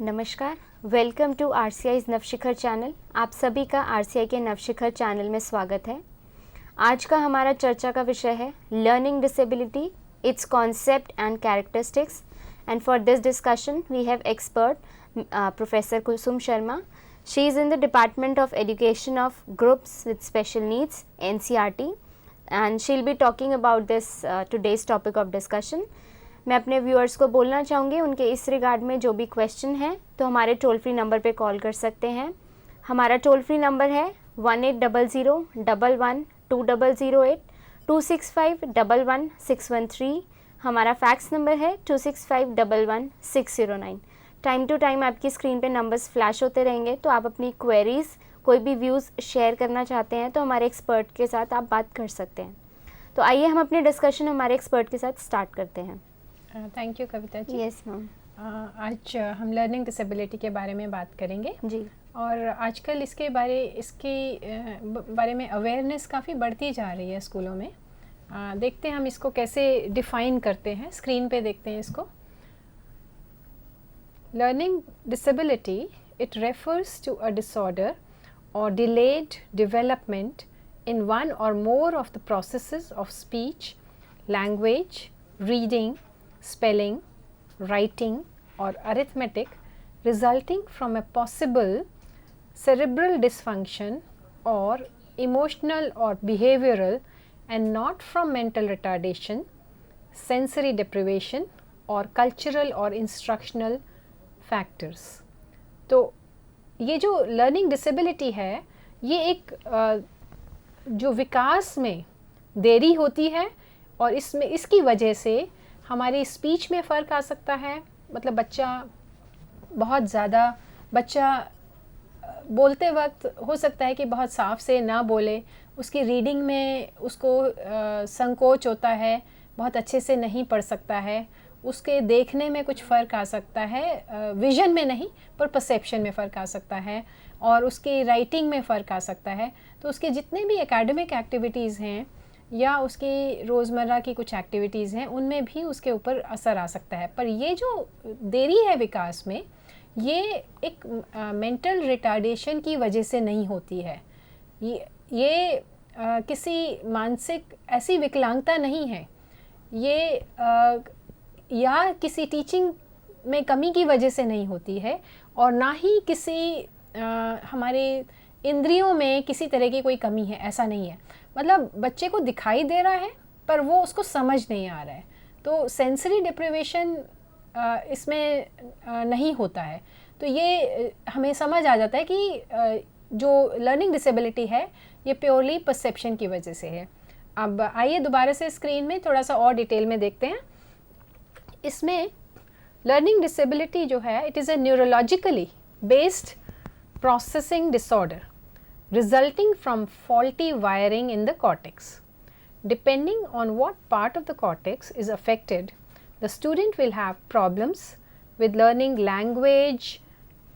नमस्कार, welcome to RCI नवशिखर channel. आप सभी का आरसीआई के नवशिखर चैनल में स्वागत है। आज का हमारा चर्चा का विषय है learning disability, its concept and characteristics. And for this discussion we have expert professor Kusum Sharma. She is in the department of education of groups with special needs NCERT and she'll be talking about this today's topic of discussion. मैं अपने viewers को बोलना चाहूँगी उनके इस regard में जो भी क्वेश्चन है तो हमारे टोल फ्री नंबर पे कॉल कर सकते हैं. हमारा टोल फ्री नंबर है 1800112008 265111613. हमारा फैक्स नंबर है 265111609. टाइम टू टाइम आपकी स्क्रीन पे नंबर्स फ्लैश होते रहेंगे, तो आप अपनी क्वेरीज़, कोई भी व्यूज़ शेयर करना चाहते हैं तो हमारे एक्सपर्ट के साथ आप बात कर सकते हैं. तो आइए हम अपनी डिस्कशन हमारे एक्सपर्ट के साथ स्टार्ट करते हैं. Thank you Kavita ji. Yes ma'am. आज हम लर्निंग डिसेबिलिटी के बारे में बात करेंगे जी. और आजकल इसके बारे में अवेयरनेस काफ़ी बढ़ती जा रही है स्कूलों में. देखते हैं हम इसको कैसे डिफ़ाइन करते हैं. स्क्रीन पे देखते हैं इसको. Learning disability, it refers to a disorder or delayed development in one or more of the processes of speech, language, reading, spelling, writing or arithmetic resulting from a possible cerebral dysfunction or emotional or behavioral and not from mental retardation, sensory deprivation or cultural or instructional factors. तो ये जो learning disability है, ये एक जो विकास में देरी होती है और इसकी वजह से हमारी स्पीच में फ़र्क आ सकता है. मतलब बच्चा बोलते वक्त हो सकता है कि बहुत साफ से ना बोले, उसकी रीडिंग में उसको संकोच होता है, बहुत अच्छे से नहीं पढ़ सकता है, उसके देखने में कुछ फ़र्क आ सकता है, विज़न में नहीं पर परसेप्शन में फ़र्क आ सकता है, और उसकी राइटिंग में फ़र्क आ सकता है. तो उसके जितने भी एकेडमिक एक्टिविटीज़ हैं या उसकी रोज़मर्रा की कुछ एक्टिविटीज़ हैं, उनमें भी उसके ऊपर असर आ सकता है. पर ये जो देरी है विकास में, ये एक मेंटल रिटार्डेशन की वजह से नहीं होती है. ये किसी मानसिक ऐसी विकलांगता नहीं है, ये या किसी टीचिंग में कमी की वजह से नहीं होती है, और ना ही किसी हमारे इंद्रियों में किसी तरह की कोई कमी है, ऐसा नहीं है. मतलब बच्चे को दिखाई दे रहा है पर वो उसको समझ नहीं आ रहा है. तो सेंसरी डिप्रिवेशन इसमें नहीं होता है. तो ये हमें समझ आ जाता है कि जो लर्निंग डिसेबिलिटी है ये प्योरली परसेप्शन की वजह से है. अब आइए दोबारा से स्क्रीन में थोड़ा सा और डिटेल में देखते हैं. इसमें लर्निंग डिसेबिलिटी जो है, it is a neurologically based processing disorder resulting from faulty wiring in the cortex. Depending on what part of the cortex is affected, the student will have problems with learning language,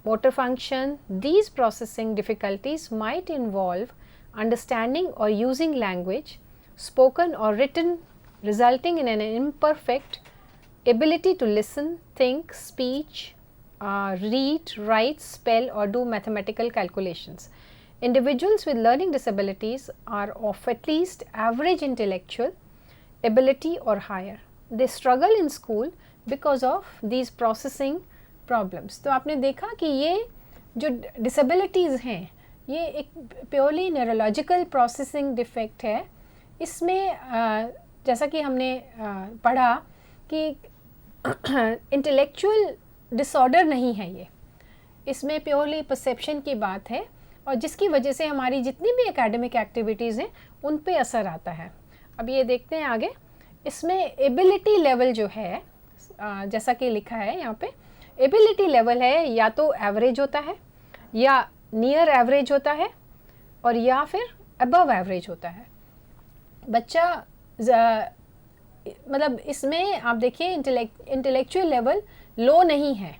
motor function. These processing difficulties might involve understanding or using language, spoken or written, resulting in an imperfect ability to listen, think, speech, read, write, spell or do mathematical calculations. Individuals with learning disabilities are of at least average intellectual ability or higher. They struggle in school because of these processing problems. तो आपने देखा कि ये जो disabilities हैं, ये एक purely neurological processing defect है. इसमें जैसा कि हमने पढ़ा कि intellectual डिसऑर्डर नहीं है ये, इसमें प्योरली परसेप्शन की बात है, और जिसकी वजह से हमारी जितनी भी एकेडमिक एक्टिविटीज़ हैं उन पे असर आता है. अब ये देखते हैं आगे. इसमें एबिलिटी लेवल जो है, जैसा कि लिखा है यहाँ पे, एबिलिटी लेवल है या तो एवरेज होता है या नियर एवरेज होता है और या फिर अबव एवरेज होता है. बच्चा मतलब इसमें आप देखिए इंटेलेक्चुअल लेवल लो नहीं है.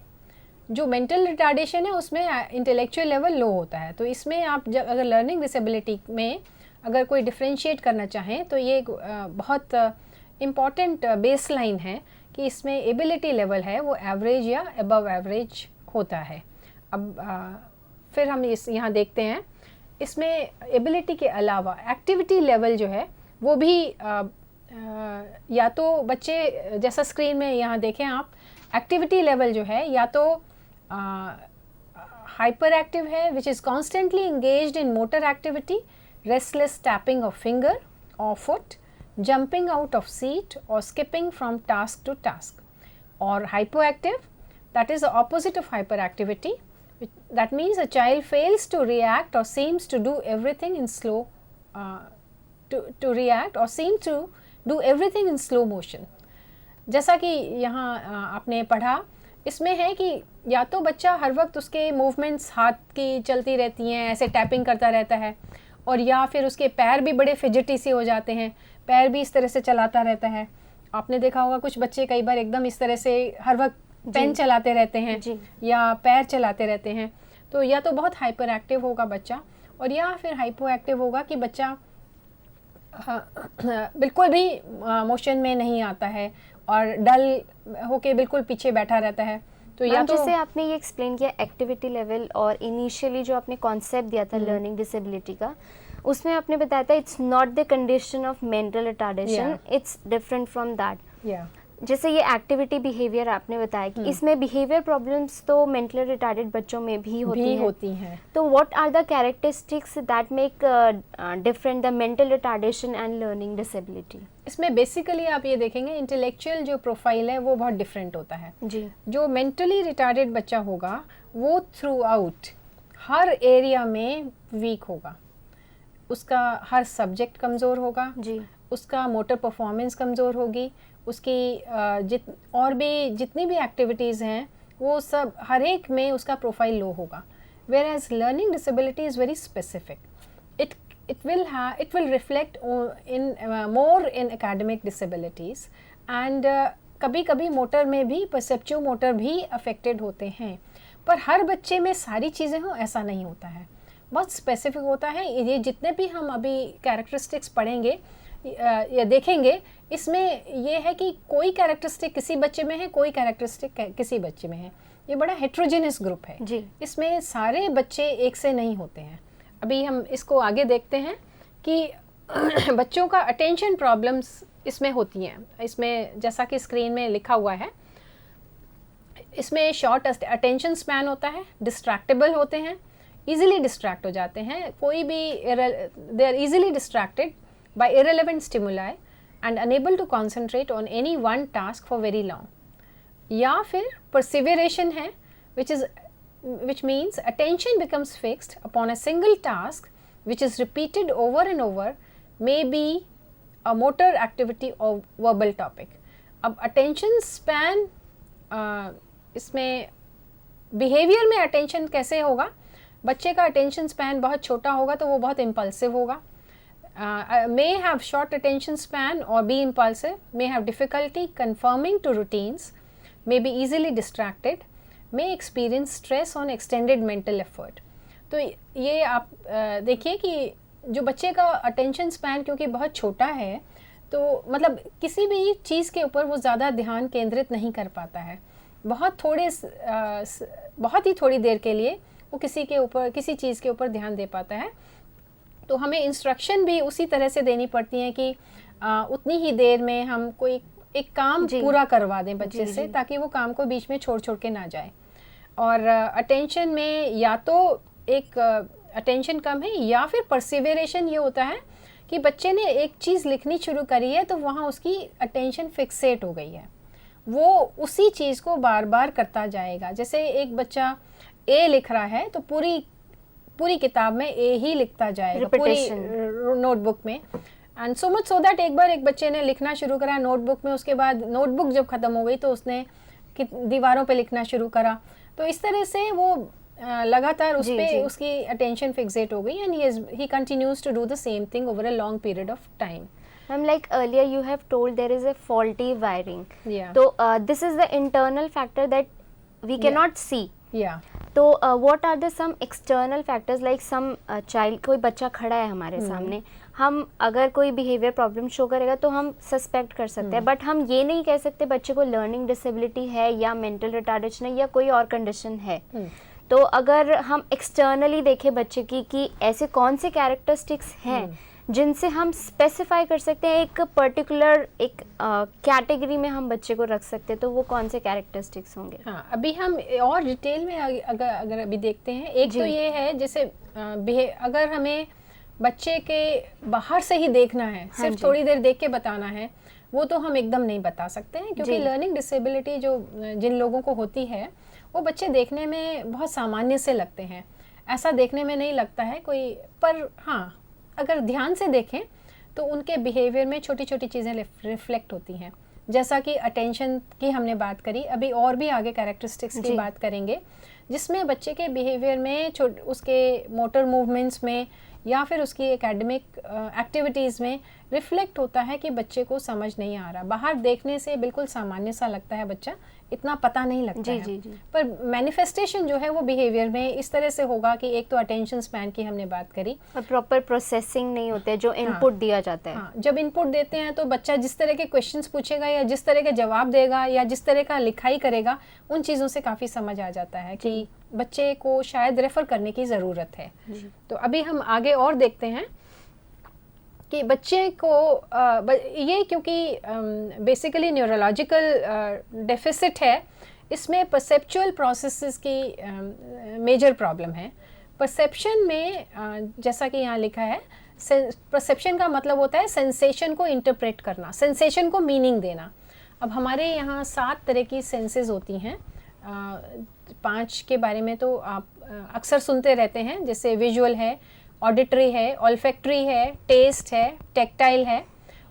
जो मेंटल रिटार्डेशन है उसमें इंटेलेक्चुअल लेवल लो होता है. तो इसमें आप अगर लर्निंग डिसेबिलिटी में अगर कोई डिफ्रेंशिएट करना चाहें तो ये बहुत इम्पॉर्टेंट बेस लाइन है कि इसमें एबिलिटी लेवल है वो एवरेज या अबव एवरेज होता है। अब फिर हम यहाँ देखते हैं, इसमें एबिलिटी के अलावा एक्टिविटी लेवल जो है वो भी या तो बच्चे, जैसा स्क्रीन में यहाँ देखें आप, एक्टिविटी लेवल जो है या तो हाइपर एक्टिव है, which is constantly engaged in motor activity, restless tapping of finger और foot, jumping out of seat or skipping from task to task. Or hypoactive, that is the opposite of hyperactivity. That means a child fails to react or seems to do everything in slow to react or seem to do everything in slow motion. जैसा कि यहाँ आपने पढ़ा, इसमें है कि या तो बच्चा हर वक्त उसके मूवमेंट्स हाथ की चलती रहती हैं, ऐसे टैपिंग करता रहता है, और या फिर उसके पैर भी बड़े फिजिटी से हो जाते हैं, पैर भी इस तरह से चलाता रहता है। आपने देखा होगा कुछ बच्चे कई बार एकदम इस तरह से हर वक्त पेन चलाते रहते हैं या पैर चलाते रहते हैं। तो या तो बहुत हाइपर एक्टिव होगा बच्चा, और या फिर हाइपो एक्टिव होगा कि बच्चा बिल्कुल भी मोशन में नहीं आता है और डल होके बिल्कुल पीछे बैठा रहता है। तो या तो जैसे आपने ये एक्सप्लेन किया एक्टिविटी लेवल, और इनिशियली जो आपने कॉन्सेप्ट दिया था लर्निंग डिसेबिलिटी का, उसमें आपने बताया था it's not the condition of mental retardation, it's different from that. जैसे ये एक्टिविटी बिहेवियर आपने बताया कि इसमें बिहेवियर प्रॉब्लम्स तो मेंटली रिटार्डेड बच्चों में भी होती हैं। तो what are the characteristics that make different the mental retardation and learning disability? इसमें बेसिकली आप ये देखेंगे इंटेलेक्चुअल जो प्रोफाइल है वो बहुत डिफरेंट होता है जी। जो मेंटली रिटार्डेड बच्चा होगा वो थ्रू आउट हर एरिया में वीक होगा, उसका हर सब्जेक्ट कमज़ोर होगा जी, उसका मोटर परफॉर्मेंस कमज़ोर होगी, उसकी और भी जितनी भी एक्टिविटीज़ हैं वो सब हर एक में उसका प्रोफाइल लो होगा। Whereas learning disability is very specific, it will reflect more in academic disabilities, and कभी कभी मोटर में भी, परसेप्चुअल मोटर भी अफेक्टेड होते हैं, पर हर बच्चे में सारी चीज़ें हों ऐसा नहीं होता है, बहुत स्पेसिफिक होता है। ये जितने भी हम अभी कैरेक्टरिस्टिक्स पढ़ेंगे या देखेंगे, इसमें ये है कि कोई कैरेक्टरिस्टिक किसी बच्चे में है, कोई कैरेक्टरिस्टिक किसी बच्चे में है। ये बड़ा हेट्रोजेनस ग्रुप है जी। इसमें सारे बच्चे एक से नहीं होते हैं। अभी हम इसको आगे देखते हैं कि बच्चों का अटेंशन प्रॉब्लम्स इसमें होती हैं। इसमें जैसा कि स्क्रीन में लिखा हुआ है, इसमें शॉर्ट अटेंशन स्पैन होता है, डिस्ट्रैक्टेबल होते हैं, इजीली डिस्ट्रैक्ट हो जाते हैं, कोई भी they are easily distracted by irrelevant stimuli and unable to concentrate on any one task for very long. या फिर परसिविरेशन है, which means attention becomes fixed upon a single task which is repeated over and over, may be a motor activity or verbal topic. अब attention span इसमें behavior में attention कैसे होगा? बच्चे का attention span बहुत छोटा होगा तो वो बहुत impulsive होगा, may have short attention span or be impulsive, may have difficulty conforming to routines, may be easily distracted, may experience stress on extended mental effort. तो ये आप देखिए कि जो बच्चे का अटेंशन स्पैन क्योंकि बहुत छोटा है, तो मतलब किसी भी चीज़ के ऊपर वो ज़्यादा ध्यान केंद्रित नहीं कर पाता है, बहुत ही थोड़ी देर के लिए वो किसी चीज़ के ऊपर ध्यान दे पाता है। तो हमें इंस्ट्रक्शन भी उसी तरह से देनी पड़ती है कि उतनी ही देर में हम कोई एक काम पूरा करवा दें बच्चे से, ताकि वो काम को बीच में छोड़ के ना जाए। और अटेंशन में या तो एक अटेंशन कम है, या फिर परसिविरेशन ये होता है कि बच्चे ने एक चीज़ लिखनी शुरू करी है तो वहाँ उसकी अटेंशन फिक्सेट हो गई है, वो उसी चीज़ को बार बार करता जाएगा। जैसे एक बच्चा ए लिख रहा है तो पूरी किताब में ए ही लिखता जाएगा, पूरी नोटबुक में, and so much so that एक बार एक बच्चे ने लिखना शुरू करा नोटबुक में, उसके बाद नोटबुक जब ख़त्म हो गई तो उसने दीवारों पे लिखना शुरू करा। तो इस तरह से वो लगातार उस पे उसकी अटेंशन फिक्सेट हो गई, and he continues to do the same thing over a long period of time. Like earlier you have told there is a faulty wiring. Yeah. So this is the internal factor that we cannot see. Yeah. तो what are the some external factors like some child, कोई बच्चा खड़ा है हमारे सामने, हम अगर कोई बिहेवियर प्रॉब्लम शो करेगा तो हम सस्पेक्ट कर सकते हैं, बट हम ये नहीं कह सकते बच्चे को लर्निंग डिसेबिलिटी है या मेंटल रिटार्डेशन है या कोई और कंडीशन है। तो अगर हम एक्सटर्नली देखें बच्चे की कि ऐसे कौन से कैरेक्टरिस्टिक्स हैं जिनसे हम स्पेसिफाई कर सकते हैं एक पर्टिकुलर एक कैटेगरी में हम बच्चे को रख सकते हैं, तो वो कौन से कैरेक्टरिस्टिक्स होंगे? हाँ, अभी हम और डिटेल में अगर अभी देखते हैं, एक तो ये है जैसे अगर हमें बच्चे के बाहर से ही देखना है, सिर्फ थोड़ी देर देख के बताना है, वो तो हम एकदम नहीं बता सकते हैं, क्योंकि लर्निंग डिसेबिलिटी जो जिन लोगों को होती है वो बच्चे देखने में बहुत सामान्य से लगते हैं, ऐसा देखने में नहीं लगता है कोई, पर हाँ अगर ध्यान से देखें तो उनके बिहेवियर में छोटी छोटी चीज़ें रिफ्लेक्ट होती हैं, जैसा कि अटेंशन की हमने बात करी, अभी और भी आगे कैरेक्टरिस्टिक्स की बात करेंगे जिसमें बच्चे के बिहेवियर में उसके मोटर मूवमेंट्स में या फिर उसकी एकेडमिक एक्टिविटीज़ में रिफ्लेक्ट होता है कि बच्चे को समझ नहीं आ रहा। बाहर देखने से बिल्कुल सामान्य सा लगता है बच्चा, इतना पता नहीं लगता है, पर मैनिफेस्टेशन जो है वो बिहेवियर में इस तरह से होगा कि एक तो अटेंशन स्पैन की हमने बात करी, और प्रॉपर प्रोसेसिंग नहीं होते जो इनपुट दिया जाता है। हाँ, जब इनपुट देते हैं तो बच्चा जिस तरह के क्वेश्चंस पूछेगा या जिस तरह के जवाब देगा या जिस तरह का लिखाई करेगा, उन चीज़ों से काफ़ी समझ आ जाता है कि बच्चे को शायद रेफर करने की ज़रूरत है। तो अभी हम आगे और देखते हैं कि बच्चे को ये क्योंकि बेसिकली न्यूरोलॉजिकल डेफिसिट है, इसमें परसेप्चुअल प्रोसेसेस की मेजर प्रॉब्लम है। परसेप्शन में जैसा कि यहाँ लिखा है, परसेप्शन का मतलब होता है सेंसेशन को इंटरप्रेट करना, सेंसेशन को मीनिंग देना। अब हमारे यहाँ 7 तरह की सेंसेस होती हैं, 5 के बारे में तो आप अक्सर सुनते रहते हैं, जैसे विजुअल है, ऑडिटरी है, ऑल्फैक्टरी है, टेस्ट है, टेक्टाइल है।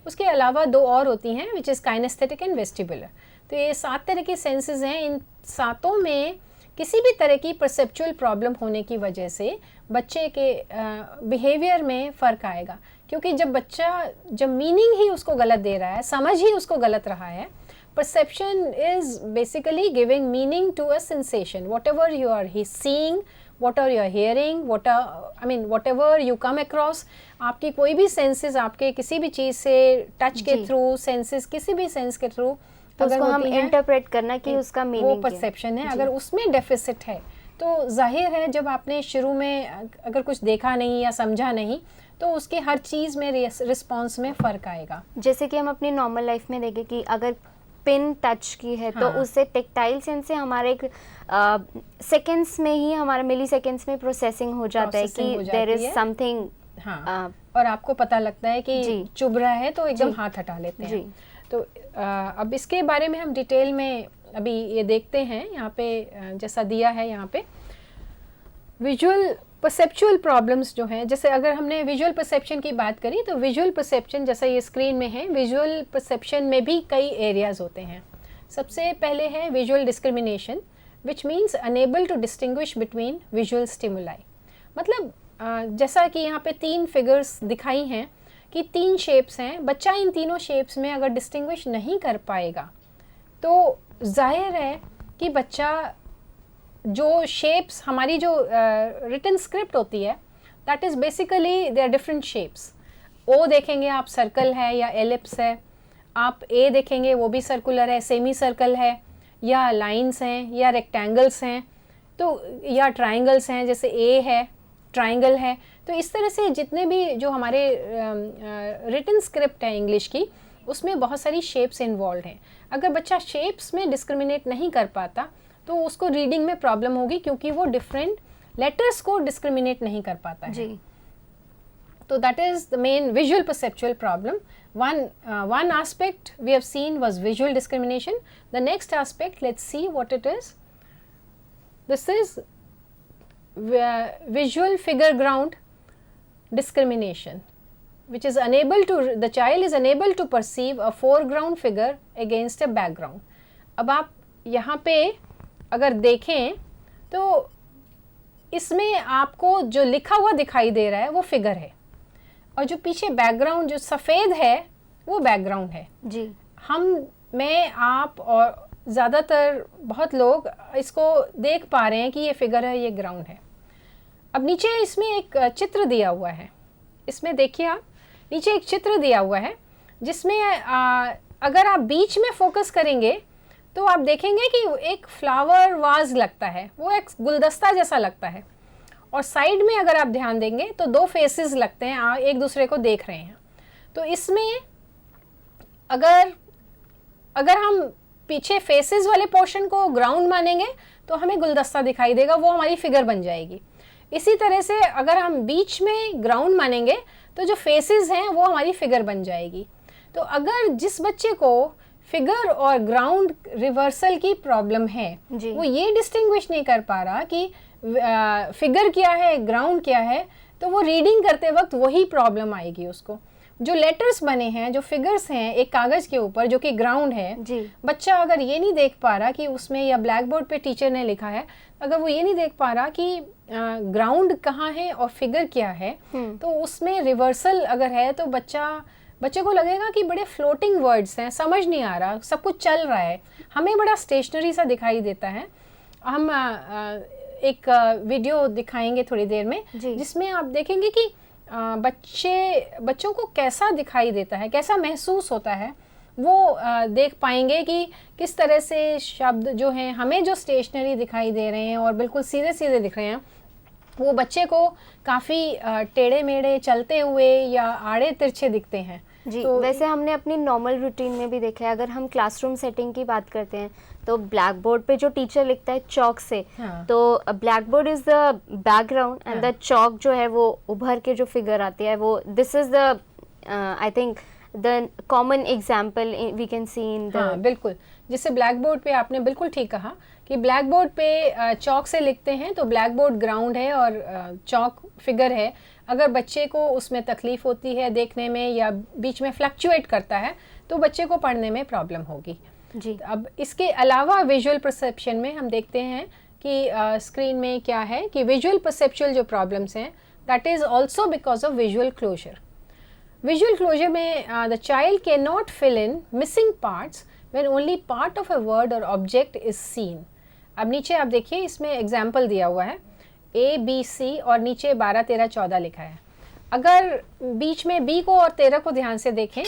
उसके अलावा 2 और होती हैं which is kinaesthetic and vestibular. तो ये 7 तरह की सेंसेस हैं, इन 7 में किसी भी तरह की परसेप्चुअल प्रॉब्लम होने की वजह से बच्चे के बिहेवियर में फ़र्क आएगा, क्योंकि जब मीनिंग ही उसको गलत दे रहा है, समझ ही उसको गलत रहा है। Perception is basically giving meaning to a sensation. Whatever you are seeing, whatever you are hearing, whatever you come across, आपकी कोई भी senses आपके किसी भी चीज़ से टच के थ्रू, senses किसी भी सेंस के थ्रू तो उसको हम इंटरप्रेट करना कि उसका मीनिंग, वो परसेप्शन है। अगर उसमें डेफिसिट है तो जाहिर है जब आपने शुरू में अगर कुछ देखा नहीं या समझा नहीं तो उसके हर चीज़ में रिस्पॉन्स में फ़र्क आएगा। जैसे कि हम अपनी नॉर्मल लाइफ में देखें कि अगर पिन टच की है तो उससे टेक्टाइल सेंस से हमारे एक सेकेंड्स में ही, हमारा मिली सेकेंड्स में प्रोसेसिंग हो जाता है कि देयर इज समथिंग। हाँ, और आपको पता लगता है कि चुभ रहा है तो एकदम हाथ हटा लेते हैं। तो अब इसके बारे में हम डिटेल में अभी ये देखते हैं, यहाँ पे जैसा दिया है यहाँ पे विजुअल परसेप्चुअल प्रॉब्लम्स जो हैं, जैसे अगर हमने विजुअल परसेप्शन की बात करी तो विजुअल परसेप्शन जैसा ये स्क्रीन में है, विजुअल परसेप्शन में भी कई एरियाज होते हैं। सबसे पहले है visual discrimination, which means unable to distinguish between visual stimuli. मतलब जैसा कि यहाँ पे 3 फिगर्स दिखाई हैं कि 3 शेप्स हैं, बच्चा इन तीनों शेप्स में अगर डिस्टिंग्विश नहीं कर पाएगा तो जाहिर है कि बच्चा जो शेप्स, हमारी जो रिटन स्क्रिप्ट होती है that is basically they are different shapes. ओ देखेंगे आप सर्कल है या एलिप्स है, आप ए देखेंगे वो भी सर्कुलर है, सेमी सर्कल है, या लाइंस हैं या रेक्टेंगल्स हैं, तो या ट्राइंगल्स हैं जैसे ए है, ट्राइंगल है। तो इस तरह से जितने भी जो हमारे रिटन स्क्रिप्ट है इंग्लिश की, उसमें बहुत सारी शेप्स इन्वॉल्व हैं। अगर बच्चा शेप्स में डिस्क्रिमिनेट नहीं कर पाता तो उसको रीडिंग में प्रॉब्लम होगी, क्योंकि वो डिफरेंट लेटर्स को डिस्क्रिमिनेट नहीं कर पाता है। तो that is the main visual perceptual problem. one aspect we have seen was visual discrimination. The next aspect, let's see what it is. This is visual figure ground discrimination, which is the child is unable to perceive a foreground figure against a background. अब आप यहाँ पे अगर देखें तो इसमें आपको जो लिखा हुआ दिखाई दे रहा है वो फिगर है, और जो पीछे बैकग्राउंड जो सफ़ेद है वो बैकग्राउंड है। जी, मैं आप और ज़्यादातर बहुत लोग इसको देख पा रहे हैं कि ये फिगर है, ये ग्राउंड है। अब नीचे इसमें एक चित्र दिया हुआ है, इसमें देखिए आप, नीचे एक चित्र दिया हुआ है जिसमें अगर आप बीच में फोकस करेंगे तो आप देखेंगे कि एक फ्लावर वाज लगता है, वो एक गुलदस्ता जैसा लगता है। और साइड में अगर आप ध्यान देंगे तो दो फेसेस लगते हैं, एक दूसरे को देख रहे हैं। तो इसमें अगर हम पीछे फेसेस वाले पोर्शन को ग्राउंड मानेंगे तो हमें गुलदस्ता दिखाई देगा, वो हमारी फिगर बन जाएगी। इसी तरह से अगर हम बीच में ग्राउंड मानेंगे तो जो फेसेस हैं वो हमारी फिगर बन जाएगी। तो अगर जिस बच्चे को फिगर और ग्राउंड रिवर्सल की प्रॉब्लम है, वो ये डिस्टिंग्विश नहीं कर पा रहा कि फिगर क्या है, ग्राउंड क्या है, तो वो रीडिंग करते वक्त वही प्रॉब्लम आएगी उसको। जो लेटर्स बने हैं, जो फिगर्स हैं एक कागज़ के ऊपर जो कि ग्राउंड है, बच्चा अगर ये नहीं देख पा रहा कि उसमें, या ब्लैक बोर्ड पे टीचर ने लिखा है, अगर वो ये नहीं देख पा रहा कि ग्राउंड कहाँ है और फिगर क्या है, तो उसमें रिवर्सल अगर है तो बच्चे को लगेगा कि बड़े फ्लोटिंग वर्ड्स हैं, समझ नहीं आ रहा, सब कुछ चल रहा है, हमें बड़ा स्टेशनरी सा दिखाई देता है। हम एक वीडियो दिखाएंगे थोड़ी देर में जिसमें आप देखेंगे कि बच्चों को कैसा दिखाई देता है, कैसा महसूस होता है, वो देख पाएंगे कि किस तरह से शब्द जो हैं हमें जो स्टेशनरी दिखाई दे रहे हैं और बिल्कुल सीधे सीधे दिख रहे हैं, वो बच्चे को काफ़ी टेढ़े मेढ़े चलते हुए या आड़े तिरछे दिखते हैं। जी, तो वैसे हमने अपनी नॉर्मल रूटीन में भी देखा है। अगर हम क्लासरूम सेटिंग की बात करते हैं तो ब्लैक बोर्ड पे जो टीचर लिखता है चौक से, तो blackboard is the background and the chalk जो है वो उभर के जो फिगर आती है, वो this is the I think the common example we can see in the. बिल्कुल, जिससे ब्लैक बोर्ड पे आपने बिल्कुल ठीक कहा कि ब्लैक बोर्ड पे चौक से लिखते हैं तो ब्लैक बोर्ड ग्राउंड है और चौक फिगर है। अगर बच्चे को उसमें तकलीफ़ होती है देखने में या बीच में फ्लक्चुएट करता है तो बच्चे को पढ़ने में प्रॉब्लम होगी। जी, अब इसके अलावा विजुअल परसेप्शन में हम देखते हैं कि स्क्रीन में क्या है कि विजुअल परसेप्चुअल जो प्रॉब्लम्स हैं, that is also because of visual closure. Visual closure में the child can not fill in missing parts when only part of a word और ऑब्जेक्ट इज सीन। अब नीचे आप देखिए, इसमें एग्जाम्पल दिया हुआ है ABC और नीचे 12, 13, 14 लिखा है। अगर बीच में B को और 13 को ध्यान से देखें,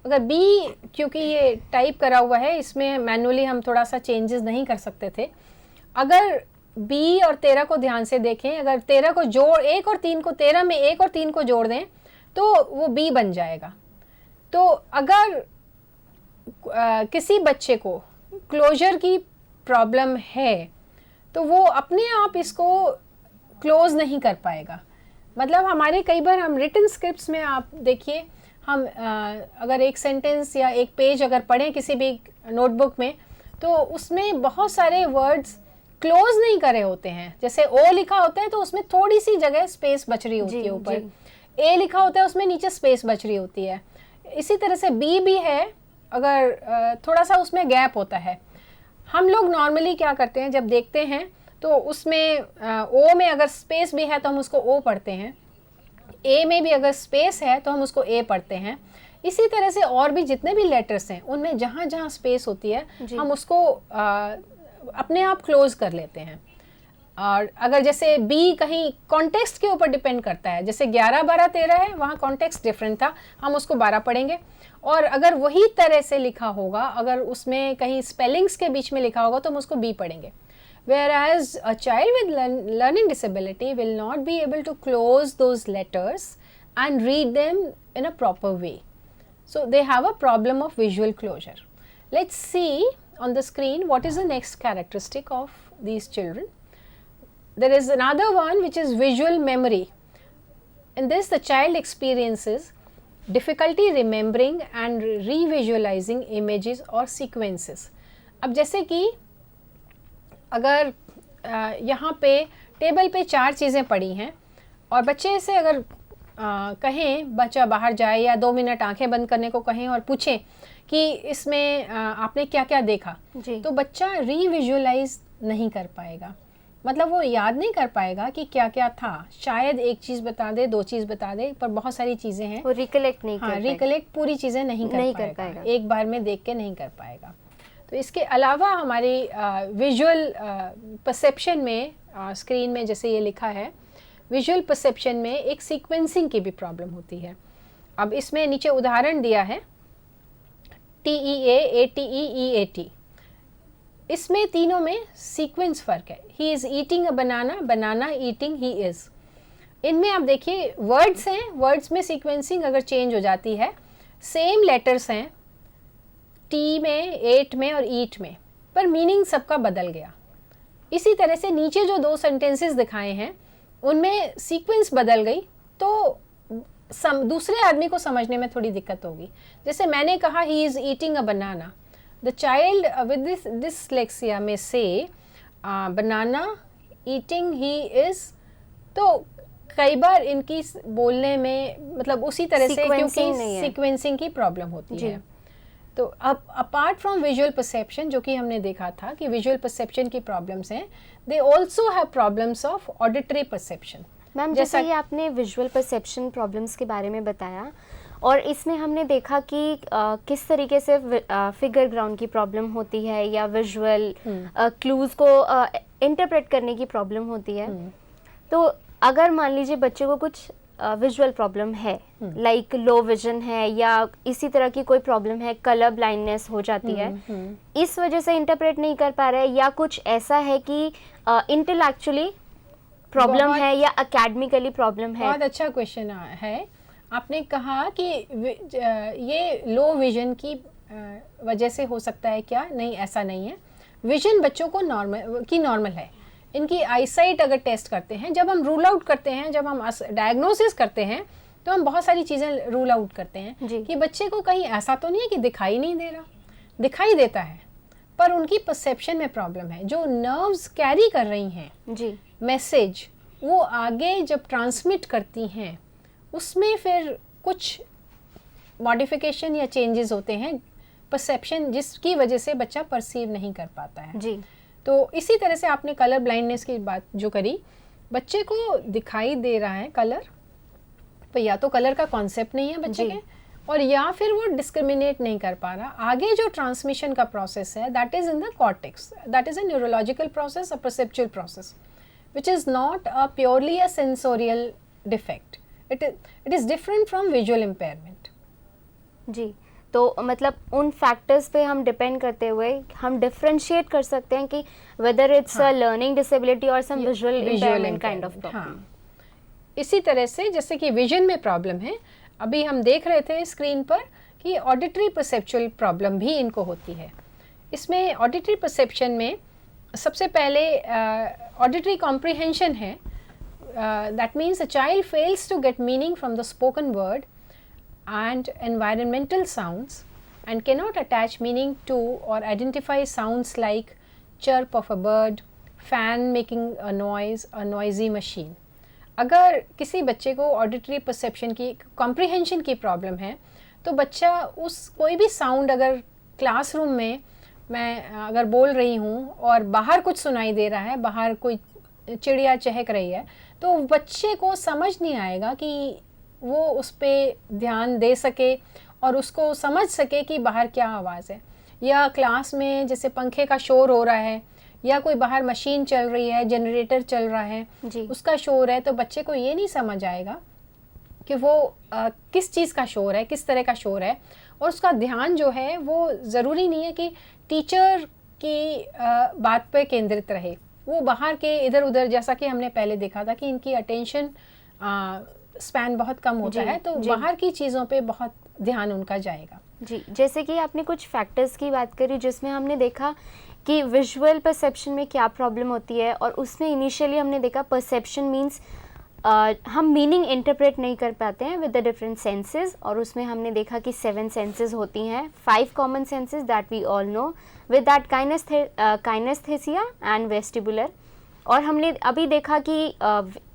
अगर B, क्योंकि ये टाइप करा हुआ है, इसमें मैनुअली हम थोड़ा सा चेंजेस नहीं कर सकते थे। अगर B और 13 को ध्यान से देखें, अगर 13 को जोड़ 1 और 3 को 13 में 1 और 3 को जोड़ दें तो वो B बन जाएगा। तो अगर किसी बच्चे को क्लोजर की प्रॉब्लम है तो वो अपने आप इसको क्लोज नहीं कर पाएगा। मतलब हमारे कई बार हम रिटन स्क्रिप्ट्स में आप देखिए, हम अगर एक सेंटेंस या एक पेज अगर पढ़ें किसी भी नोटबुक में तो उसमें बहुत सारे वर्ड्स क्लोज नहीं करे होते हैं। जैसे O लिखा होता है तो उसमें थोड़ी सी जगह स्पेस बच रही होती है ऊपर, A लिखा होता है उसमें नीचे स्पेस बच रही होती है। इसी तरह से B भी है, अगर थोड़ा सा उसमें गैप होता है। हम लोग नॉर्मली क्या करते हैं, जब देखते हैं तो उसमें O में अगर स्पेस भी है तो हम उसको O पढ़ते हैं, A में भी अगर स्पेस है तो हम उसको A पढ़ते हैं। इसी तरह से और भी जितने भी लेटर्स हैं उनमें जहाँ जहाँ स्पेस होती है हम उसको अपने आप क्लोज कर लेते हैं। और अगर जैसे B कहीं कॉन्टेक्स्ट के ऊपर डिपेंड करता है, जैसे 11, 12, 13 है, वहाँ कॉन्टेक्स्ट डिफरेंट था, हम उसको 12 पढ़ेंगे। और अगर वही तरह से लिखा होगा, अगर उसमें कहीं स्पेलिंग्स के बीच में लिखा होगा तो हम उसको B पढ़ेंगे। Whereas a child with learning disability will not be able to close those letters and read them in a proper way. So they have a problem of visual closure. Let's see on the screen what is the next characteristic of these children. There is another one which is visual memory. In this the child experiences difficulty remembering and revisualizing images or sequences. अब जैसे कि अगर यहाँ पे table पे 4 चीज़ें पड़ी हैं और बच्चे से अगर कहें, बच्चा बाहर जाए या 2 मिनट आंखें बंद करने को कहें और पूछें कि इसमें आपने क्या क्या देखा, तो बच्चा रीविजुअलाइज नहीं कर पाएगा। मतलब वो याद नहीं कर पाएगा कि क्या क्या था। शायद एक चीज़ बता दे, 2 चीज़ बता दे, पर बहुत सारी चीज़ें हैं वो रिकलेक्ट नहीं कर पाएगा। रिकलेक्ट पूरी चीज़ें नहीं कर पाएगा, एक बार में देख के नहीं कर पाएगा। तो इसके अलावा हमारी विजुअल परसेप्शन में, स्क्रीन में जैसे ये लिखा है, विजुअल परसेप्शन में एक सीक्वेंसिंग की भी प्रॉब्लम होती है। अब इसमें नीचे उदाहरण दिया है, TEA, ATE, EAT, इसमें तीनों में सीक्वेंस फ़र्क है। He is eating a banana, banana eating he is. इनमें आप देखिए वर्ड्स हैं, वर्ड्स में सीक्वेंसिंग अगर चेंज हो जाती है, सेम लेटर्स हैं टी में, एट में और ईट में, पर मीनिंग सबका बदल गया। इसी तरह से नीचे जो दो सेंटेंसेस दिखाए हैं उनमें सीक्वेंस बदल गई तो दूसरे आदमी को समझने में थोड़ी दिक्कत होगी। जैसे मैंने कहा he is eating a banana, the child with this dyslexia में से बनाना ईटिंग ही इज़, तो कई बार इनकी बोलने में मतलब उसी तरह से क्योंकि सीक्वेंसिंग की प्रॉब्लम होती है। तो अब अपार्ट फ्रॉम विजुअल परसेप्शन, जो कि हमने देखा था कि विजुअल परसेप्शन की प्रॉब्लम्स हैं, they also have problems of auditory perception. Ma'am जैसा कि आपने विजुअल परसेप्शन प्रॉब्लम्स के बारे में बताया, और इसमें हमने देखा कि किस तरीके से फिगर ग्राउंड की प्रॉब्लम होती है या विजुअल क्लूज को इंटरप्रेट करने की प्रॉब्लम होती है। तो अगर मान लीजिए बच्चे को कुछ विजुअल प्रॉब्लम है, लाइक लो विजन है या इसी तरह की कोई प्रॉब्लम है, कलर ब्लाइंडनेस हो जाती है, इस वजह से इंटरप्रेट नहीं कर पा रहा है, या कुछ ऐसा है कि इंटेलेक्चुअली प्रॉब्लम है या एकेडमिकली प्रॉब्लम है। बहुत अच्छा क्वेश्चन है। आपने कहा कि ये लो विजन की वजह से हो सकता है क्या? नहीं, ऐसा नहीं है। विजन बच्चों को नॉर्मल है। इनकी आईसाइट अगर टेस्ट करते हैं, जब हम रूल आउट करते हैं, जब हम डायग्नोसिस करते हैं, तो हम बहुत सारी चीज़ें रूल आउट करते हैं कि बच्चे को कहीं ऐसा तो नहीं है कि दिखाई नहीं दे रहा, दिखाई देता है, पर उनकी परसेप्शन में प्रॉब्लम है। जो नर्व्स कैरी कर रही हैं मैसेज, वो आगे जब ट्रांसमिट करती हैं, उसमें फिर कुछ मॉडिफिकेशन या चेंजेस होते हैं परसेप्शन, जिसकी वजह से बच्चा परसीव नहीं कर पाता है जी। तो इसी तरह से आपने कलर ब्लाइंडनेस की बात जो करी, बच्चे को दिखाई दे रहा है कलर, तो या तो कलर का कॉन्सेप्ट नहीं है बच्चे के, और या फिर वो डिस्क्रिमिनेट नहीं कर पा रहा। आगे जो ट्रांसमिशन का प्रोसेस है, that is in the cortex, that is a neurological process, a perceptual process, which is not a purely a sensorial defect. It is different from visual impairment. जी, तो मतलब उन फैक्टर्स पे हम डिपेंड करते हुए हम डिफरेंशिएट कर सकते हैं कि whether it's a learning disability और some visual impairment kind of problem. इसी तरह से जैसे कि विजन में प्रॉब्लम है, अभी हम देख रहे थे स्क्रीन पर कि ऑडिटरी परसेप्चुअल प्रॉब्लम भी इनको होती है। इसमें ऑडिटरी परसेप्शन में सबसे पहले ऑडिटरी कॉम्प्रिहेंशन है। That means a child fails to get meaning from the spoken word and environmental sounds and cannot attach meaning to or identify sounds like chirp of a bird, fan making a noise, a noisy machine. अगर किसी बच्चे को auditory perception की, comprehension की problem है, तो बच्चा उस कोई भी साउंड, अगर क्लासरूम में मैं अगर बोल रही हूँ और बाहर कुछ सुनाई दे रहा है, बाहर कोई चिड़िया चहक रही है, तो बच्चे को समझ नहीं आएगा कि वो उस पर ध्यान दे सके और उसको समझ सके कि बाहर क्या आवाज़ है। या क्लास में जैसे पंखे का शोर हो रहा है या कोई बाहर मशीन चल रही है, जनरेटर चल रहा है जी, उसका शोर है, तो बच्चे को ये नहीं समझ आएगा कि वो किस चीज़ का शोर है, किस तरह का शोर है, और उसका ध्यान जो है वो ज़रूरी नहीं है कि टीचर की बात पे केंद्रित रहे, वो बाहर के इधर उधर, जैसा कि हमने पहले देखा था कि इनकी अटेंशन स्पैन बहुत कम होता है, तो बाहर की चीज़ों पे बहुत ध्यान उनका जाएगा जी। जैसे कि आपने कुछ फैक्टर्स की बात करी जिसमें हमने देखा कि विजुअल परसेप्शन में क्या प्रॉब्लम होती है, और उसमें इनिशियली हमने देखा परसेप्शन मीन्स हम मीनिंग इंटरप्रेट नहीं कर पाते हैं विद द डिफरेंट सेंसेस, और उसमें हमने देखा कि 7 सेंसेस होती हैं, 5 common senses that we all know, with that kinaesthesia and vestibular. और हमने अभी देखा कि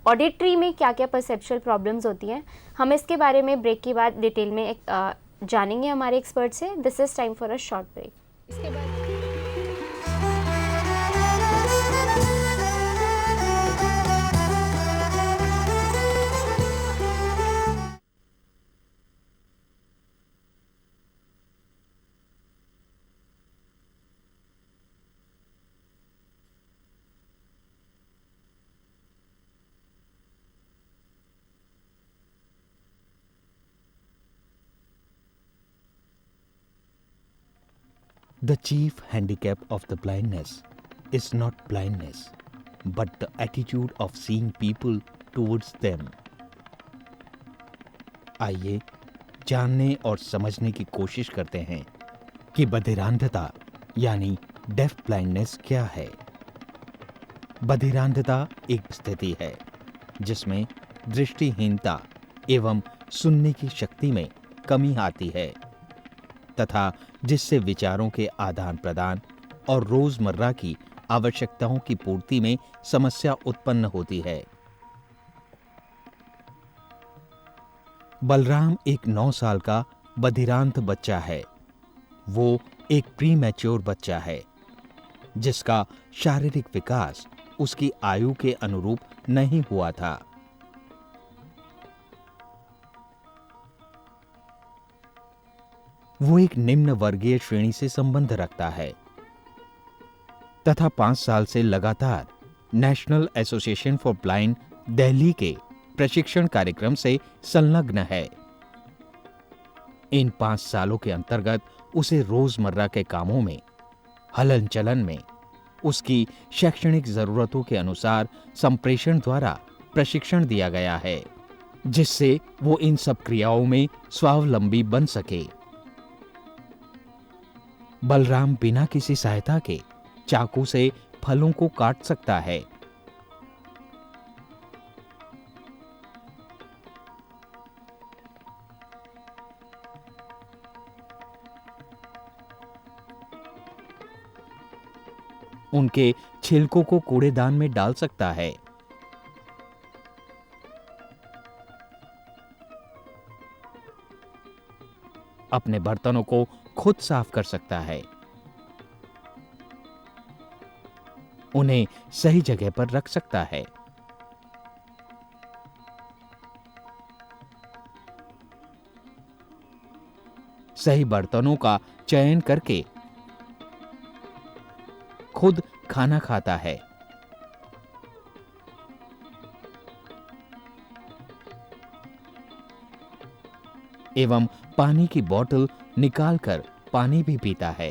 ऑडिटरी में क्या क्या परसेप्चुअल प्रॉब्लम्स होती हैं। हम इसके बारे में ब्रेक के बाद डिटेल में जानेंगे हमारे एक्सपर्ट से। This is time for a short break. इसके बाद The chief handicap of the blindness is not blindness, but the attitude of seeing people towards them. आइए जानने और समझने की कोशिश करते हैं कि बधिरांधता यानी डेफ ब्लाइंडनेस क्या है। बधिरांधता एक स्थिति है जिसमें दृष्टिहीनता एवं सुनने की शक्ति में कमी आती है तथा जिससे विचारों के आदान प्रदान और रोजमर्रा की आवश्यकताओं की पूर्ति में समस्या उत्पन्न होती है। बलराम एक 9 साल का बधिरांध बच्चा है। वो एक प्री मैच्योर बच्चा है जिसका शारीरिक विकास उसकी आयु के अनुरूप नहीं हुआ था। वो एक निम्न वर्गीय श्रेणी से संबंध रखता है तथा 5 साल से लगातार national association for blind Delhi के प्रशिक्षण कार्यक्रम से संलग्न है। इन 5 सालों के अंतर्गत उसे रोजमर्रा के कामों में, हलन चलन में, उसकी शैक्षणिक जरूरतों के अनुसार संप्रेषण द्वारा प्रशिक्षण दिया गया है जिससे वो इन सब क्रियाओं में स्वावलंबी बन सके। बलराम बिना किसी सहायता के चाकू से फलों को काट सकता है। उनके छिलकों को कूड़ेदान में डाल सकता है। अपने बर्तनों को खुद साफ कर सकता है। उन्हें सही जगह पर रख सकता है। सही बर्तनों का चयन करके खुद खाना खाता है। एवं पानी की बोतल निकालकर पानी भी पीता है।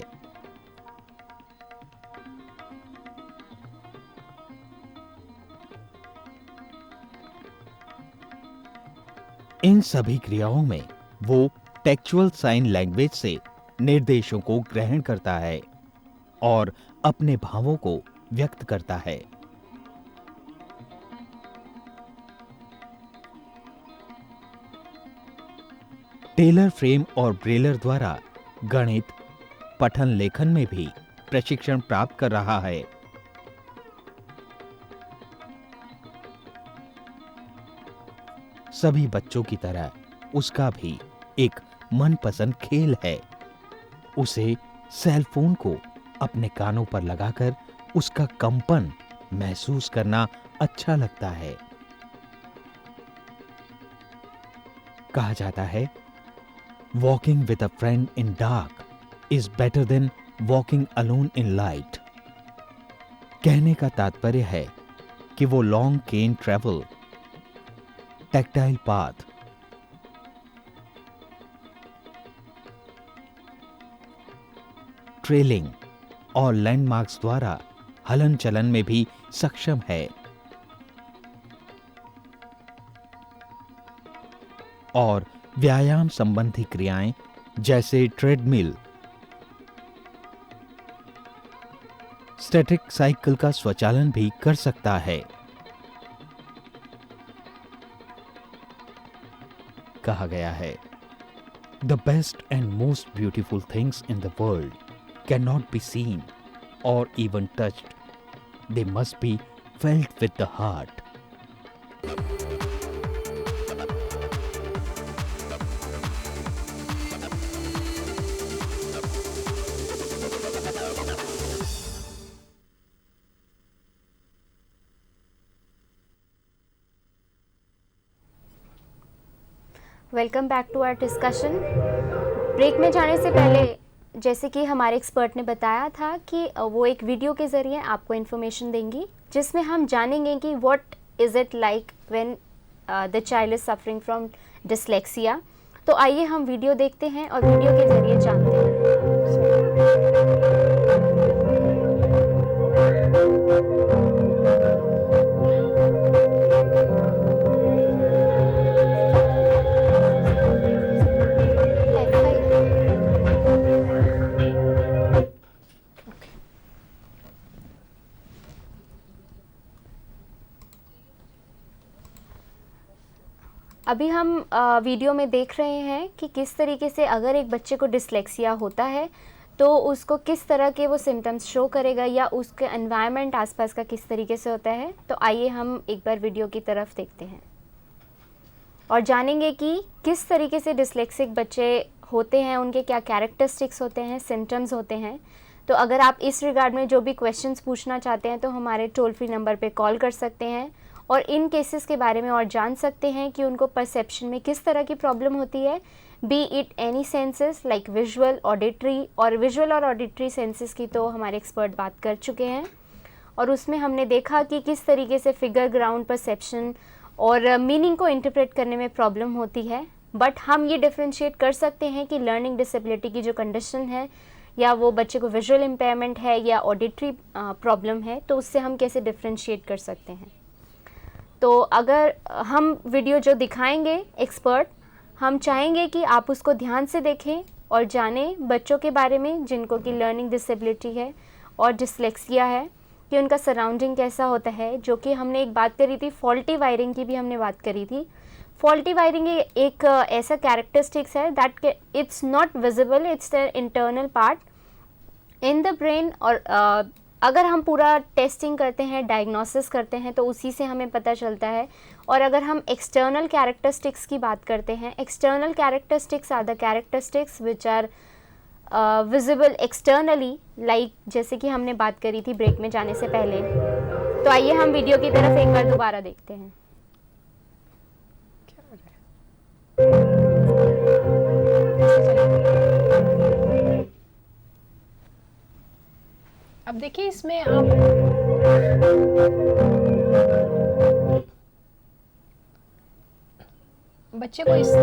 इन सभी क्रियाओं में वो टेक्चुअल साइन लैंग्वेज से निर्देशों को ग्रहण करता है और अपने भावों को व्यक्त करता है। टेलर फ्रेम और ब्रेलर द्वारा गणित, पठन लेखन में भी प्रशिक्षण प्राप्त कर रहा है। सभी बच्चों की तरह उसका भी एक मनपसंद खेल है। उसे सेल फोन को अपने कानों पर लगाकर उसका कंपन महसूस करना अच्छा लगता है। कहा जाता है, walking with a friend in dark is better than walking alone in light. कहने का तात्पर्य है कि वो लॉन्ग केन ट्रेवल, टैक्टाइल पाथ, ट्रेलिंग और लैंडमार्क्स द्वारा हलन चलन में भी सक्षम है और व्यायाम संबंधी क्रियाएं जैसे ट्रेडमिल, स्टैटिक साइकिल का स्वचालन भी कर सकता है। कहा गया है, the best and most beautiful things in the world cannot be seen or even touched. They must be felt with the heart. Welcome back to our discussion. Break में जाने से पहले जैसे कि हमारे एक्सपर्ट ने बताया था कि वो एक वीडियो के ज़रिए आपको इन्फॉर्मेशन देंगी जिसमें हम जानेंगे कि what is it like when the child is suffering from dyslexia. तो आइए हम वीडियो देखते हैं और वीडियो के ज़रिए जानते हैं। अभी हम वीडियो में देख रहे हैं कि किस तरीके से अगर एक बच्चे को डिसलेक्सिया होता है तो उसको किस तरह के वो सिम्टम्स शो करेगा या उसके एनवायरनमेंट आसपास का किस तरीके से होता है। तो आइए हम एक बार वीडियो की तरफ देखते हैं और जानेंगे कि किस तरीके से डिसलेक्सिक बच्चे होते हैं, उनके क्या कैरेक्टरिस्टिक्स होते हैं, सिम्टम्स होते हैं। तो अगर आप इस रिगार्ड में जो भी क्वेश्चंस पूछना चाहते हैं तो हमारे टोल फ्री नंबर पे कॉल कर सकते हैं और इन केसेस के बारे में और जान सकते हैं कि उनको परसेप्शन में किस तरह की प्रॉब्लम होती है, B it any senses like visual, auditory. और विजुअल और ऑडिटरी सेंसेस की तो हमारे एक्सपर्ट बात कर चुके हैं और उसमें हमने देखा कि किस तरीके से फिगर ग्राउंड परसेप्शन और मीनिंग को इंटरप्रेट करने में प्रॉब्लम होती है। बट हम ये डिफ्रेंशिएट कर सकते हैं कि लर्निंग डिसेबिलिटी की जो कंडीशन है या वो बच्चे को विजुअल इम्पेयरमेंट है या ऑडिटरी प्रॉब्लम है, तो उससे हम कैसे डिफ्रेंशिएट कर सकते हैं। तो अगर हम वीडियो जो दिखाएंगे एक्सपर्ट, हम चाहेंगे कि आप उसको ध्यान से देखें और जानें बच्चों के बारे में जिनको कि लर्निंग डिसेबिलिटी है और डिसलेक्सिया है, कि उनका सराउंडिंग कैसा होता है। जो कि हमने एक बात करी थी, फॉल्टी वायरिंग की भी हमने बात करी थी। फॉल्टी वायरिंग एक ऐसा कैरेक्टरिस्टिक्स है that it's not visible, it's the internal part in the brain. और अगर हम पूरा टेस्टिंग करते हैं, डायग्नोसिस करते हैं, तो उसी से हमें पता चलता है। और अगर हम एक्सटर्नल कैरेक्टरिस्टिक्स की बात करते हैं, external characteristics are the characteristics which are visible externally, like जैसे कि हमने बात करी थी ब्रेक में जाने से पहले। तो आइए हम वीडियो की तरफ एक बार दोबारा देखते हैं। अब देखिए इसमें आप बच्चे को इस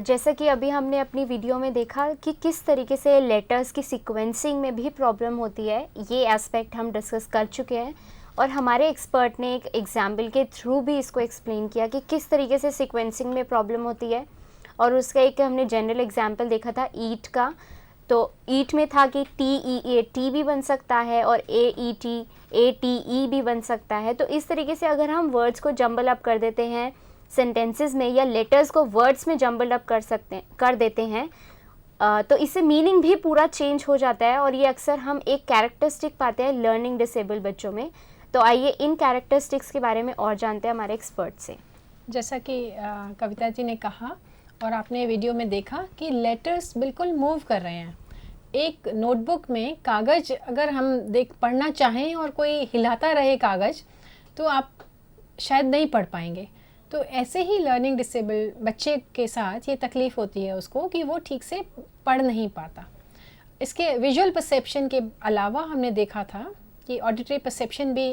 जैसा कि अभी हमने अपनी वीडियो में देखा कि किस तरीके से लेटर्स की सीक्वेंसिंग में भी प्रॉब्लम होती है, ये एस्पेक्ट हम डिस्कस कर चुके हैं। और हमारे एक्सपर्ट ने एक एग्जाम्पल के थ्रू भी इसको एक्सप्लेन किया कि किस तरीके से सीक्वेंसिंग में प्रॉब्लम होती है। और उसका एक हमने जनरल एग्जाम्पल देखा था ईट का। तो ईट में था कि TEAT भी बन सकता है और AET ATE भी बन सकता है। तो इस तरीके से अगर हम वर्ड्स को जंबल अप कर देते हैं सेंटेंसेस में या लेटर्स को वर्ड्स में जंबल अप कर देते हैं, तो इससे मीनिंग भी पूरा चेंज हो जाता है। और ये अक्सर हम एक कैरेक्टरिस्टिक पाते हैं लर्निंग डिसेबल बच्चों में। तो आइए इन कैरेक्टरिस्टिक्स के बारे में और जानते हैं हमारे एक्सपर्ट से। जैसा कि कविता जी ने कहा और आपने वीडियो में देखा कि लेटर्स बिल्कुल मूव कर रहे हैं। एक नोटबुक में कागज़ अगर हम पढ़ना चाहें और कोई हिलाता रहे कागज़, तो आप शायद नहीं पढ़ पाएंगे। तो ऐसे ही लर्निंग डिसेबल बच्चे के साथ ये तकलीफ़ होती है उसको कि वो ठीक से पढ़ नहीं पाता। इसके विजुअल परसेप्शन के अलावा हमने देखा था कि ऑडिटरी परसेप्शन भी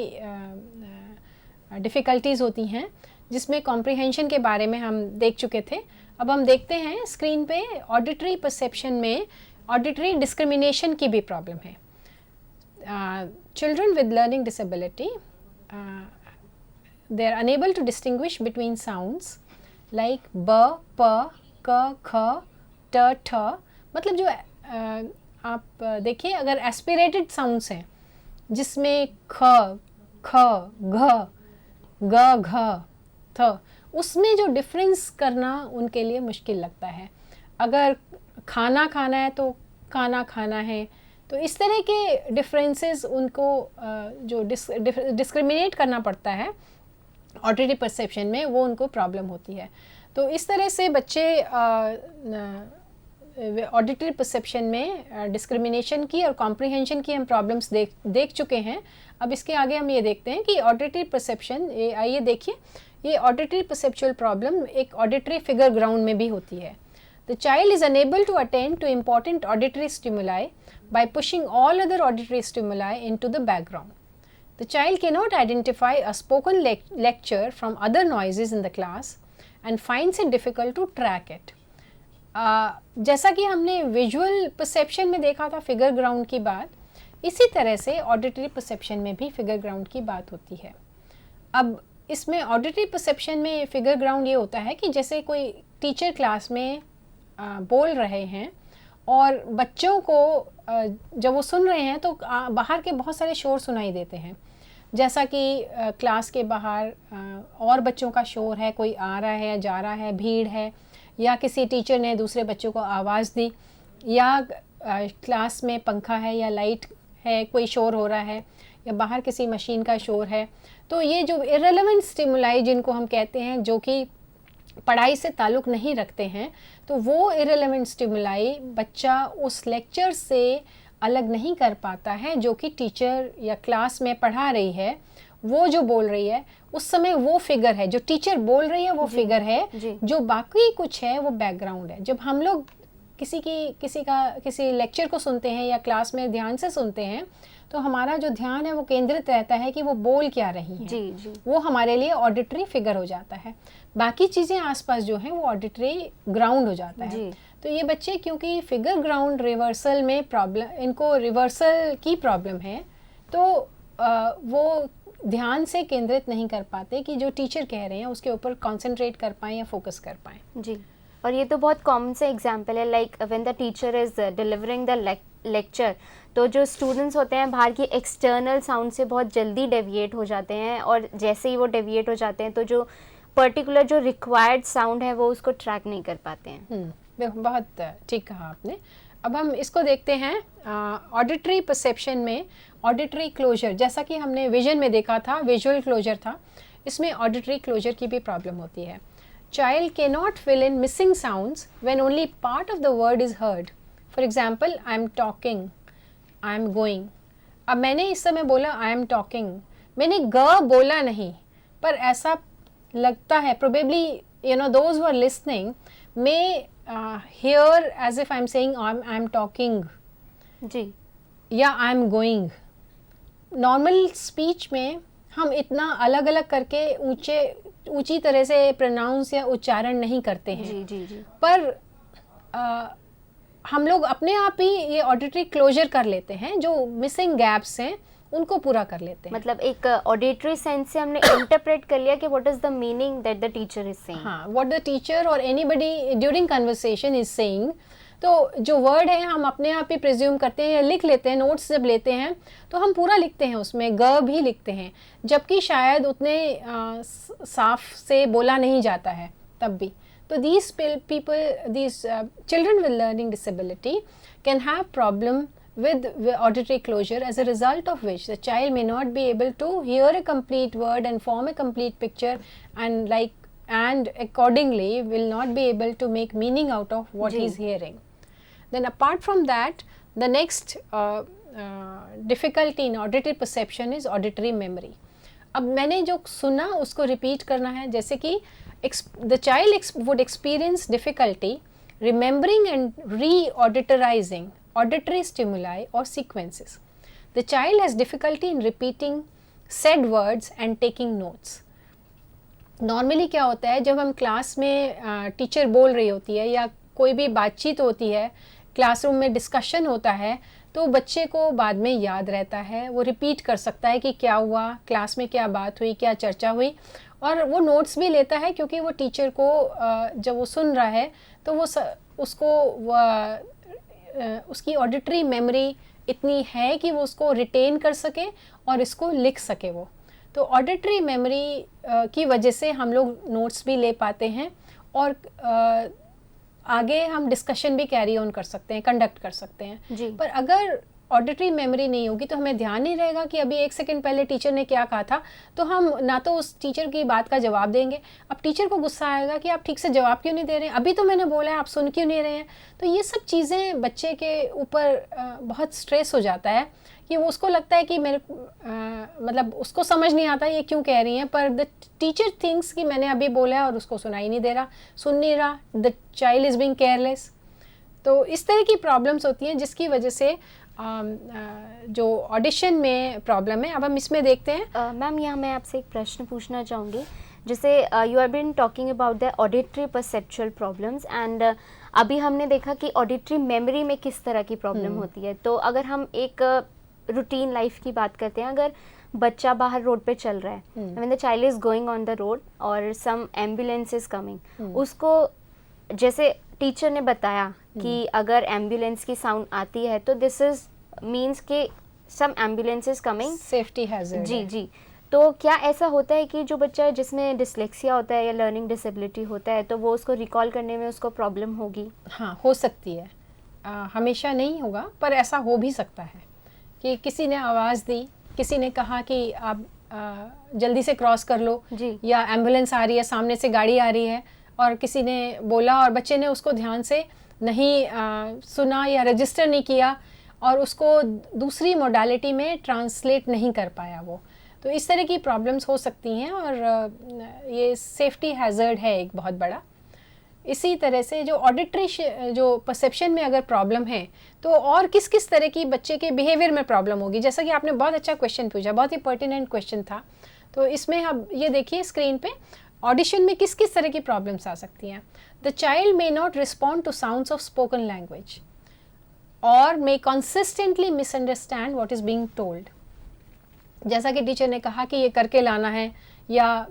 डिफ़िकल्टीज़ होती हैं, जिसमें कॉम्प्रिहेंशन के बारे में हम देख चुके थे। अब हम देखते हैं स्क्रीन पे ऑडिटरी परसेप्शन में ऑडिटरी डिस्क्रिमिनेशन की भी प्रॉब्लम है. Children with learning disability, they are unable to distinguish between sounds like b, p, k, ख, t, ठ. मतलब जो आप देखिए, अगर एस्पिरेटेड साउंड्स हैं जिसमें ख, ख, घ, ग, घ, थ, उसमें जो डिफरेंस करना उनके लिए मुश्किल लगता है. अगर खाना खाना है तो खाना खाना है. तो इस तरह के डिफरेंसेस उनको जो डिस्क्रिमिनेट करना पड़ता है ऑडिटरी परसेप्शन में, वो उनको प्रॉब्लम होती है. तो इस तरह से बच्चे ऑडिटरी परसेप्शन में डिस्क्रिमिनेशन की और कॉम्प्रिहेंशन की हम प्रॉब्लम्स देख चुके हैं. अब इसके आगे हम ये देखते हैं कि ऑडिटरी परसेप्शन, आइए देखिए, ये ऑडिटरी परसेप्चुअल प्रॉब्लम एक ऑडिटरी फिगर ग्राउंड में भी होती है. The child is unable to attend to important auditory stimuli by pushing all other auditory stimuli into the background. The child cannot identify a spoken lecture from other noises in the class and finds it difficult to track it. जैसा कि हमने visual perception में देखा था figure ground की बात, इसी तरह से ऑडिटरी परसेप्शन में भी फिगर ग्राउंड की बात होती है. अब इसमें ऑडिटरी परसेप्शन में फिगर ग्राउंड ये होता है कि जैसे कोई टीचर क्लास में बोल रहे हैं और बच्चों को जब वो सुन रहे हैं तो बाहर के बहुत सारे शोर सुनाई देते हैं. जैसा कि क्लास के बाहर और बच्चों का शोर है, कोई आ रहा है, जा रहा है, भीड़ है, या किसी टीचर ने दूसरे बच्चों को आवाज़ दी, या क्लास में पंखा है या लाइट है, कोई शोर हो रहा है, या बाहर किसी मशीन का शोर है. तो ये जो इररिलेवेंट स्टिमुलाई जिनको हम कहते हैं, जो कि पढ़ाई से ताल्लुक़ नहीं रखते हैं, तो वो इररिलेवेंट स्टिमुलाई बच्चा उस लेक्चर से अलग नहीं कर पाता है जो कि टीचर या क्लास में पढ़ा रही है. वो जो बोल रही है उस समय वो फिगर है, जो टीचर बोल रही है वो फिगर है, जो बाकी कुछ है वो बैकग्राउंड है. जब हम लोग किसी लेक्चर को सुनते हैं या क्लास में ध्यान से सुनते हैं, तो हमारा जो ध्यान है वो केंद्रित रहता है कि वो बोल क्या रही है. जी. वो हमारे लिए ऑडिटरी फिगर हो जाता है. बाकी चीज़ें आसपास जो हैं वो ऑडिटरी ग्राउंड हो जाता है. तो ये बच्चे, क्योंकि फिगर ग्राउंड रिवर्सल में प्रॉब्लम, इनको रिवर्सल की प्रॉब्लम है, तो वो ध्यान से केंद्रित नहीं कर पाते कि जो टीचर कह रहे हैं उसके ऊपर कंसंट्रेट कर पाएँ या फोकस कर पाएँ. जी. और ये तो बहुत कॉमन से एग्जांपल है, like when the teacher is delivering the lecture, तो जो स्टूडेंट्स होते हैं बाहर की एक्सटर्नल साउंड से बहुत जल्दी डेविएट हो जाते हैं, और जैसे ही वो डेविएट हो जाते हैं तो जो पर्टिकुलर जो रिक्वायर्ड साउंड है वो उसको ट्रैक नहीं कर पाते हैं. बहुत ठीक कहा आपने. अब हम इसको देखते हैं ऑडिटरी परसेप्शन में ऑडिटरी क्लोजर. जैसा कि हमने विजन में देखा था, विजुअल क्लोजर था, इसमें ऑडिटरी क्लोजर की भी प्रॉब्लम होती है. Child cannot fill in missing sounds when only part of the word is heard. For example, I am talking, I am going. अब मैंने इस समय बोला I am talking, मैंने ग बोला नहीं, पर ऐसा लगता है, probably those who are listening may hear as if I am saying I am talking. जी. या I am going. Normal speech में हम इतना अलग अलग करके ऊंची तरह से प्रोनाउंस या उच्चारण नहीं करते हैं. जी. पर हम लोग अपने आप ही ये ऑडिटरी क्लोजर कर लेते हैं, जो मिसिंग गैप्स हैं उनको पूरा कर लेते हैं. मतलब एक ऑडिटरी सेंस से हमने इंटरप्रेट कर लिया कि what is the meaning that the teacher is saying. हाँ, व्हाट द टीचर और anybody during conversation is saying. तो जो वर्ड है हम अपने आप ही प्रिज्यूम करते हैं या लिख लेते हैं. नोट्स जब लेते हैं तो हम पूरा लिखते हैं, उसमें ग भी लिखते हैं, जबकि शायद उतने साफ से बोला नहीं जाता है तब भी. तो these children with learning disability can have problem with auditory closure, as a result of which the child may not be able to hear a complete word and form a complete picture, and accordingly will not be able to make meaning out of what he is hearing. Then apart from that, the next difficulty in auditory perception is auditory memory. अब मैंने जो सुना उसको repeat करना है. जैसे कि the child would experience difficulty remembering and re-auditorizing auditory stimuli or sequences. The child has difficulty in repeating said words and taking notes. Normally क्या होता है, जब हम क्लास में टीचर बोल रही होती है या कोई भी बातचीत होती है, क्लासरूम में डिस्कशन होता है तो बच्चे को बाद में याद रहता है, वो रिपीट कर सकता है कि क्या हुआ, क्लास में क्या बात हुई, क्या चर्चा हुई, और वो नोट्स भी लेता है क्योंकि वो टीचर को जब वो सुन रहा है तो वो उसकी ऑडिटरी मेमोरी इतनी है कि वो उसको रिटेन कर सके और इसको लिख सके वो। तो ऑडिटरी मेमोरी की वजह से हम लोग नोट्स भी ले पाते हैं और आगे हम डिस्कशन भी कैरी ऑन कर सकते हैं, कंडक्ट कर सकते हैं जी। पर अगर ऑडिटरी मेमोरी नहीं होगी तो हमें ध्यान नहीं रहेगा कि अभी 1 सेकंड पहले टीचर ने क्या कहा था, तो हम ना तो उस टीचर की बात का जवाब देंगे, अब टीचर को गुस्सा आएगा कि आप ठीक से जवाब क्यों नहीं दे रहे हैं, अभी तो मैंने बोला है, आप सुन क्यों नहीं रहे हैं। तो ये सब चीज़ें बच्चे के ऊपर बहुत स्ट्रेस हो जाता है कि वो उसको लगता है कि मेरे मतलब उसको समझ नहीं आता ये क्यों कह रही हैं, पर द टीचर थिंक्स कि मैंने अभी बोला है और उसको सुनाई नहीं दे रहा, सुन नहीं रहा, the child is being careless. तो इस तरह की प्रॉब्लम्स होती हैं जिसकी वजह से जो ऑडिशन में प्रॉब्लम है। अब हम इसमें देखते हैं। मैम यहाँ मैं आपसे एक प्रश्न पूछना चाहूँगी, जैसे you have been talking about the auditory perceptual problems and अभी हमने देखा कि ऑडिटरी मेमोरी में किस तरह की प्रॉब्लम होती है। तो अगर हम एक रूटीन लाइफ की बात करते हैं, अगर बच्चा बाहर रोड पे चल रहा है, when the child is going on the road और सम एम्बुलेंस इज कमिंग, उसको जैसे टीचर ने बताया कि अगर एम्बुलेंस की साउंड आती है तो दिस इज मीन्स कि some ambulance is coming, safety hazard. जी जी। तो क्या ऐसा होता है कि जो बच्चा जिसमें डिसलेक्सिया होता है या लर्निंग डिसेबिलिटी होता है तो वो उसको रिकॉल करने में उसको प्रॉब्लम होगी? हाँ, हो सकती है, हमेशा नहीं होगा पर ऐसा हो भी सकता है कि किसी ने आवाज़ दी, किसी ने कहा कि आप जल्दी से क्रॉस कर लो जी। या एम्बुलेंस आ रही है, सामने से गाड़ी आ रही है, और किसी ने बोला और बच्चे ने उसको ध्यान से नहीं सुना या रजिस्टर नहीं किया और उसको दूसरी मोडालिटी में ट्रांसलेट नहीं कर पाया वो। तो इस तरह की प्रॉब्लम्स हो सकती हैं और ये सेफ्टी हैज़र्ड है एक बहुत बड़ा। इसी तरह से जो ऑडिटरी जो परसेप्शन में अगर प्रॉब्लम है तो और किस किस तरह की बच्चे के बिहेवियर में प्रॉब्लम होगी, जैसा कि आपने बहुत अच्छा क्वेश्चन पूछा, बहुत ही पर्टिनेंट क्वेश्चन था। तो इसमें अब ये देखिए स्क्रीन पे ऑडिशन में किस किस तरह की प्रॉब्लम्स आ सकती हैं। The child may not respond to sounds of spoken language और may consistently misunderstand what is being told. जैसा कि टीचर ने कहा कि ये करके लाना है या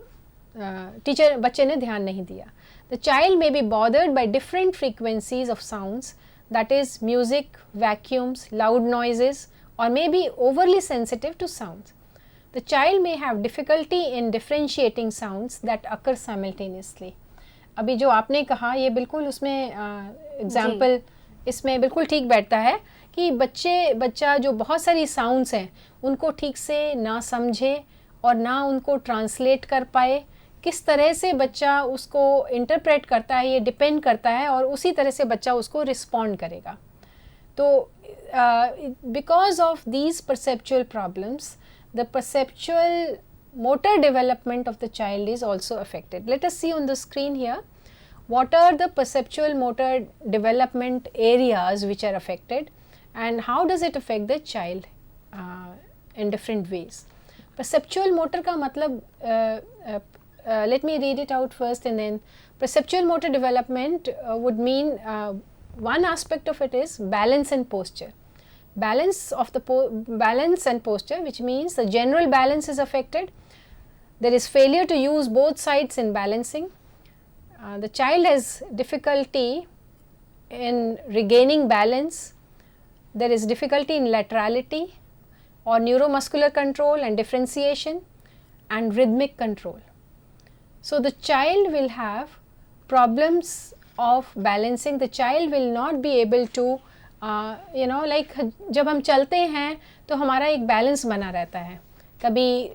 बच्चे ने ध्यान नहीं दिया। The child may be bothered by different frequencies of sounds, that is music, vacuums, loud noises, or may be overly sensitive to sounds. The child may have difficulty in differentiating sounds that occur simultaneously. अभी जो आपने कहा ये बिल्कुल उसमें example इसमें बिल्कुल ठीक बैठता है कि बच्चा जो बहुत सारी साउंड्स हैं उनको ठीक से ना समझे और ना उनको ट्रांसलेट कर पाए, किस तरह से बच्चा उसको इंटरप्रेट करता है ये डिपेंड करता है और उसी तरह से बच्चा उसको रिस्पॉन्ड करेगा। तो because of these perceptual problems the perceptual motor development of the child is also affected. Let us see on the screen here what are the perceptual motor development areas which are affected and how does it affect the child in different ways. Perceptual motor का मतलब let me read it out first and then perceptual motor development would mean one aspect of it is balance and posture. Balance of the balance and posture, which means the general balance is affected. There is failure to use both sides in balancing. The child has difficulty in regaining balance. There is difficulty in laterality or neuromuscular control and differentiation and rhythmic control. So the child will have problems of balancing. The child will not be able to like जब हम चलते हैं तो हमारा एक balance बना रहता है। कभी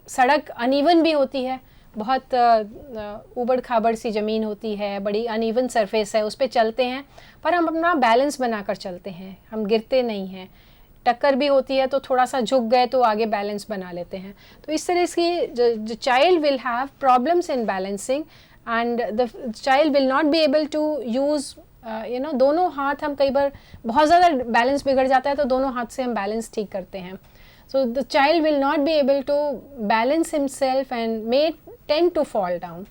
सड़क अनइवन भी होती है, बहुत ऊबड़ खाबड़ सी ज़मीन होती है, बड़ी अनइवन सरफेस है, उस पर चलते हैं पर हम अपना बैलेंस बनाकर चलते हैं, हम गिरते नहीं हैं। टक्कर भी होती है तो थोड़ा सा झुक गए तो आगे बैलेंस बना लेते हैं। तो इस तरह की जो child will have problems in balancing and the child will not be able to use दोनों हाथ, हम कई बार बहुत ज़्यादा बैलेंस बिगड़ जाता है तो दोनों हाथ से हम बैलेंस ठीक करते हैं। So the child will not be able to balance himself and may tend to fall down.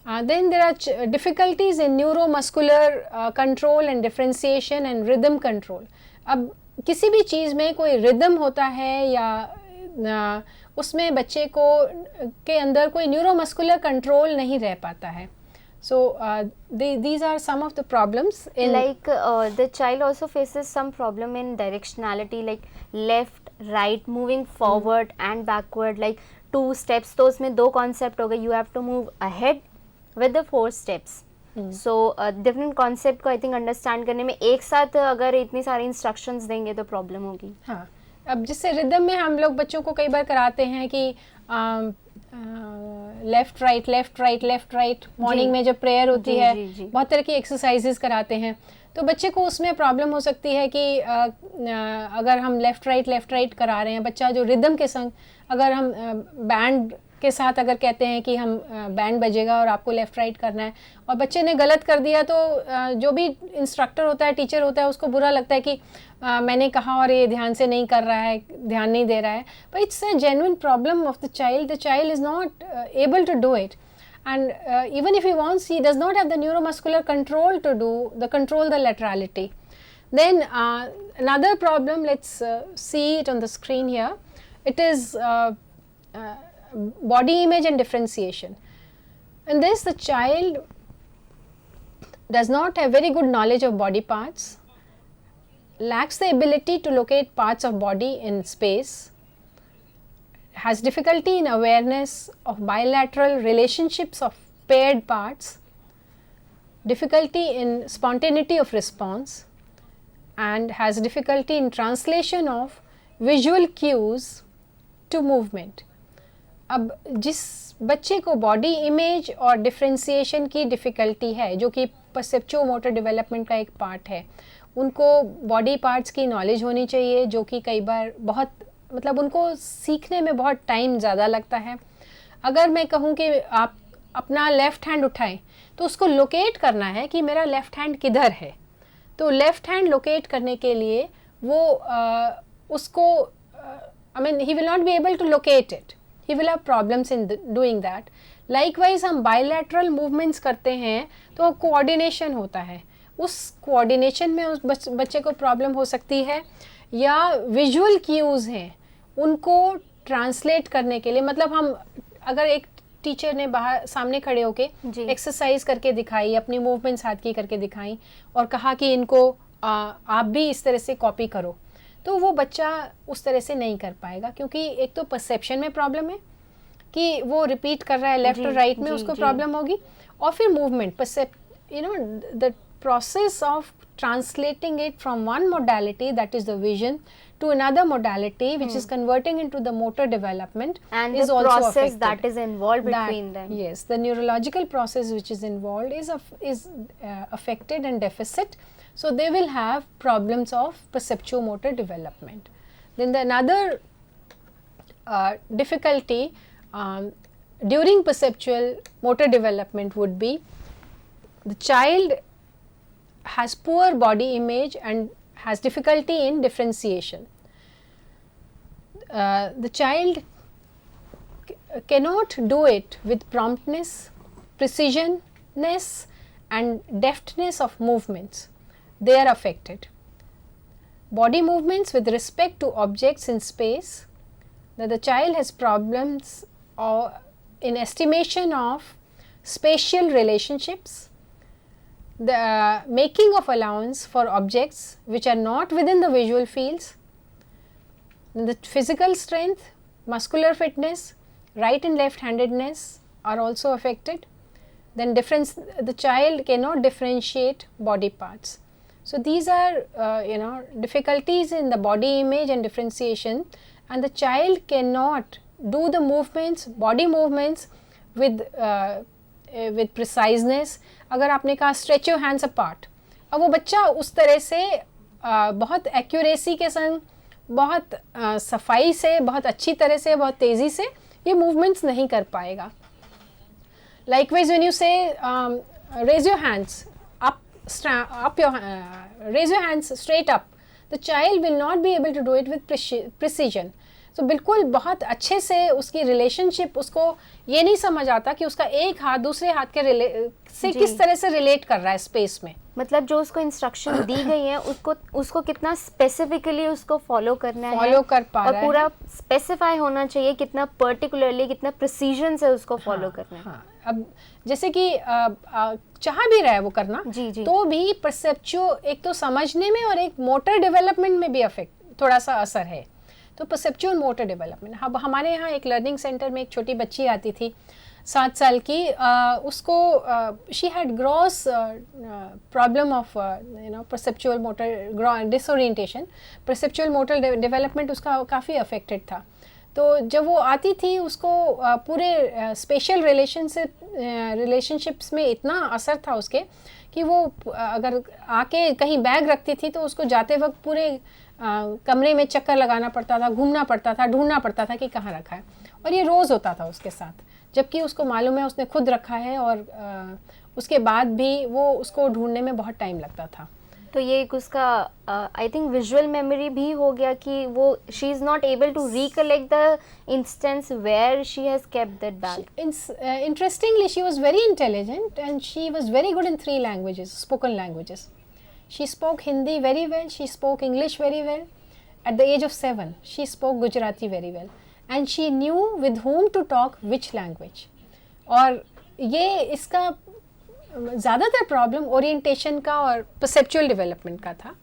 Then there are difficulties in neuromuscular control and differentiation and rhythm control. अब किसी भी चीज़ में कोई रिदम होता है या उसमें बच्चे को के अंदर कोई न्यूरोमस्कुलर कंट्रोल नहीं रह पाता है. So these are some of the problems in like the child also faces some problem in directionality, like left right, moving forward and backward, like 2 steps. तो उसमें 2 concept हो गए. You have to move ahead with the 4 steps. So different concept को I think understand करने में एक साथ अगर इतनी सारी instructions देंगे तो problem होगी. हाँ, अब जिससे रिदम में हम लोग बच्चों को कई बार कराते हैं कि लेफ्ट राइट मॉर्निंग में जब प्रेयर होती है, बहुत तरह की एक्सरसाइजेस कराते हैं. तो बच्चे को उसमें प्रॉब्लम हो सकती है कि अगर हम लेफ्ट राइट करा रहे हैं, बच्चा जो रिदम के संग अगर हम बैंड के साथ अगर कहते हैं कि हम बैंड बजेगा और आपको लेफ़्ट राइट करना है और बच्चे ने गलत कर दिया, तो जो भी इंस्ट्रक्टर होता है, टीचर होता है, उसको बुरा लगता है कि मैंने कहा और ये ध्यान से नहीं कर रहा है, ध्यान नहीं दे रहा है. But it's a genuine problem of the child is not able to do it. And even if he wants, he does not have the neuromuscular control to control the laterality. Then another problem, let's see it on the screen here. It is body image and differentiation. In this, the child does not have very good knowledge of body parts, lacks the ability to locate parts of body in space, has difficulty in awareness of bilateral relationships of paired parts, difficulty in spontaneity of response, and has difficulty in translation of visual cues to movement. अब जिस बच्चे को body image और differentiation की difficulty है, जो कि perceptual motor development का एक पार्ट है, उनको बॉडी पार्ट्स की नॉलेज होनी चाहिए, जो कि कई बार बहुत मतलब उनको सीखने में बहुत टाइम ज़्यादा लगता है. अगर मैं कहूँ कि आप अपना लेफ़्ट हैंड उठाएं, तो उसको लोकेट करना है कि मेरा लेफ़्ट हैंड किधर है. तो लेफ़्ट हैंड लोकेट करने के लिए वो उसको I mean he will not be able to locate it, he will have problems in doing that. Likewise हम बायलैटरल मूवमेंट्स करते हैं तो कोऑर्डिनेशन होता है, उस कोऑर्डिनेशन में उस बच्चे को प्रॉब्लम हो सकती है. या विजुअल क्यूज़ हैं, उनको ट्रांसलेट करने के लिए, मतलब हम अगर एक टीचर ने बाहर सामने खड़े होके एक्सरसाइज करके दिखाई, अपनी मूवमेंट्स हाथ की करके दिखाई और कहा कि इनको आप भी इस तरह से कॉपी करो, तो वो बच्चा उस तरह से नहीं कर पाएगा, क्योंकि एक तो परसेप्शन में प्रॉब्लम है कि वो रिपीट कर रहा है लेफ्ट और राइट में, उसको प्रॉब्लम होगी. और फिर movement the process of translating it from one modality, that is the vision, to another modality which is converting into the motor development, and is the also process affected. that is involved between them. Yes, the neurological process which is involved is affected and deficit, so they will have problems of perceptual motor development. Then the another difficulty during perceptual motor development would be the child has poor body image and has difficulty in differentiation. The child cannot do it with promptness, precisionness and deftness of movements. They are affected. Body movements with respect to objects in space, that the child has problems in estimation of spatial relationships, the making of allowance for objects which are not within the visual fields, the physical strength, muscular fitness, right and left handedness are also affected. Then the child cannot differentiate body parts. So these are difficulties in the body image and differentiation, and the child cannot do the movements, body movements with preciseness. अगर आपने कहा stretch your hands apart, अब वो बच्चा उस तरह से बहुत एक्यूरेसी के संग, बहुत सफाई से, बहुत अच्छी तरह से, बहुत तेज़ी से ये मूवमेंट्स नहीं कर पाएगा. Likewise when you say raise your hands up your raise your hands straight up, the child will not be able to do it with precision. तो बिल्कुल बहुत अच्छे से उसकी रिलेशनशिप, उसको ये नहीं समझ आता कि उसका एक हाथ दूसरे हाथ के से किस तरह से रिलेट कर रहा है स्पेस में। मतलब जो उसको इंस्ट्रक्शन दी गई है उसको कितना स्पेसिफिकली उसको फॉलो करना है, फॉलो कर पा और रहा है, पूरा स्पेसिफाई होना चाहिए कितना पर्टिकुलरली, कितना प्रिसीजन से उसको फॉलो करना है। हाँ, अब जैसे कि चाह भी रहा है वो करना, जी जी, तो भी परसेप्चुअल, एक तो समझने में और एक मोटर डेवलपमेंट में भी थोड़ा सा असर है। तो परसेप्चुअल मोटर डेवलपमेंट, अब हमारे यहाँ एक लर्निंग सेंटर में एक छोटी बच्ची आती थी 7 साल की, उसको she had gross problem of perceptual motor disorientation, perceptual motor development उसका काफ़ी अफेक्टेड था। तो जब वो आती थी उसको पूरे स्पेशल रिलेशनशिप्स में इतना असर था उसके कि वो अगर आके कहीं बैग रखती थी तो उसको जाते वक्त पूरे कमरे में चक्कर लगाना पड़ता था, घूमना पड़ता था, ढूंढना पड़ता था कि कहाँ रखा है, और ये रोज़ होता था उसके साथ, जबकि उसको मालूम है उसने खुद रखा है, और उसके बाद भी वो उसको ढूंढने में बहुत टाइम लगता था। तो ये एक उसका आई थिंक विजुअल मेमोरी भी हो गया कि वो she is not able to recollect the instance where she has kept that bag. Interestingly, she was very intelligent and she was very good in 3 languages, spoken languages. She spoke Hindi very well, she spoke English very well. At the age of 7, she spoke Gujarati very well. And she knew with whom to talk which language. और ये इसका ज़्यादातर problem orientation का और perceptual development का था।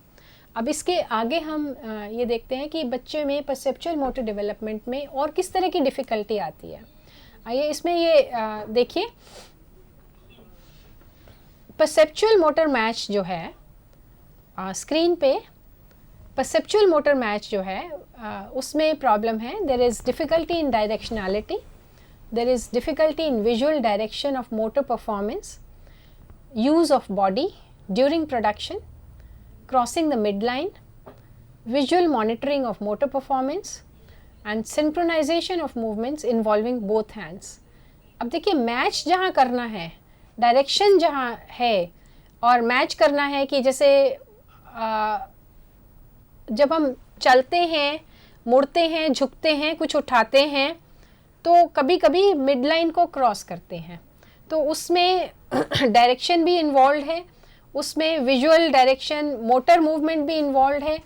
अब इसके आगे हम ये देखते हैं कि बच्चे में परसेप्चुअल मोटर डेवलपमेंट में और किस तरह की डिफ़िकल्टी आती है। आइए इसमें ये देखिए, परसेप्चुअल मोटर मैच जो है स्क्रीन पे, परसेप्चुअल मोटर मैच जो है उसमें प्रॉब्लम है, there is difficulty in directionality, there is difficulty in visual direction of motor performance, use of body during production, crossing the midline, visual monitoring of motor performance and synchronization of movements involving both hands. अब देखिए match जहाँ करना है, direction जहाँ है, और match करना है कि जैसे जब हम चलते हैं, मुड़ते हैं, झुकते हैं, कुछ उठाते हैं, तो कभी कभी मिड लाइन को क्रॉस करते हैं, तो उसमें डायरेक्शन भी इन्वॉल्व है, उसमें विजुअल डायरेक्शन, मोटर मूवमेंट भी इन्वॉल्व है।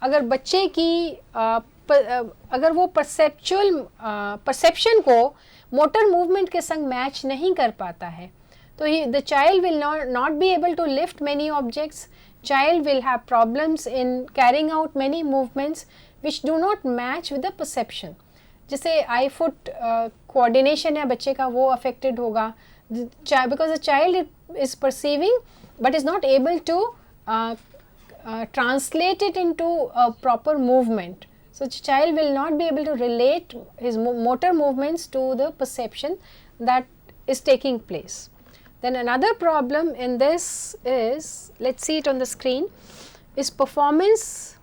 अगर बच्चे की अगर वो परसेप्शन को मोटर मूवमेंट के संग मैच नहीं कर पाता है, तो the child will not be able to lift many objects, child will have problems in carrying out many movements which do not match with the perception. जैसे आई फुट कोऑर्डिनेशन है बच्चे का, वो अफेक्टेड होगा, because the child is perceiving but is not able to translate it into a proper movement. So the child will not be able to relate his motor movements to the perception that is taking place. Then another problem in this is, let's see it on the screen, is performance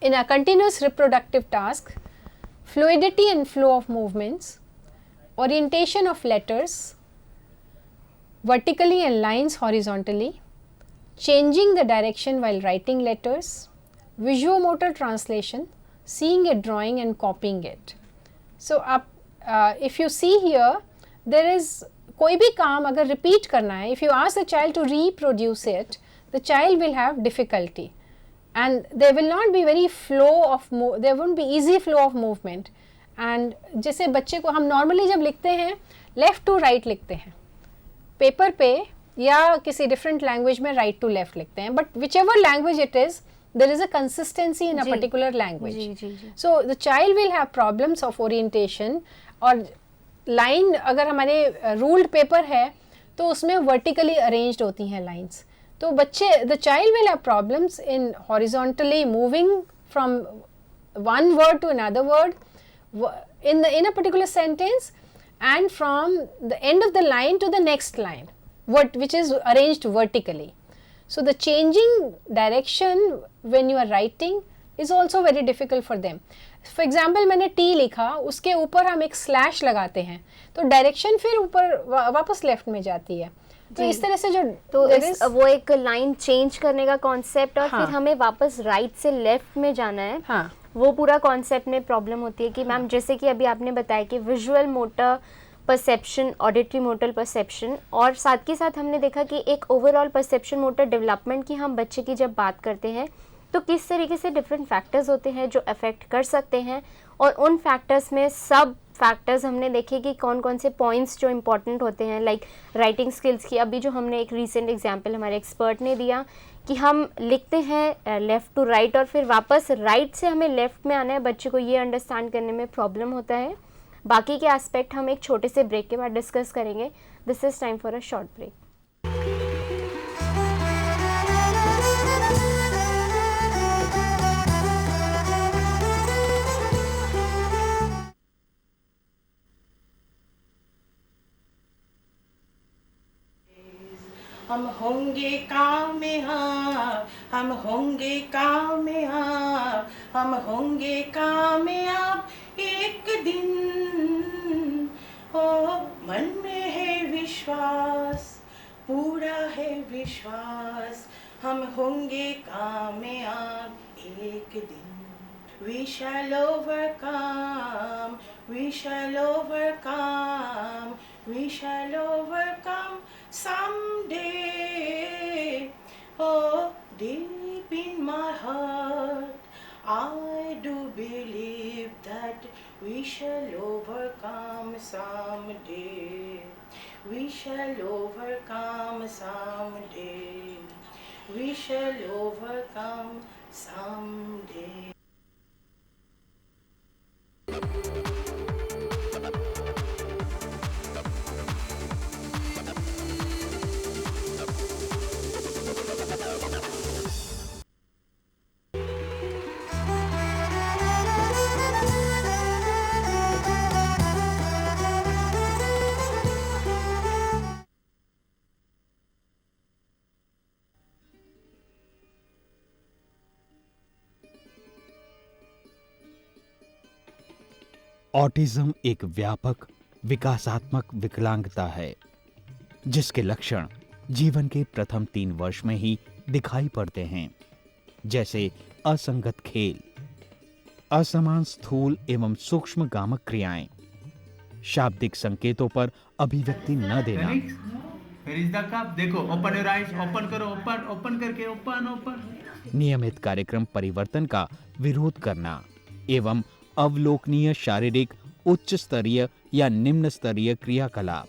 in a continuous reproductive task, fluidity and flow of movements, orientation of letters vertically and lines horizontally, changing the direction while writing letters, visuomotor translation, seeing a drawing and copying it. So if you see here, there is कोई भी काम अगर repeat करना है, if you ask the child to reproduce it, the child will have difficulty and there will not be very flow of there won't be easy flow of movement. And जैसे बच्चे को हम नॉर्मली जब लिखते हैं left to right लिखते हैं paper पे या किसी डिफरेंट लैंग्वेज में राइट टू लेफ्ट लिखते हैं, but which ever language it is there is a consistency in a particular language. So the child will have problems of orientation. और line अगर हमारे रूल्ड पेपर है तो उसमें वर्टिकली अरेंज्ड होती हैं लाइंस, तो बच्चे the child will have problems in horizontally moving from one word to another word in a particular sentence and from the end of the line to the next line, which is arranged vertically. So the changing direction when you are writing is also very difficult for them. For example, मैंने T लिखा, उसके ऊपर हम एक slash लगाते हैं तो direction फिर ऊपर वापस लेफ्ट में जाती है. तो इस तरह से जो तो वो एक लाइन चेंज करने का कॉन्सेप्ट और फिर हमें वापस राइट से लेफ्ट में जाना है. वो पूरा कॉन्सेप्ट में प्रॉब्लम होती है कि मैम जैसे कि अभी आपने बताया कि visual motor perception, auditory motor perception, और साथ के साथ हमने देखा कि एक ओवरऑल परसेप्शन मोटर डेवलपमेंट की हम बच्चे की जब बात करते हैं तो किस तरीके से डिफरेंट फैक्टर्स होते हैं जो अफेक्ट कर सकते हैं, और उन फैक्टर्स में सब फैक्टर्स हमने देखे कि कौन कौन से पॉइंट्स जो इम्पोर्टेंट होते हैं, लाइक राइटिंग स्किल्स की। अभी जो हमने एक रीसेंट एग्जांपल हमारे एक्सपर्ट ने दिया कि हम लिखते हैं लेफ़्ट टू राइट और फिर वापस राइट से हमें लेफ़्ट में आना है, बच्चे को ये अंडरस्टैंड करने में प्रॉब्लम होता है। बाकी के एस्पेक्ट हम एक छोटे से ब्रेक के बाद डिस्कस करेंगे। This is time for a short break. हम होंगे कामयाब, हम होंगे कामयाब, हम होंगे कामयाब एक दिन। ओ मन में है विश्वास, पूरा है विश्वास, हम होंगे कामयाब एक दिन। We shall overcome, we shall overcome, we shall overcome someday. Oh, deep in my heart, I do believe that we shall overcome someday. We shall overcome someday. We shall overcome someday. Autism एक व्यापक विकासात्मक विकलांगता है जिसके लक्षण जीवन के प्रथम 3 वर्ष में ही दिखाई पड़ते हैं, जैसे असंगत खेल, असमान स्थूल एवं सूक्ष्म गामक क्रियाएं, शाब्दिक संकेतों पर अभिव्यक्ति न देना। Where is the cup? देखो, open your eyes, open करो, open करके open. नियमित कार्यक्रम परिवर्तन का विरोध करना एवं अवलोकनीय शारीरिक उच्च स्तरीय या निम्न स्तरीय क्रियाकलाप।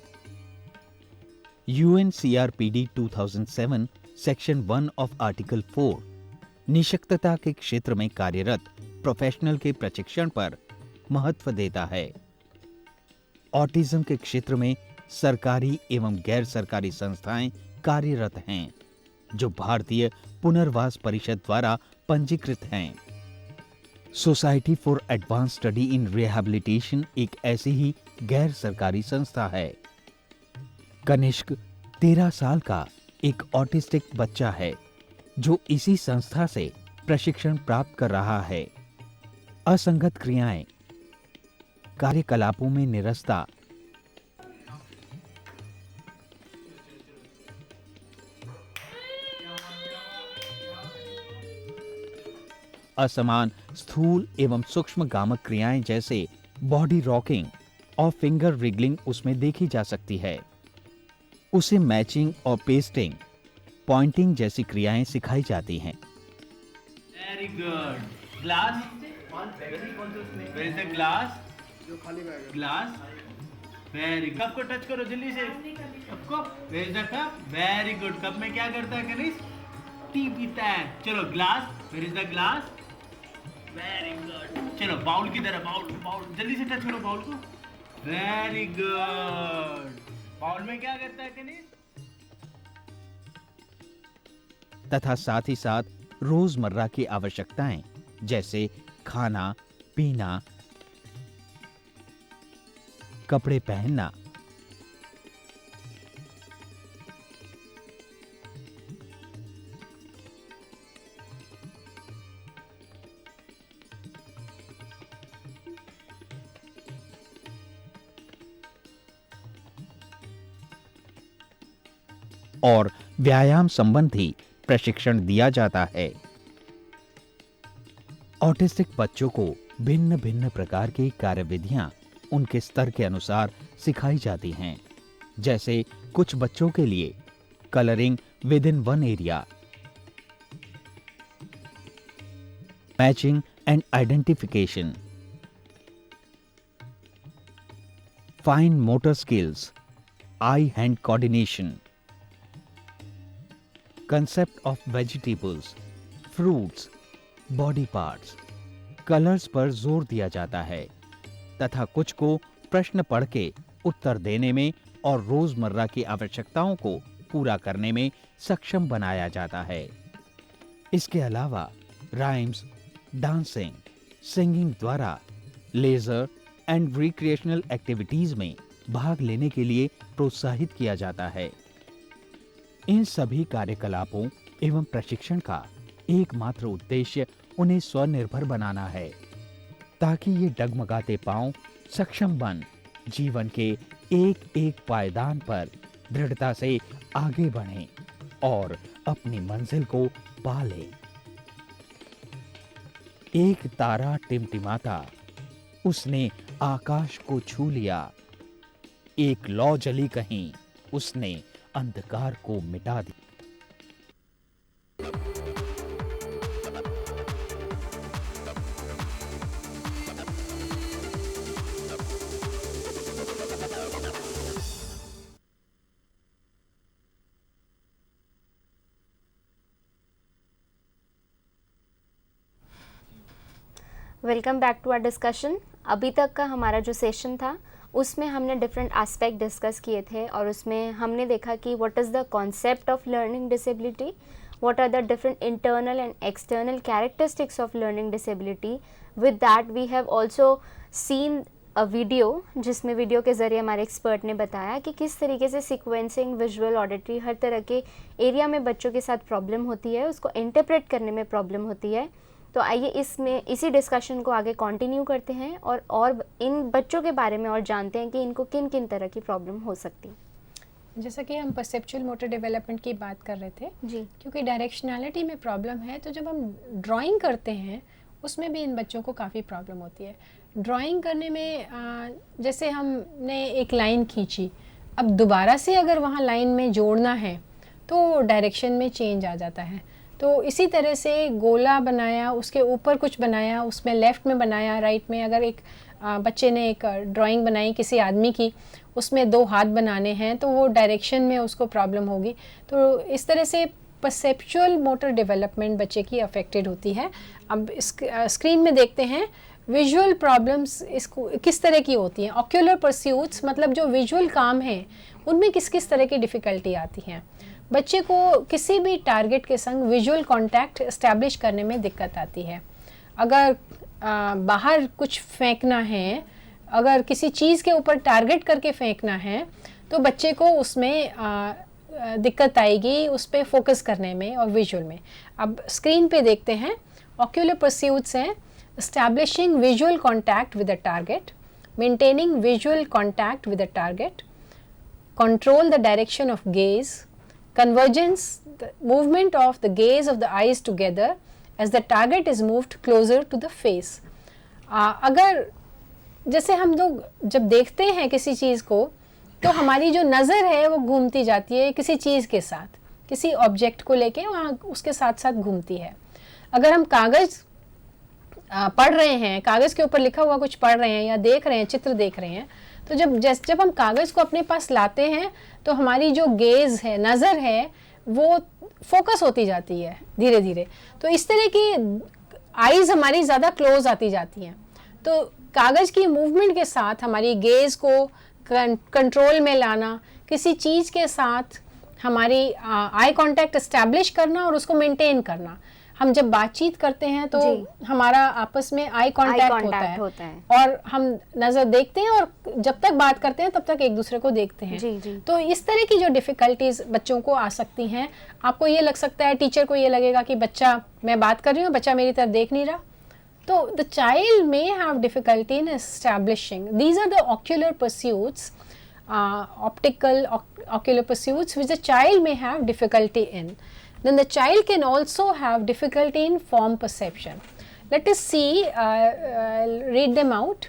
UNCRPD 2007 सेक्शन 1 ऑफ आर्टिकल 4 निशक्तता के क्षेत्र में कार्यरत प्रोफेशनल के प्रशिक्षण पर महत्व देता है। ऑटिज्म के क्षेत्र में सरकारी एवं गैर सरकारी संस्थाएं कार्यरत हैं जो भारतीय पुनर्वास परिषद द्वारा पंजीकृत हैं। Society for advance study in rehabilitation एक ऐसी ही गैर सरकारी संस्था है। कनिष्क 13 साल का एक ऑटिस्टिक बच्चा है जो इसी संस्था से प्रशिक्षण प्राप्त कर रहा है। असंगत क्रियाएं, कार्यकलापों में निरस्ता, असमान स्थूल एवं सूक्ष्म गामक क्रियाएं जैसे बॉडी रॉकिंग और फिंगर रिगलिंग उसमें देखी जा सकती है। उसे मैचिंग और पेस्टिंग, पॉइंटिंग जैसी क्रियाएं सिखाई जाती हैं। Very good. Glass. Where is the glass? जो खाली बैग है। Glass. Very good. कप को टच करो जल्दी से। कप को। Where is the cup? Very good. Cup में क्या करता है कनिष्क? टी पीता है। चलो glass. Where is the glass? Very good. चलो बाउल की तरह, बाउल जल्दी से टच करो बाउल को। Very good. बाउल में क्या करता है कनिष्क? तथा साथ ही साथ रोजमर्रा की आवश्यकताएं जैसे खाना, पीना, कपड़े पहनना, और व्यायाम संबंधी प्रशिक्षण दिया जाता है। ऑटिस्टिक बच्चों को भिन्न भिन्न प्रकार की कार्यविधियां उनके स्तर के अनुसार सिखाई जाती हैं। जैसे कुछ बच्चों के लिए colouring with in one area, matching and identification, fine motor skills, I hand coordination, concept of vegetables, fruits, body parts, colours पर जोर दिया जाता है तथा कुछ को प्रश्न पढ़ के उत्तर देने में और रोजमर्रा की आवश्यकताओं को पूरा करने में सक्षम बनाया जाता है। इसके अलावा राइम्स, डांसिंग, सिंगिंग द्वारा लेजर एंड रिक्रिएशनल एक्टिविटीज में भाग लेने के लिए प्रोत्साहित किया जाता है। इन सभी कार्यकलापों एवं प्रशिक्षण का एकमात्र उद्देश्य उन्हें स्वनिर्भर बनाना है, ताकि ये डगमगाते पांव सक्षम बन जीवन के एक एक पायदान पर दृढ़ता से आगे बढ़ें और अपनी मंजिल को पा लें। एक तारा टिमटिमाता, उसने आकाश को छू लिया। एक लौ जली कहीं, उसने अंधकार को मिटा दिया। Welcome back to our discussion. अभी तक का हमारा जो सेशन था उसमें हमने डिफरेंट एस्पेक्ट डिस्कस किए थे और उसमें हमने देखा कि what is the concept of learning disability, what are the different internal and external characteristics of learning disability. With that we have also seen a video, जिसमें वीडियो के ज़रिए हमारे एक्सपर्ट ने बताया कि किस तरीके से सीक्वेंसिंग, विजुअल, ऑडिटरी, हर तरह के एरिया में बच्चों के साथ प्रॉब्लम होती है, उसको इंटरप्रेट करने में प्रॉब्लम होती है। तो आइए इसी डिस्कशन को आगे कंटिन्यू करते हैं और इन बच्चों के बारे में और जानते हैं कि इनको किन किन तरह की प्रॉब्लम हो सकती है। जैसा कि हम परसेप्चुअल मोटर डेवलपमेंट की बात कर रहे थे जी, क्योंकि डायरेक्शनैलिटी में प्रॉब्लम है, तो जब हम ड्राइंग करते हैं उसमें भी इन बच्चों को काफ़ी प्रॉब्लम होती है। ड्राइंग करने में जैसे हमने एक लाइन खींची, अब दोबारा से अगर वहाँ लाइन में जोड़ना है तो डायरेक्शन में चेंज आ जाता है। तो इसी तरह से गोला बनाया, उसके ऊपर कुछ बनाया, उसमें लेफ़्ट में बनाया, राइट में। अगर एक बच्चे ने एक ड्राइंग बनाई किसी आदमी की, उसमें 2 हाथ बनाने हैं तो वो डायरेक्शन में उसको प्रॉब्लम होगी। तो इस तरह से परसेप्चुअल मोटर डेवलपमेंट बच्चे की अफेक्टेड होती है। अब स्क्रीन में देखते हैं विजुअल प्रॉब्लम्स इसको किस तरह की होती हैं। ऑक्यूलर परस्यूट्स मतलब जो विजुअल काम है उनमें किस किस तरह की डिफ़िकल्टी आती हैं। बच्चे को किसी भी टारगेट के संग विजुअल कांटेक्ट एस्टैब्लिश करने में दिक्कत आती है। अगर बाहर कुछ फेंकना है, अगर किसी चीज़ के ऊपर टारगेट करके फेंकना है तो बच्चे को उसमें दिक्कत आएगी, उस पर फोकस करने में और विजुअल में। अब स्क्रीन पे देखते हैं ऑक्यूलर परस्यूट्स हैं establishing visual contact with the target, maintaining visual contact with the target, control the direction of gauge, convergence, the movement of the gaze of the eyes together as the target is moved closer to the face। अगर जैसे हम लोग जब देखते हैं किसी चीज़ को तो हमारी जो नज़र है वो घूमती जाती है किसी चीज़ के साथ, किसी ऑब्जेक्ट को लेके वहाँ उसके साथ साथ घूमती है। अगर हम कागज़ पढ़ रहे हैं, कागज़ के ऊपर लिखा हुआ कुछ पढ़ रहे हैं या देख रहे हैं, चित्र देख रहे हैं, तो जब हम कागज़ को अपने पास लाते हैं तो हमारी जो गेज़ है, नज़र है, वो फोकस होती जाती है धीरे धीरे। तो इस तरह की आईज़ हमारी ज़्यादा क्लोज आती जाती हैं। तो कागज़ की मूवमेंट के साथ हमारी गेज़ को कंट्रोल में लाना, किसी चीज़ के साथ हमारी आई कांटेक्ट एस्टैब्लिश करना और उसको मेंटेन करना। हम जब बातचीत करते हैं तो हमारा आपस में आई कांटेक्ट होता है और हम नज़र देखते हैं और जब तक बात करते हैं तब तक एक दूसरे को देखते हैं। जी। तो इस तरह की जो डिफ़िकल्टीज बच्चों को आ सकती हैं, आपको ये लग सकता है, टीचर को ये लगेगा कि बच्चा, मैं बात कर रही हूँ, बच्चा मेरी तरफ देख नहीं रहा। तो the child may have difficulty in establishing, these are the ocular pursuits, optical ocular pursuits which the child may have difficulty in. Then the child can also have difficulty in form perception. Let us see, read them out.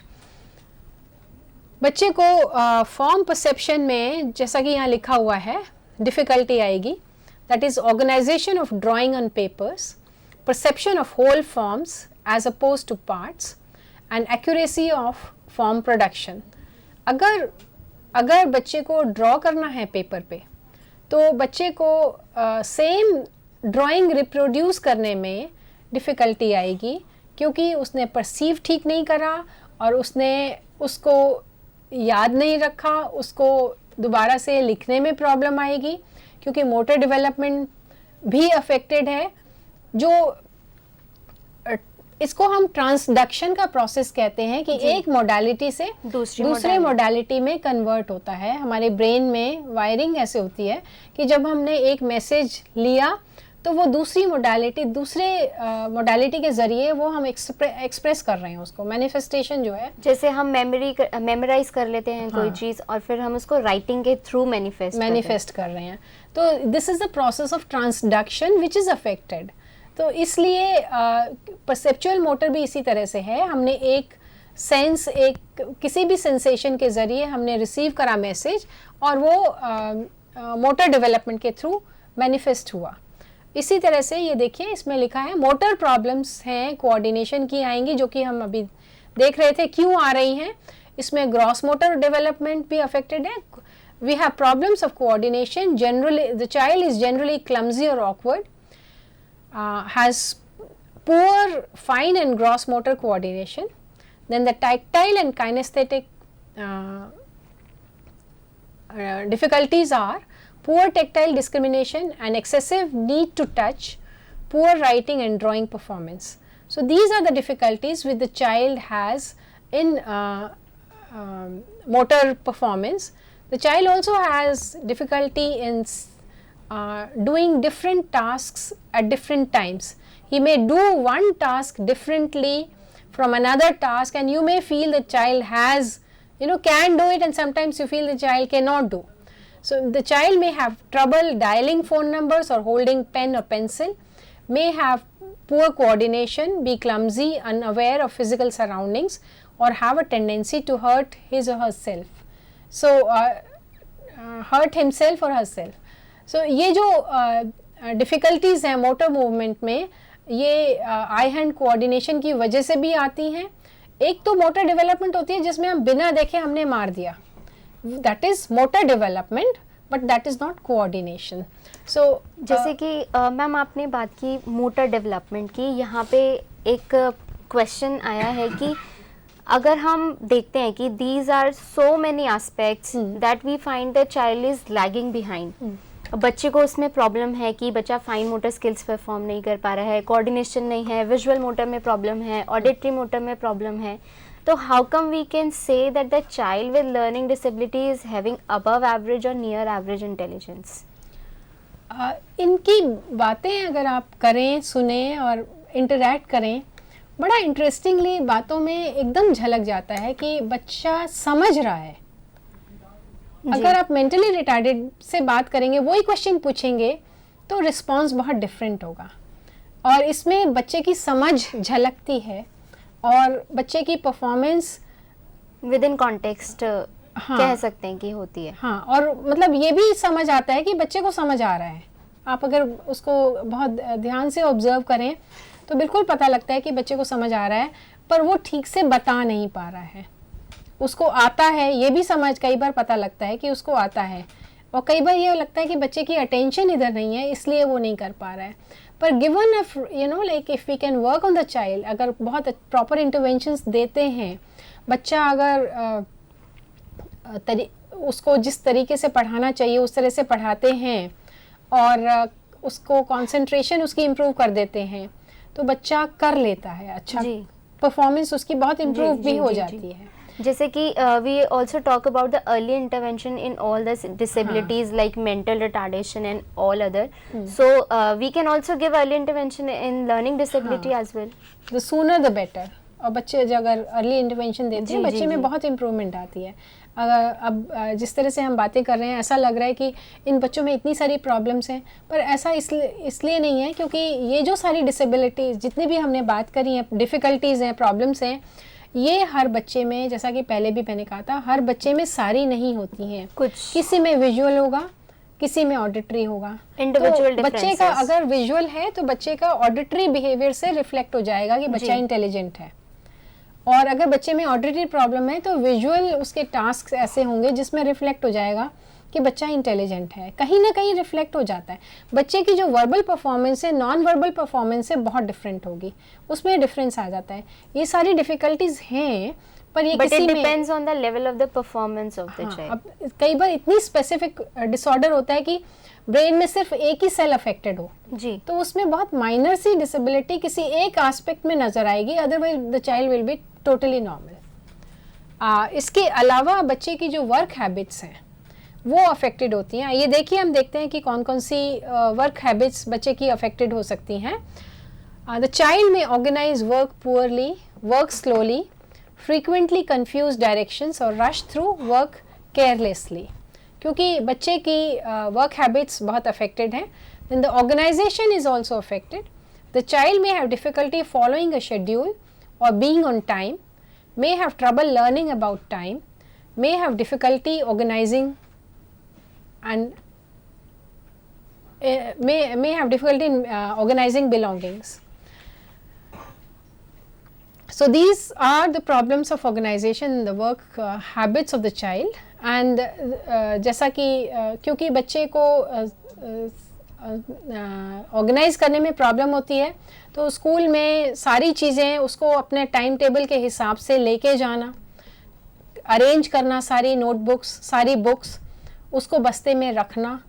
बच्चे को form perception में जैसा कि यहाँ लिखा हुआ है difficulty आएगी. That is organisation of drawing on papers, perception of whole forms as oppose to parts, and accuracy of form production. अगर बच्चे को ड्रॉ करना है पेपर पे, तो बच्चे को सेम ड्राइंग रिप्रोड्यूस करने में डिफ़िकल्टी आएगी, क्योंकि उसने परसीव ठीक नहीं करा और उसने उसको याद नहीं रखा, उसको दोबारा से लिखने में प्रॉब्लम आएगी, क्योंकि मोटर डेवलपमेंट भी अफेक्टेड है. जो इसको हम ट्रांसडक्शन का प्रोसेस कहते हैं कि एक मोडालिटी से दूसरे मोडालिटी में कन्वर्ट होता है. हमारे ब्रेन में वायरिंग ऐसे होती है कि जब हमने एक मैसेज लिया तो वो दूसरी मोडालिटी के ज़रिए वो हम एक्सप्रेस कर रहे हैं उसको. मैनिफेस्टेशन जो है, जैसे हम मेमोराइज कर लेते हैं कोई चीज़ और फिर हम उसको राइटिंग के थ्रू मैनिफेस्ट कर रहे हैं. तो this is the process of transduction which is affected. तो इसलिए परसेप्चुअल मोटर भी इसी तरह से है. हमने एक सेंस, किसी भी सेंसेशन के ज़रिए हमने रिसीव करा मैसेज और वो मोटर डेवलपमेंट के थ्रू मैनिफेस्ट हुआ. इसी तरह से ये देखिए इसमें लिखा है मोटर प्रॉब्लम्स हैं, कोऑर्डिनेशन की आएंगी, जो कि हम अभी देख रहे थे क्यों आ रही हैं. इसमें ग्रॉस मोटर डेवलपमेंट भी अफेक्टेड है. We have problems of coordination. Generally the child is generally clumsy और awkward, has poor fine and gross motor coordination. Then the tactile and kinesthetic difficulties are poor tactile discrimination and excessive need to touch, poor writing and drawing performance. So these are the difficulties which the child has in motor performance. The child also has difficulty in doing different tasks at different times. He may do one task differently from another task, and you may feel the child has, can do it, and sometimes you feel the child cannot do. So the child may have trouble dialing phone numbers or holding pen or pencil, may have poor coordination, be clumsy, unaware of physical surroundings, or have a tendency to hurt his or herself. So hurt himself or herself. So ये जो difficulties हैं motor movement में, ये आई hand coordination की वजह से भी आती हैं. एक तो मोटर डेवलपमेंट होती है जिसमें हम बिना देखे हमने मार दिया, that is motor development, but that is not coordination. So जैसे कि मैम आपने बात की मोटर डेवलपमेंट की, यहाँ पे एक क्वेश्चन आया है कि अगर हम देखते हैं कि these are so many aspects that we find the child is lagging behind. बच्चे को उसमें प्रॉब्लम है कि बच्चा फाइन मोटर स्किल्स परफॉर्म नहीं कर पा रहा है, कोऑर्डिनेशन नहीं है, विजुअल मोटर में प्रॉब्लम है, ऑडिटरी मोटर में प्रॉब्लम है. तो how come we can say that the child with learning disability is having above average और नियर एवरेज इंटेलिजेंस? इनकी बातें अगर आप करें, सुने और इंटरैक्ट करें, बड़ा इंटरेस्टिंगली बातों में एकदम झलक जाता है कि बच्चा समझ रहा है. अगर आप मेंटली रिटार्डेड से बात करेंगे, वही क्वेश्चन पूछेंगे, तो रिस्पांस बहुत डिफरेंट होगा. और इसमें बच्चे की समझ झलकती है और बच्चे की परफॉर्मेंस विद इन कॉन्टेक्स्ट कह सकते हैं कि होती है. हाँ, और मतलब ये भी समझ आता है कि बच्चे को समझ आ रहा है. आप अगर उसको बहुत ध्यान से ऑब्जर्व करें तो बिल्कुल पता लगता है कि बच्चे को समझ आ रहा है, पर वो ठीक से बता नहीं पा रहा है. उसको आता है, ये भी समझ कई बार पता लगता है कि उसको आता है, और कई बार ये लगता है कि बच्चे की अटेंशन इधर नहीं है, इसलिए वो नहीं कर पा रहा है. पर given if like if we can work on the child, अगर बहुत प्रॉपर इंटरवेंशंस देते हैं, बच्चा अगर उसको जिस तरीके से पढ़ाना चाहिए उस तरह से पढ़ाते हैं और उसको कंसंट्रेशन उसकी इम्प्रूव कर देते हैं, तो बच्चा कर लेता है. अच्छा, परफॉर्मेंस उसकी बहुत इम्प्रूव भी हो जाती है. जैसे कि we also talk about the early intervention in all the disabilities like mental retardation and all other. So we can also give early intervention in learning disability as well. The sooner the better. और बच्चे अगर early intervention देते हैं बच्चे में बहुत improvement आती है। अब जिस तरह से हम बातें कर रहे हैं ऐसा लग रहा है कि इन बच्चों में इतनी सारी प्रॉब्लम्स हैं, पर ऐसा इसलिए नहीं है क्योंकि ये जो सारी डिसेबिलिटीज़ जितनी भी हमने बात करी हैं, डिफ़िकल्टीज़ हैं, प्रॉब्लम्स हैं, ये हर बच्चे में, जैसा कि पहले भी मैंने कहा था, हर बच्चे में सारी नहीं होती हैं। कुछ किसी में विजुअल होगा, किसी में ऑडिटरी होगा। इंडिविजुअल तो बच्चे का अगर विजुअल है तो बच्चे का ऑडिटरी बिहेवियर से रिफ्लेक्ट हो जाएगा कि बच्चा इंटेलिजेंट है, और अगर बच्चे में ऑडिटरी प्रॉब्लम है तो विजुअल उसके टास्क ऐसे होंगे जिसमें रिफ्लेक्ट हो जाएगा कि बच्चा इंटेलिजेंट है। कहीं ना कहीं रिफ्लेक्ट हो जाता है। बच्चे की जो वर्बल परफॉर्मेंस है नॉन वर्बल परफॉर्मेंस से बहुत डिफरेंट होगी, उसमें डिफरेंस आ जाता है। ये सारी डिफिकल्टीज हैं, पर ये But किसी it में depends on the level of the performance of the child. अब कई बार इतनी स्पेसिफिक डिसऑर्डर होता है कि ब्रेन में सिर्फ एक ही सेल अफेक्टेड हो, जी, तो उसमें बहुत माइनर सी डिसेबिलिटी किसी एक एस्पेक्ट में नजर आएगी, otherwise the child will be totally normal. इसके अलावा बच्चे की जो वर्क हैबिट्स हैं वो अफेक्टेड होती हैं। ये देखिए, हम देखते हैं कि कौन कौन सी वर्क हैबिट्स बच्चे की अफेक्टेड हो सकती हैं। The child may organise work poorly, work slowly, frequently confuse directions और rush through work carelessly। क्योंकि बच्चे की work habits बहुत affected हैं, then the organization is also affected. The child may have difficulty following a schedule or being on time, may have trouble learning about time, may have difficulty organizing and may have difficulty in organizing belongings. So these are the problems of organization in the work habits of the child and जैसा कि क्योंकि बच्चे को organise करने में problem होती है तो स्कूल में सारी चीज़ें उसको अपने टाइम टेबल के हिसाब से लेके जाना, अरेंज करना, सारी नोटबुक्स, सारी बुक्स उसको बस्ते में रखना,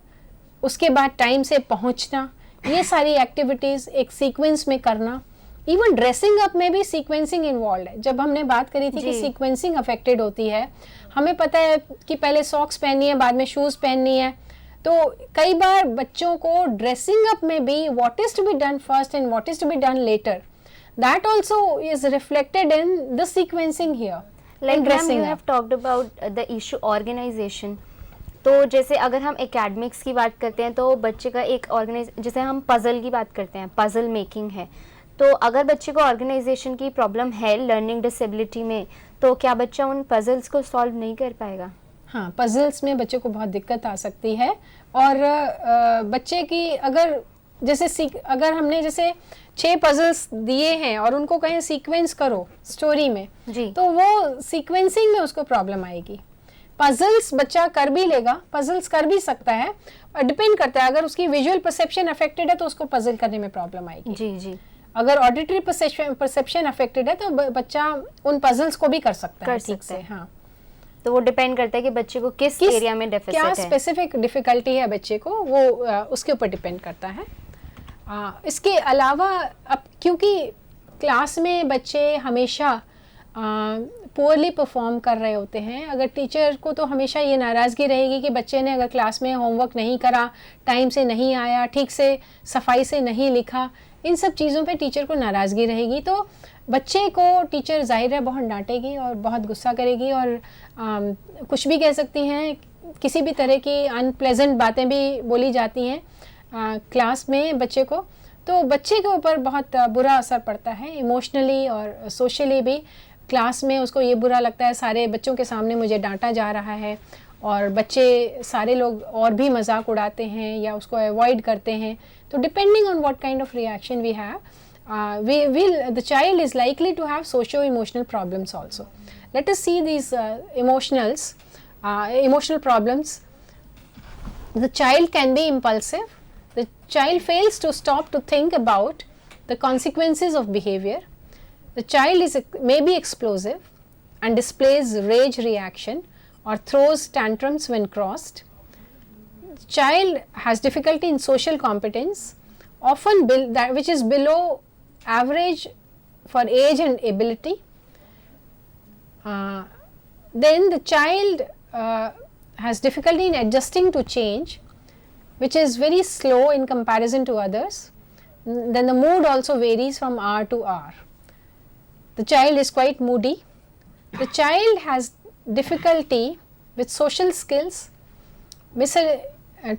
उसके बाद टाइम से पहुंचना, ये सारी एक्टिविटीज़ एक सीक्वेंस में करना। इवन ड्रेसिंग अप में भी सीक्वेंसिंग इन्वॉल्व है। जब हमने बात करी थी कि सीक्वेंसिंग अफेक्टेड होती है, हमें पता है कि पहले सॉक्स पहननी है, बाद में शूज़ पहननी है, तो कई बार बच्चों को ड्रेसिंग अप में भी what is to be done first and what is to be done later, that also is reflected in the sequencing here. like ma'am you have talked about the issue organization। तो जैसे अगर हम academics की बात करते हैं तो बच्चे का एक जैसे हम पजल की बात करते हैं, पजल मेकिंग है, तो अगर बच्चे को ऑर्गेनाइजेशन की प्रॉब्लम है लर्निंग डिसेबिलिटी में, तो क्या बच्चा उन पजल्स को सॉल्व नहीं कर पाएगा? हाँ, पजल्स में बच्चे को बहुत दिक्कत आ सकती है। और बच्चे की अगर हमने जैसे 6 पजल्स दिए हैं और उनको कहें सीक्वेंस करो स्टोरी में जी, तो वो सीक्वेंसिंग में उसको प्रॉब्लम आएगी। पजल्स बच्चा कर भी लेगा, पजल्स कर भी सकता है, और डिपेंड करता है, अगर उसकी विजुअल परसेप्शन अफेक्टेड है तो उसको पजल करने में प्रॉब्लम आएगी। जी जी, अगर ऑडिटरी परसेप्शन अफेक्टेड है तो बच्चा उन पजल्स को भी कर सकता है ठीक से। हाँ, तो वो डिपेंड करता है कि बच्चे को किस एरिया में डेफिसिट है, क्या स्पेसिफिक डिफिकल्टी है बच्चे को, वो उसके ऊपर डिपेंड करता है। इसके अलावा अब क्योंकि क्लास में बच्चे हमेशा पुअरली परफॉर्म कर रहे होते हैं, अगर टीचर को तो हमेशा ये नाराज़गी रहेगी कि बच्चे ने अगर क्लास में होमवर्क नहीं करा, टाइम से नहीं आया, ठीक से सफाई से नहीं लिखा, इन सब चीज़ों पे टीचर को नाराज़गी रहेगी, तो बच्चे को टीचर जाहिर है बहुत डांटेगी और बहुत गुस्सा करेगी और कुछ भी कह सकती हैं, किसी भी तरह की अनप्लेजेंट बातें भी बोली जाती हैं क्लास में बच्चे को, तो बच्चे के ऊपर बहुत बुरा असर पड़ता है इमोशनली और सोशली भी। क्लास में उसको ये बुरा लगता है सारे बच्चों के सामने मुझे डांटा जा रहा है, और बच्चे सारे लोग और भी मजाक उड़ाते हैं या उसको अवॉइड करते हैं। तो depending on what kind of reaction we have, the child is likely to have socio-emotional problems also. Let us see these emotional problems. The child can be impulsive. The child fails to stop to think about the consequences of behavior. The child may be explosive and displays rage reaction or throws tantrums when crossed. The child has difficulty in social competence, often which is below average for age and ability. Then the child has difficulty in adjusting to change, which is very slow in comparison to others. Then the mood also varies from hour to hour. The child is quite moody. The child has difficulty with social skills,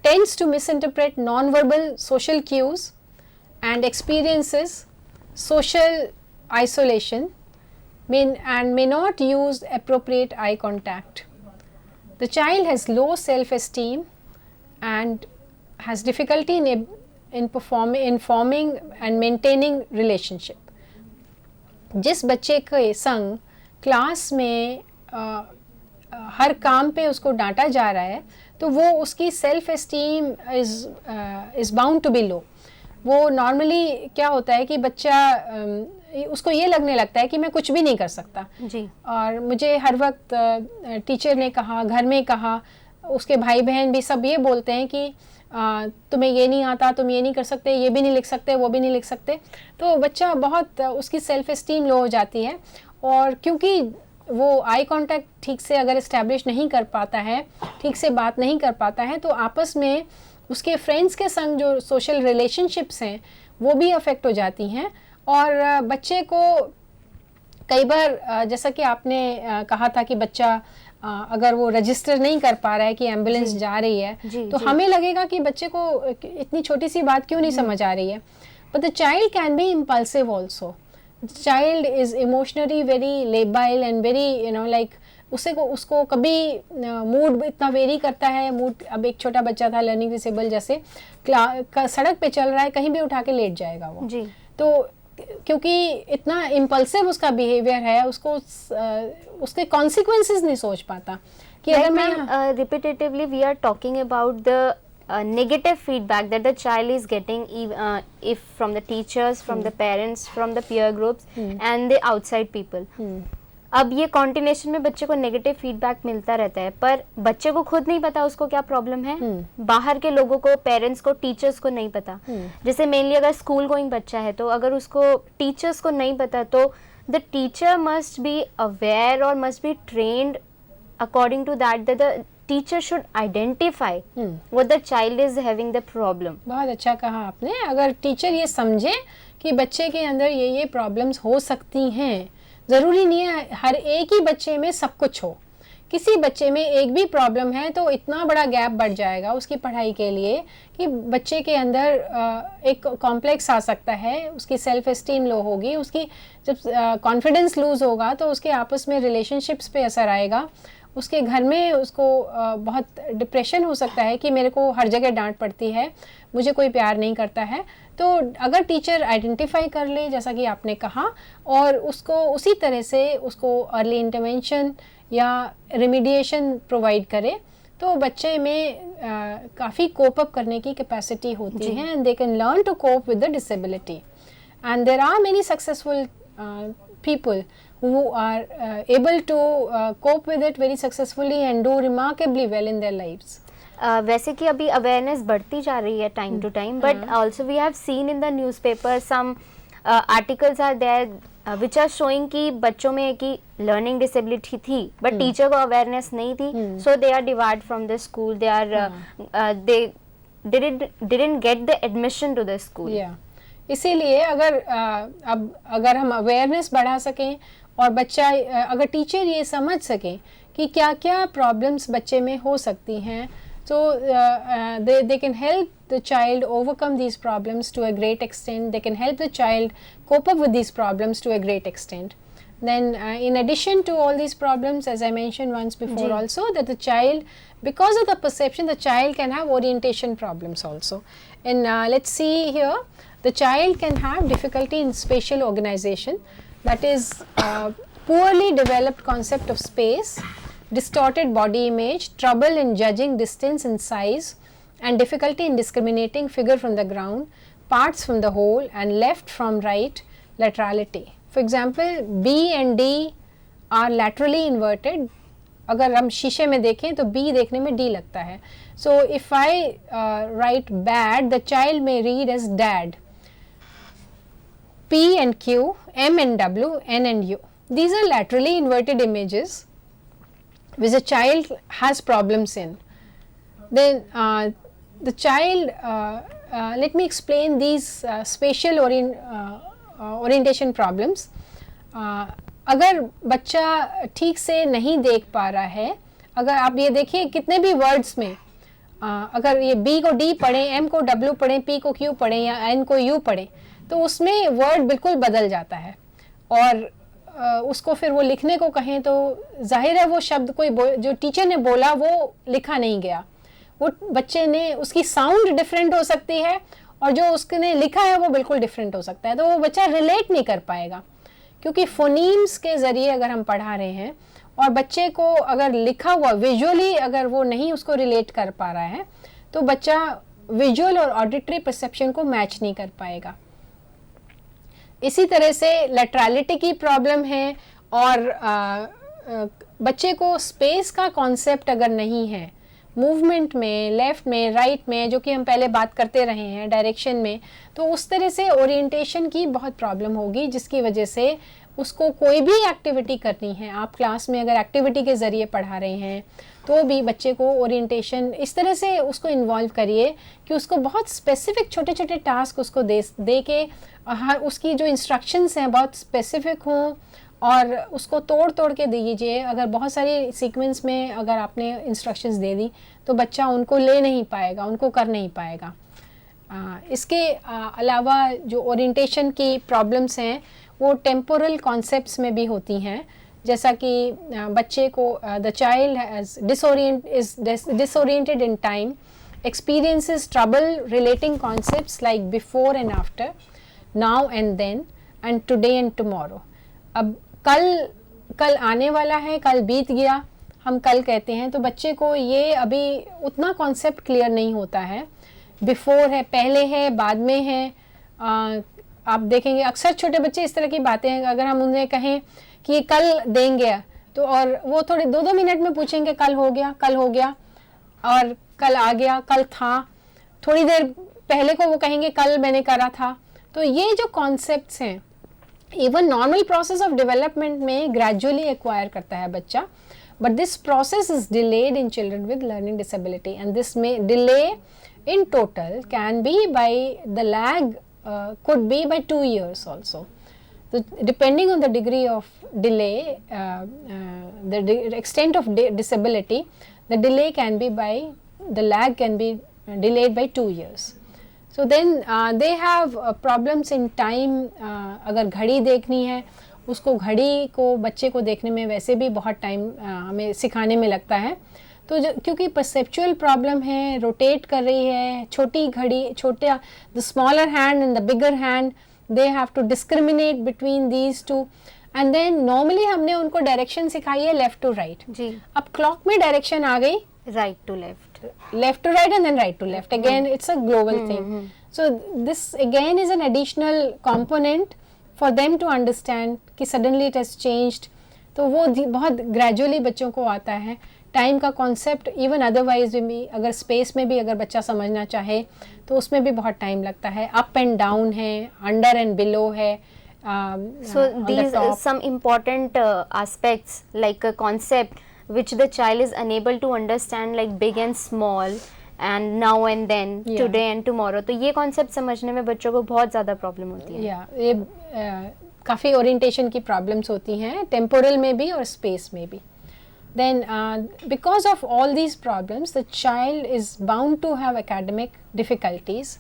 tends to misinterpret non-verbal social cues and experiences social isolation, and may not use appropriate eye contact. The child has low self-esteem and has difficulty in forming and maintaining relationship. जिस बच्चे के संग class में हर काम पे उसको डांटा जा रहा है, तो वो उसकी self esteem is bound to be low. वो नॉर्मली क्या होता है कि बच्चा उसको ये लगने लगता है कि मैं कुछ भी नहीं कर सकता जी. और मुझे हर वक्त टीचर ने कहा, घर में कहा, उसके भाई बहन भी सब ये बोलते हैं कि तुम्हें ये नहीं आता, तुम ये नहीं कर सकते, ये भी नहीं लिख सकते, वो भी नहीं लिख सकते. तो बच्चा बहुत उसकी सेल्फ एस्टीम लो हो जाती है. और क्योंकि वो आई कांटेक्ट ठीक से अगर इस्टेब्लिश नहीं कर पाता है, ठीक से बात नहीं कर पाता है, तो आपस में उसके फ्रेंड्स के संग जो सोशल रिलेशनशिप्स हैं वो भी अफेक्ट हो जाती हैं. और बच्चे को कई बार जैसा कि आपने कहा था कि बच्चा अगर वो रजिस्टर नहीं कर पा रहा है कि एम्बुलेंस जा रही है, तो हमें लगेगा कि बच्चे को इतनी छोटी सी बात क्यों नहीं समझ आ रही है. But the child can be impulsive also. Child is emotionally very labile and very like उसको कभी मूड इतना वेरी करता है. मूड, अब एक छोटा बच्चा था लर्निंग डिसेबल, जैसे सड़क पे चल रहा है, कहीं भी उठा के लेट जाएगा वो जी. तो क्योंकि इतना इम्पल्सिव उसका बिहेवियर है, उसको उसके कॉन्सिक्वेंसेस नहीं सोच पाता कि अगर मैं repetitively we are talking about the negative feedback that the child is getting if from the teachers, from the parents, from the peer groups and the outside people. अब ये कॉन्टिन्यूशन में बच्चे को नेगेटिव फीडबैक मिलता रहता है, पर बच्चे को खुद नहीं पता उसको क्या प्रॉब्लम है. बाहर के लोगों को, पेरेंट्स को, टीचर्स को नहीं पता. जैसे मेनली अगर स्कूल गोइंग बच्चा है, तो अगर उसको टीचर्स को नहीं पता, तो the teacher must be aware और must be trained according to that the teacher should identify what the child is having the problem. बहुत अच्छा कहा आपने. अगर टीचर ये समझे कि बच्चे के अंदर ये प्रॉब्लम्स हो सकती हैं, ज़रूरी नहीं है हर एक ही बच्चे में सब कुछ हो. किसी बच्चे में एक भी प्रॉब्लम है तो इतना बड़ा गैप बढ़ जाएगा उसकी पढ़ाई के लिए कि बच्चे के अंदर एक कॉम्प्लेक्स आ सकता है, उसकी सेल्फ एस्टीम लो होगी, उसकी जब कॉन्फिडेंस लूज़ होगा तो उसके आपस में रिलेशनशिप्स पे असर आएगा. उसके घर में उसको बहुत डिप्रेशन हो सकता है कि मेरे को हर जगह डांट पड़ती है, मुझे कोई प्यार नहीं करता है. तो अगर टीचर आइडेंटिफाई कर ले, जैसा कि आपने कहा, और उसको उसी तरह से उसको अर्ली इंटरवेंशन या रिमीडिएशन प्रोवाइड करे, तो बच्चे में काफ़ी कोप अप करने की कैपेसिटी होती है and they can learn to cope with the disability. And there are many successful people who are able to cope with it very successfully and do remarkably well in their lives. वैसे कि अभी awareness बढ़ती जा रही है time to time, but also we have seen in the newspaper some articles are there which are showing कि बच्चों में कि लर्निंग डिसेबिलिटी थी बट टीचर को अवेयरनेस नहीं थी, so they are debarred from the school, they are they didn't get the admission to the school. इसीलिए अगर हम अवेयरनेस बढ़ा सकें और बच्चा अगर टीचर ये समझ सकें कि क्या क्या प्रॉब्लम्स बच्चे में हो सकती हैं, तो they can help the child overcome these problems to a great extent. They can help the child cope up with these problems to a great extent. Then in addition to all these problems, as I mentioned once before also, that the child, because of the perception, the child can have orientation problems also. And let's see here, the child can have difficulty in spatial organization, that is poorly developed concept of space, distorted body image, trouble in judging distance and size, and difficulty in discriminating figure from the ground, parts from the whole, and left from right, laterality. For example, B and D are laterally inverted. अगर हम शीशे में देखें तो B देखने में D लगता है. So if I write bad, the child may read as dad. P and Q, M and W, N and U. These are laterally inverted images which the child has problems in. Then the child, let me explain these spatial orientation problems. अगर बच्चा ठीक से नहीं देख पा रहा है, अगर आप ये देखिए कितने भी वर्ड्स में अगर ये B को D पढ़ें, M को W पढ़ें, P को Q पढ़ें या N को U पढ़ें, तो उसमें वर्ड बिल्कुल बदल जाता है और उसको फिर वो लिखने को कहें तो जाहिर है वो शब्द कोई जो टीचर ने बोला वो लिखा नहीं गया, वो बच्चे ने उसकी साउंड डिफरेंट हो सकती है और जो उसने लिखा है वो बिल्कुल डिफरेंट हो सकता है, तो वो बच्चा रिलेट नहीं कर पाएगा। क्योंकि फोनीम्स के ज़रिए अगर हम पढ़ा रहे हैं और बच्चे को अगर लिखा हुआ विजुअली अगर वो नहीं उसको रिलेट कर पा रहा है तो बच्चा विजुअल और ऑडिटरी परसेप्शन को मैच नहीं कर पाएगा। इसी तरह से लैटरलिटी की प्रॉब्लम है और बच्चे को स्पेस का कॉन्सेप्ट अगर नहीं है, मूवमेंट में, लेफ़्ट में, राइट में, जो कि हम पहले बात करते रहे हैं डायरेक्शन में, तो उस तरह से ओरिएंटेशन की बहुत प्रॉब्लम होगी, जिसकी वजह से उसको कोई भी एक्टिविटी करनी है, आप क्लास में अगर एक्टिविटी के ज़रिए पढ़ा रहे हैं तो भी बच्चे को ओरिएंटेशन इस तरह से उसको इन्वॉल्व करिए कि उसको बहुत स्पेसिफिक छोटे छोटे टास्क उसको दे के हर उसकी जो इंस्ट्रक्शंस हैं बहुत स्पेसिफिक हों और उसको तोड़ तोड़ के दीजिए। अगर बहुत सारी सीक्वेंस में अगर आपने इंस्ट्रक्शंस दे दी तो बच्चा उनको ले नहीं पाएगा, उनको कर नहीं पाएगा। इसके अलावा जो ओरिएंटेशन की प्रॉब्लम्स हैं वो टेम्पोरल कॉन्सेप्ट्स में भी होती हैं, जैसा कि बच्चे को the child is disoriented in time, experiences trouble relating concepts like before and after, now and then, and today and tomorrow। अब कल आने वाला है, कल बीत गया, हम कल कहते हैं, तो बच्चे को ये अभी उतना कॉन्सेप्ट क्लियर नहीं होता है। बिफोर है, पहले है, बाद में है। आप देखेंगे अक्सर छोटे बच्चे इस तरह की बातें, अगर हम उन्हें कहें कि कल देंगे तो और वो थोड़े 2-2 मिनट में पूछेंगे कल हो गया, कल हो गया, और कल आ गया, कल था, थोड़ी देर पहले को वो कहेंगे कल मैंने करा था। तो ये जो कॉन्सेप्ट्स हैं even normal process of development में ग्रेजुअली एक्वायर करता है बच्चा, but this process is delayed in children with learning disability and this में delay in total can be by the lag could be by 2 years also. So depending on the degree of delay, the extent of disability, the delay can be by, the lag can be delayed by 2 years. So then they have problems in time। अगर घड़ी देखनी है उसको, घड़ी को बच्चे को देखने में वैसे भी बहुत टाइम हमें सिखाने में लगता है, तो क्योंकि परसेप्चुअल प्रॉब्लम है, रोटेट कर रही है, छोटी घड़ी, छोटा the smaller hand and the bigger hand, they have to discriminate between these two, and then normally हमने उनको डायरेक्शन सिखाई है लेफ्ट टू राइट जी। अब क्लॉक में डायरेक्शन आ गई right to left, left to right and then right to left, again it's a global thing. So this again is an additional component for them to understand कि suddenly it has changed. तो वो बहुत gradually बच्चों को आता है time का concept. Even otherwise भी अगर स्पेस में भी अगर बच्चा समझना चाहे तो उसमें भी बहुत टाइम लगता है। अप एंड डाउन है, अंडर एंड बिलो है। So these some important aspects like a concept which the child is unable to understand, like big and small and now and then, today and tomorrow। तो ये concept समझने में बच्चों को बहुत ज़्यादा प्रॉब्लम होती है। ये काफ़ी ओरिएंटेशन की प्रॉब्लम्स होती हैं, टेम्पोरल में भी और स्पेस में भी। Then because of all these problems the child is bound to have academic difficulties,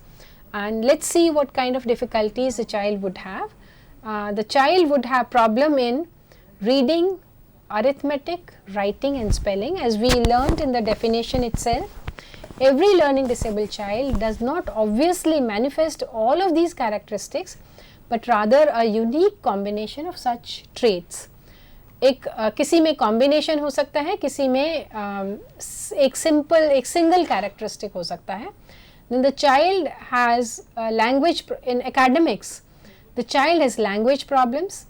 and let's see what kind of difficulties the child would have. The child would have problem in reading, arithmetic, writing and spelling, as we learnt in the definition itself. Every learning disabled child does not obviously manifest all of these characteristics, but rather a unique combination of such traits. एक किसी में combination हो सकता है, किसी में एक single characteristic हो सकता है। Then the child has language in academics. The child has language problems,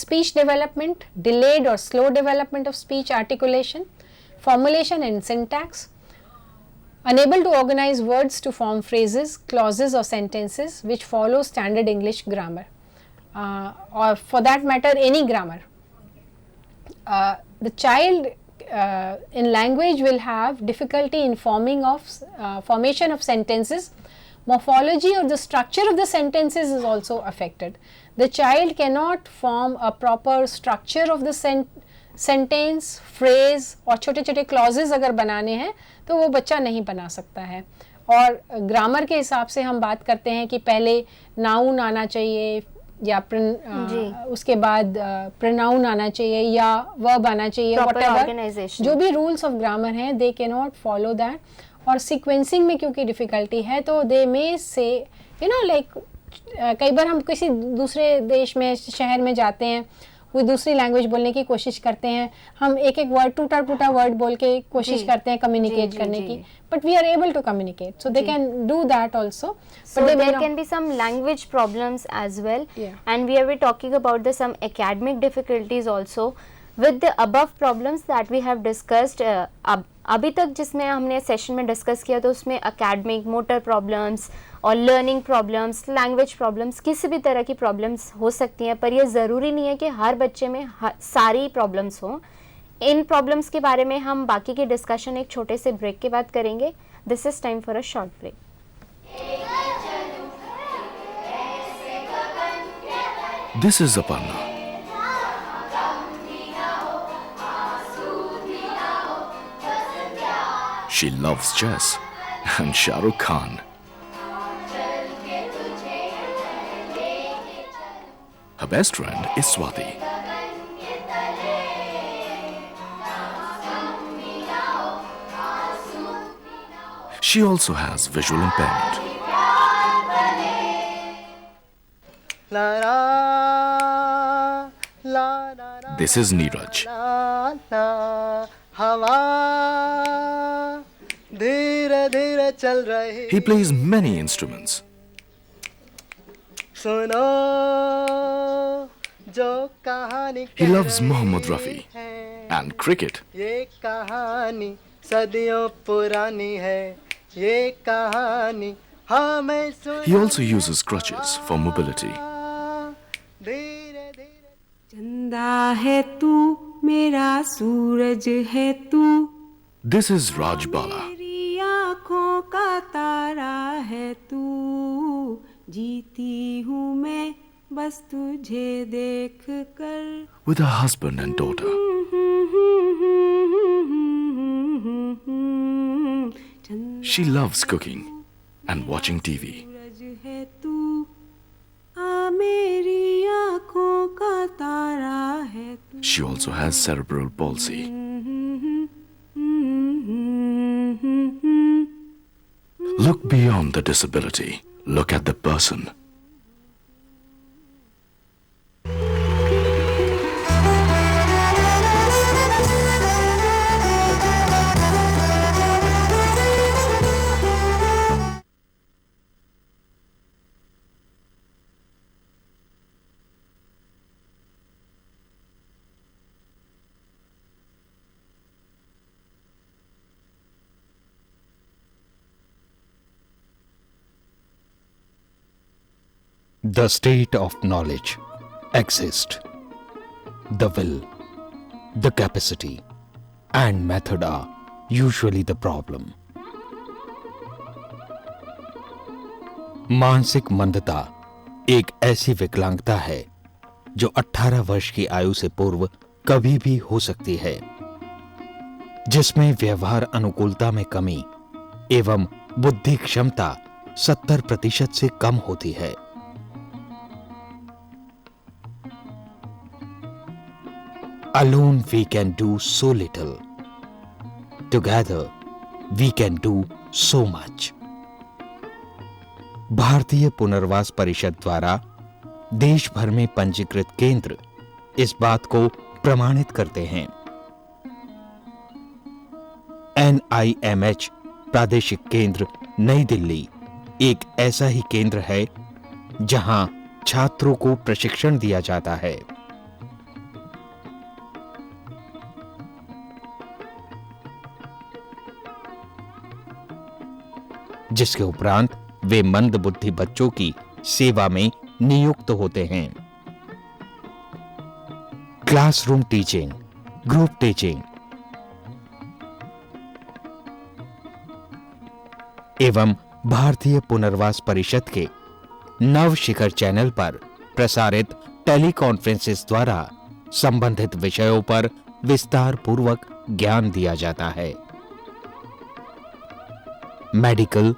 speech development, delayed or slow development of speech articulation, formulation and syntax, unable to organize words to form phrases, clauses or sentences which follow standard English grammar, or for that matter any grammar. The child in language will have difficulty in formation of sentences. Morphology or the structure of the sentences is also affected. The child cannot form a proper structure of the sentence, phrase और छोटे छोटे clauses अगर बनाने हैं तो वो बच्चा नहीं बना सकता है। और ग्रामर के हिसाब से हम बात करते हैं कि पहले नाउन आना चाहिए या उसके बाद प्रोनाउन आना चाहिए या वर्ब आना चाहिए, whatever, जो भी रूल्स ऑफ ग्रामर हैं they can not follow that. और सीक्वेंसिंग में क्योंकि डिफ़िकल्टी है तो दे मे से लाइक कई बार हम किसी दूसरे देश में शहर में जाते हैं, कोई दूसरी लैंग्वेज बोलने की कोशिश करते हैं, हम एक एक वर्ड टूटा टूटा वर्ड बोल के कोशिश करते हैं कम्युनिकेट करने की, but we are able to communicate, so they can do that also. So there can be some language problems as well, and we are talking about some academic difficulties also. With the above problems that we have discussed, अभी तक जिसमें हमने session में discuss किया तो उसमें academic, motor problems और learning problems, language problems, किसी भी तरह की problems हो सकती हैं, पर यह ज़रूरी नहीं है कि हर बच्चे में सारी problems हों। इन problems के बारे में हम बाकी की डिस्कशन एक छोटे से ब्रेक के बाद करेंगे। This is time for a short break. This is Aparna. She loves chess and Shah Rukh Khan. Her best friend is Swati. She also has visual impairment. This is Neeraj. He plays many instruments. He loves Mohammad Rafi and cricket. He also uses crutches for mobility. चंदा है तू मेरा सूरज है तू, This is Raj Bala. मेरी आँखों का तारा है तू, जीती हूँ मैं बस तुझे देख कर। With her husband and daughter. She loves cooking and watching TV. सूरज है तू, आ मेरी आँखों का तारा है तू। She also has cerebral palsy. Look beyond the disability. Look at the person. The state of knowledge exists. The will, the capacity, and method are usually the problem. मानसिक मंदता एक ऐसी विकलांगता है जो 18 वर्ष की आयु से पूर्व कभी भी हो सकती है, जिसमें व्यवहार अनुकूलता में कमी एवं बुद्धि क्षमता 70% से कम होती है। Alone we can do so little. Together we can do so much. भारतीय पुनर्वास परिषद द्वारा देश भर में पंजीकृत केंद्र इस बात को प्रमाणित करते हैं। NIMH प्रादेशिक केंद्र नई दिल्ली एक ऐसा ही केंद्र है जहां छात्रों को प्रशिक्षण दिया जाता है। जिसके उपरांत वे मंदबुद्धि बच्चों की सेवा में नियुक्त होते हैं। क्लासरूम टीचिंग, ग्रुप टीचिंग एवं भारतीय पुनर्वास परिषद के नव शिखर चैनल पर प्रसारित टेलीकॉन्फ्रेंसेस द्वारा संबंधित विषयों पर विस्तार पूर्वक ज्ञान दिया जाता है। Medical,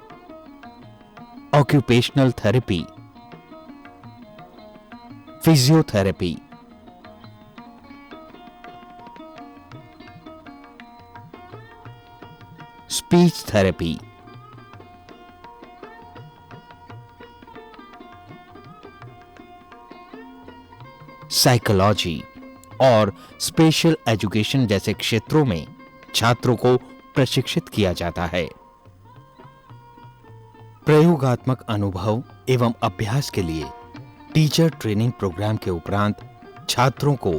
occupational therapy, physiotherapy, speech therapy, psychology और स्पेशल एजुकेशन जैसे क्षेत्रों में छात्रों को प्रशिक्षित किया जाता है। प्रयोगात्मक अनुभव एवं अभ्यास के लिए टीचर ट्रेनिंग प्रोग्राम के उपरांत छात्रों को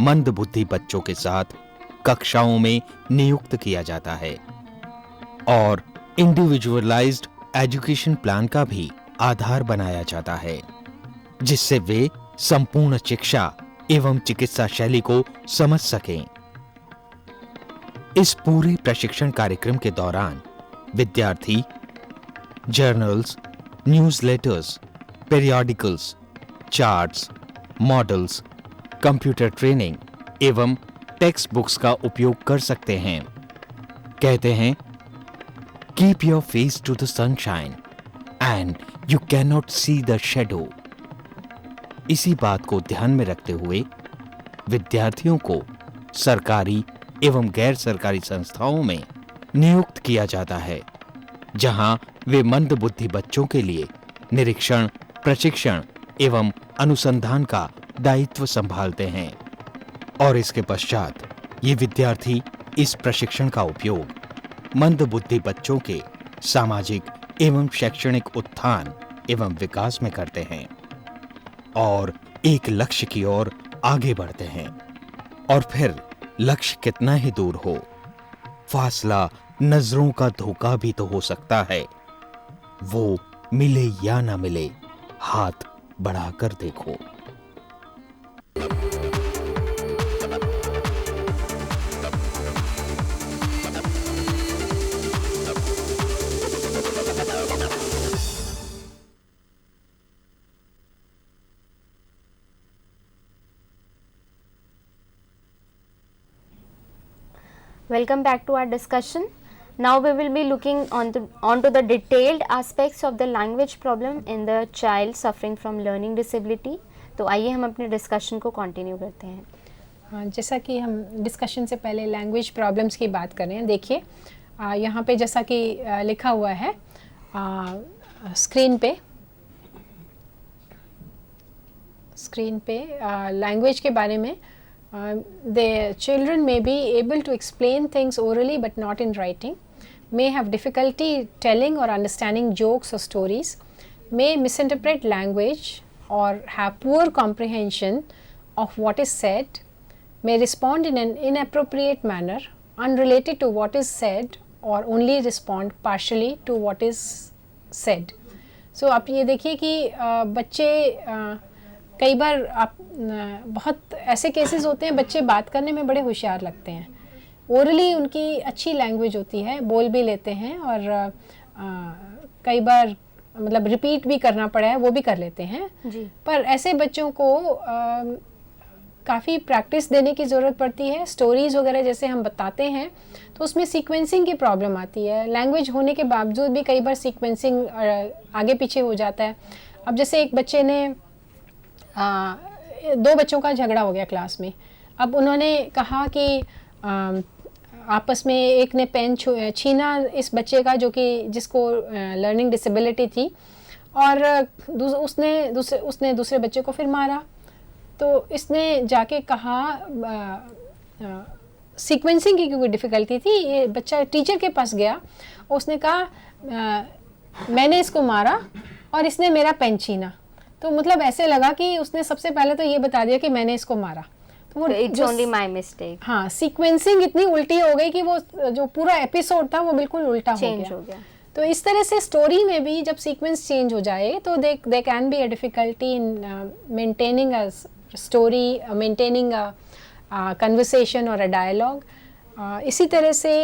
मंदबुद्धि बच्चों के साथ कक्षाओं में नियुक्त किया जाता है और इंडिविजुअलाइज्ड एजुकेशन प्लान का भी आधार बनाया जाता है, जिससे वे संपूर्ण शिक्षा एवं चिकित्सा शैली को समझ सकें। इस पूरे प्रशिक्षण कार्यक्रम के दौरान विद्यार्थी journals, newsletters, periodicals, charts, models, computer training एवं टेक्स्ट बुक्स का उपयोग कर सकते हैं। कहते हैं, keep your face to the sunshine and you can not see the shadow. इसी बात को ध्यान में रखते हुए विद्यार्थियों को सरकारी एवं गैर सरकारी संस्थाओं में नियुक्त किया जाता है, जहां वे मंदबुद्धि बच्चों के लिए निरीक्षण, प्रशिक्षण एवं अनुसंधान का दायित्व संभालते हैं और इसके पश्चात ये विद्यार्थी इस प्रशिक्षण का उपयोग मंदबुद्धि बच्चों के सामाजिक एवं शैक्षणिक उत्थान एवं विकास में करते हैं और एक लक्ष्य की ओर आगे बढ़ते हैं। और फिर लक्ष्य कितना ही दूर हो, फासला नजरों का धोखा भी तो हो सकता है। वो मिले या ना मिले, हाथ बढ़ाकर देखो। Welcome back to our discussion. Now we will be looking onto the detailed aspects of the language problem in the child suffering from learning disability. तो आइए हम अपने डिस्कशन को कंटिन्यू करते हैं। हाँ, जैसा कि हम डिस्कशन से पहले लैंग्वेज प्रॉब्लम्स की बात कर रहे हैं। देखिए यहाँ पे जैसा कि लिखा हुआ है स्क्रीन पे लैंग्वेज के बारे में the children may be able to explain things orally but not in writing, may have difficulty telling or understanding jokes or stories, may misinterpret language or have poor comprehension of what is said, may respond in an inappropriate manner, unrelated to what is said or only respond partially to what is said. So आप ये देखिए कि बच्चे कई बार आप बहुत ऐसे cases होते हैं, बच्चे बात करने में बड़े होशियार लगते हैं, ओरली उनकी अच्छी लैंग्वेज होती है, बोल भी लेते हैं और कई बार मतलब रिपीट भी करना पड़ा है वो भी कर लेते हैं जी। पर ऐसे बच्चों को काफ़ी प्रैक्टिस देने की ज़रूरत पड़ती है। स्टोरीज़ वगैरह जैसे हम बताते हैं तो उसमें सीक्वेंसिंग की प्रॉब्लम आती है। लैंग्वेज होने के बावजूद भी कई बार सीक्वेंसिंग आगे पीछे हो जाता है। अब जैसे एक बच्चे ने दो बच्चों का झगड़ा हो गया क्लास में। अब उन्होंने कहा कि आपस में एक ने पेन छीना इस बच्चे का जो कि जिसको लर्निंग डिसेबिलिटी थी, और उसने दूसरे बच्चे को फिर मारा। तो इसने जाके कहा सीक्वेंसिंग की क्योंकि डिफ़िकल्टी थी, ये बच्चा टीचर के पास गया, उसने कहा मैंने इसको मारा और इसने मेरा पेन छीना। तो मतलब ऐसे लगा कि उसने सबसे पहले तो ये बता दिया कि मैंने इसको मारा, तो वो इट्स ओनली माय मिस्टेक। हाँ, सीक्वेंसिंग इतनी उल्टी हो गई कि वो जो पूरा एपिसोड था वो बिल्कुल उल्टा हो गया। तो इस तरह से स्टोरी में भी जब सीक्वेंस चेंज हो जाए तो they can be a difficulty in maintaining a story, maintaining a conversation और अ डायलॉग। इसी तरह से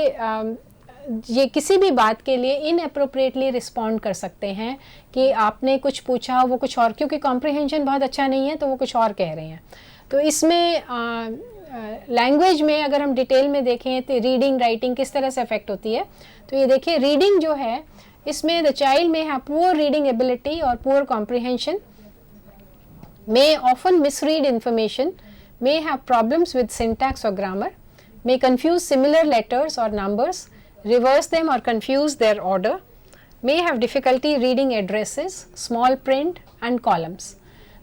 ये किसी भी बात के लिए इनअप्रोप्रिएटली रिस्पॉन्ड कर सकते हैं कि आपने कुछ पूछा वो कुछ और, क्योंकि कॉम्प्रिहेंशन बहुत अच्छा नहीं है तो वो कुछ और कह रहे हैं। तो इसमें लैंग्वेज में अगर हम डिटेल में देखें तो रीडिंग राइटिंग किस तरह से अफेक्ट होती है, तो ये देखिए रीडिंग जो है इसमें द चाइल्ड में हैव पुअर रीडिंग एबिलिटी और poor comprehension, may often misread information, may have problems with syntax or grammar, may confuse similar letters or numbers, reverse them or confuse their order, may have difficulty reading addresses, small print and columns.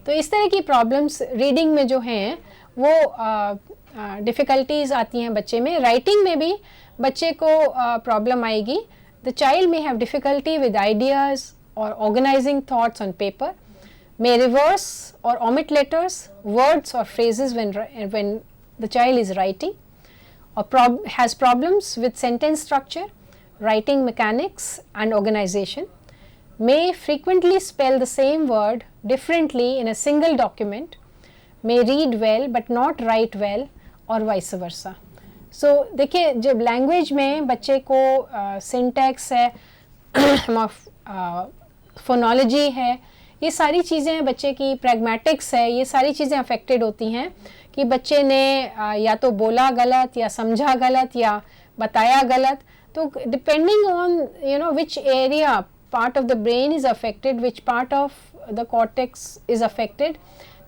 तो इस तरह की problems reading में जो हैं वो difficulties आती हैं बच्चे में। राइटिंग में भी बच्चे को प्रॉब्लम आएगी। The child may have difficulty with ideas or organizing thoughts on paper, may reverse or omit letters, words or phrases when the child is writing, or has problems with sentence structure, writing mechanics and organization, may frequently spell the same word differently in a single document, may read well but not write well और vice versa. So देखिए जब language में बच्चे को syntax है, phonology है, ये सारी चीज़ें बच्चे की, प्रैग्मेटिक्स है, ये सारी चीज़ें अफेक्टेड होती हैं कि बच्चे ने या तो बोला गलत या समझा गलत या बताया गलत। तो depending on you know which area part of the brain is affected, which part of the cortex is affected,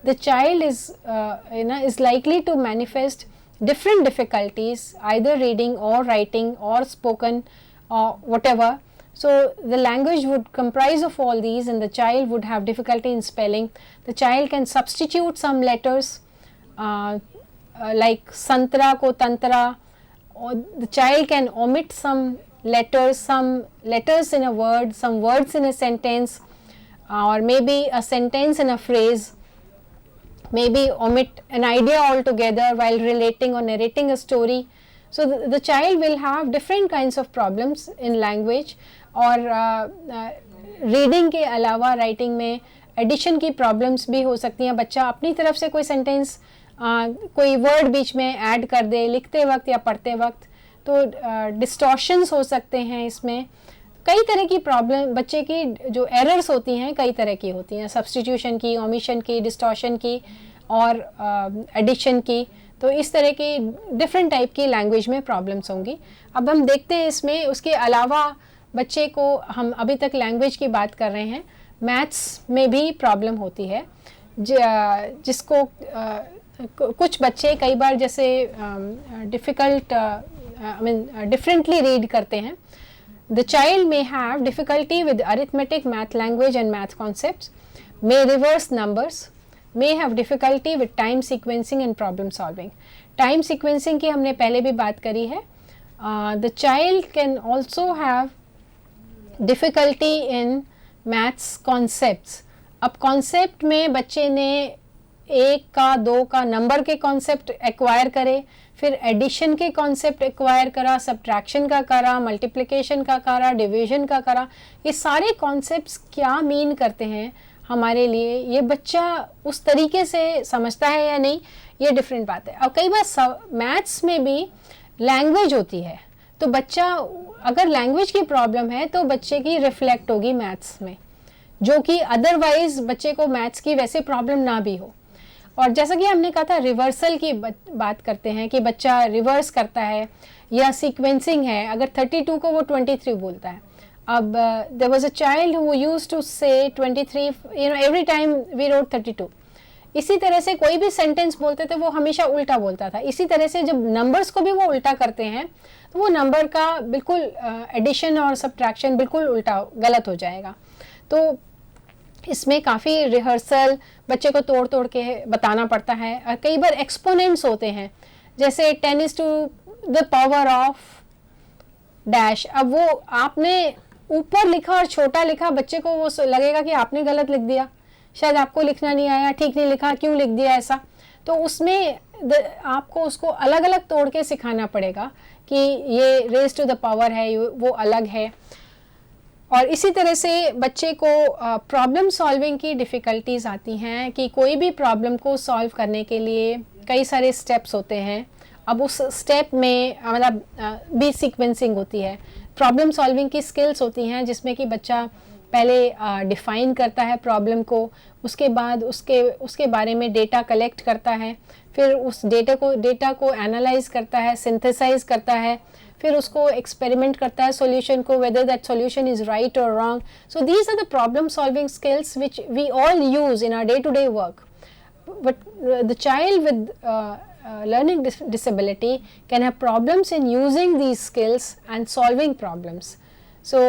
the child is likely to manifest different difficulties, either reading or writing or spoken or whatever. So the language would comprise of all these, and the child would have difficulty in spelling. The child can substitute some letters like santra ko tantra, or the child can omit some letters in a word, some words in a sentence, or maybe a sentence in a phrase, maybe omit an idea altogether while relating or narrating a story. So the child will have different kinds of problems in language. और reading के अलावा writing में addition की problems भी हो सकती हैं। बच्चा अपनी तरफ से कोई सेंटेंस कोई वर्ड बीच में ऐड कर दे लिखते वक्त या पढ़ते वक्त, तो डिस्टॉर्शंस हो सकते हैं। इसमें कई तरह की प्रॉब्लम, बच्चे की जो एरर्स होती हैं कई तरह की होती हैं, सब्स्टिट्यूशन की, ओमिशन की, डिस्टॉर्शन की और एडिशन की। तो इस तरह की डिफरेंट टाइप की लैंग्वेज में प्रॉब्लम्स होंगी। अब हम देखते हैं इसमें उसके अलावा बच्चे को, हम अभी तक लैंग्वेज की बात कर रहे हैं, मैथ्स में भी प्रॉब्लम होती है जिसको कुछ बच्चे कई बार जैसे डिफ़िकल्ट डिफरेंटली रीड करते हैं। The child may have difficulty with arithmetic, math language and math concepts, may reverse numbers, may have difficulty with time sequencing and problem solving. Time sequencing की हमने पहले भी बात करी है। The child can also have difficulty in maths concepts. अब concept में बच्चे ने 1 का 2 का नंबर के कॉन्सेप्ट एक्वायर करे, फिर एडिशन के कॉन्सेप्ट एक्वायर करा, सब्ट्रैक्शन का करा, मल्टीप्लिकेशन का करा, डिवीजन का करा। ये सारे कॉन्सेप्ट्स क्या मीन करते हैं हमारे लिए, ये बच्चा उस तरीके से समझता है या नहीं, ये डिफरेंट बात है। और कई बार मैथ्स में भी लैंग्वेज होती है, तो बच्चा अगर लैंग्वेज की प्रॉब्लम है तो बच्चे की रिफ्लेक्ट होगी मैथ्स में, जो कि अदरवाइज बच्चे को मैथ्स की वैसे प्रॉब्लम ना भी हो। और जैसा कि हमने कहा था रिवर्सल की बात करते हैं कि बच्चा रिवर्स करता है या सीक्वेंसिंग है, अगर 32 को वो 23 बोलता है। अब there was a child who used to say 23 every time we wrote 32। इसी तरह से कोई भी सेंटेंस बोलते थे वो हमेशा उल्टा बोलता था। इसी तरह से जब नंबर्स को भी वो उल्टा करते हैं तो वो नंबर का बिल्कुल एडिशन और सब्ट्रैक्शन बिल्कुल उल्टा गलत हो जाएगा। तो इसमें काफ़ी रिहर्सल बच्चे को तोड़ तोड़ के बताना पड़ता है। कई बार एक्सपोनेंट्स होते हैं, जैसे 10 to the power of dash. अब वो आपने ऊपर लिखा और छोटा लिखा, बच्चे को वो लगेगा कि आपने गलत लिख दिया, शायद आपको लिखना नहीं आया, ठीक नहीं लिखा, क्यों लिख दिया ऐसा। तो उसमें आपको उसको अलग अलग तोड़ के सिखाना पड़ेगा कि ये रेज टू द पावर है, वो अलग है। और इसी तरह से बच्चे को प्रॉब्लम सॉल्विंग की डिफ़िकल्टीज़ आती हैं कि कोई भी प्रॉब्लम को सॉल्व करने के लिए कई सारे स्टेप्स होते हैं। अब उस स्टेप में मतलब बीट सीक्वेंसिंग होती है, प्रॉब्लम सॉल्विंग की स्किल्स होती हैं, जिसमें कि बच्चा पहले डिफ़ाइन करता है प्रॉब्लम को, उसके बाद उसके बारे में डेटा कलेक्ट करता है, फिर उस डेटा को एनालाइज करता है, सिंथेसाइज करता है, फिर उसको एक्सपेरिमेंट करता है सॉल्यूशन को, whether that solution is right और wrong. So these are the problem solving skills which we all use in our day to day work. But the child with learning disability can have problems in using these skills and solving problems. So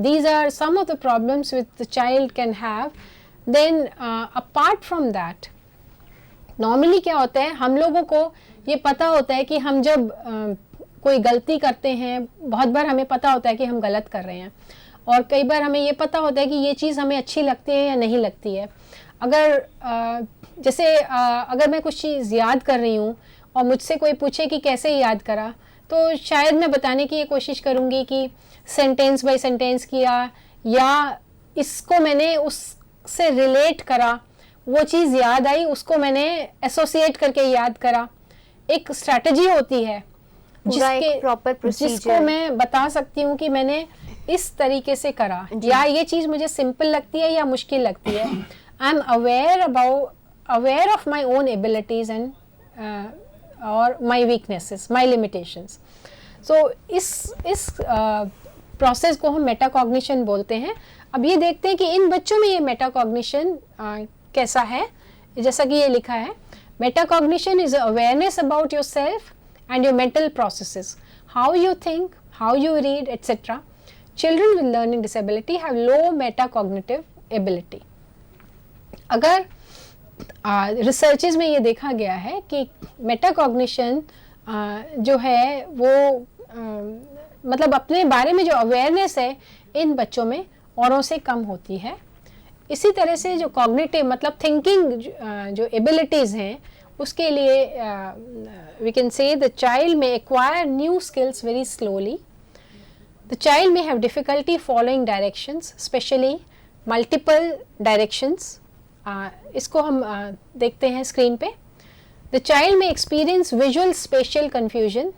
these are some of the problems which the child can have. Then apart from that, normally क्या होता है, हम लोगों को ये पता होता है कि हम जब कोई गलती करते हैं, बहुत बार हमें पता होता है कि हम गलत कर रहे हैं, और कई बार हमें ये पता होता है कि ये चीज़ हमें अच्छी लगती है या नहीं लगती है. अगर जैसे अगर मैं कुछ चीज़ याद कर रही हूँ और मुझसे कोई पूछे कि कैसे याद करा, तो शायद मैं बताने की ये कोशिश करूँगी कि सेंटेंस बाय सेंटेंस किया, या इसको मैंने उससे रिलेट करा, वो चीज़ याद आई, उसको मैंने एसोसिएट करके याद करा. एक स्ट्रैटेजी होती है जिसको मैं बता सकती हूँ कि मैंने इस तरीके से करा, या ये चीज़ मुझे सिंपल लगती है या मुश्किल लगती है. I am aware of my own abilities and or my weaknesses, my limitations. So इस प्रोसेस को हम मेटाकॉग्निशन बोलते हैं. अब ये देखते हैं कि इन बच्चों में ये मेटाकॉग्निशन कैसा है. जैसा कि ये लिखा है, metacognition is awareness about your self and your mental processes, how you think, how you read, etc. Children with learning disability have low metacognitive ability. अगर रिसर्चेस में ये देखा गया है कि मेटाकॉग्निशन जो है वो मतलब अपने बारे में जो अवेयरनेस है इन बच्चों में औरों से कम होती है. इसी तरह से जो कॉग्निटिव मतलब थिंकिंग जो एबिलिटीज़ हैं उसके लिए we can say the child may acquire new skills very slowly. The child may have difficulty following directions, especially multiple directions. इसको हम देखते हैं स्क्रीन पे. The child may experience visual spatial confusion,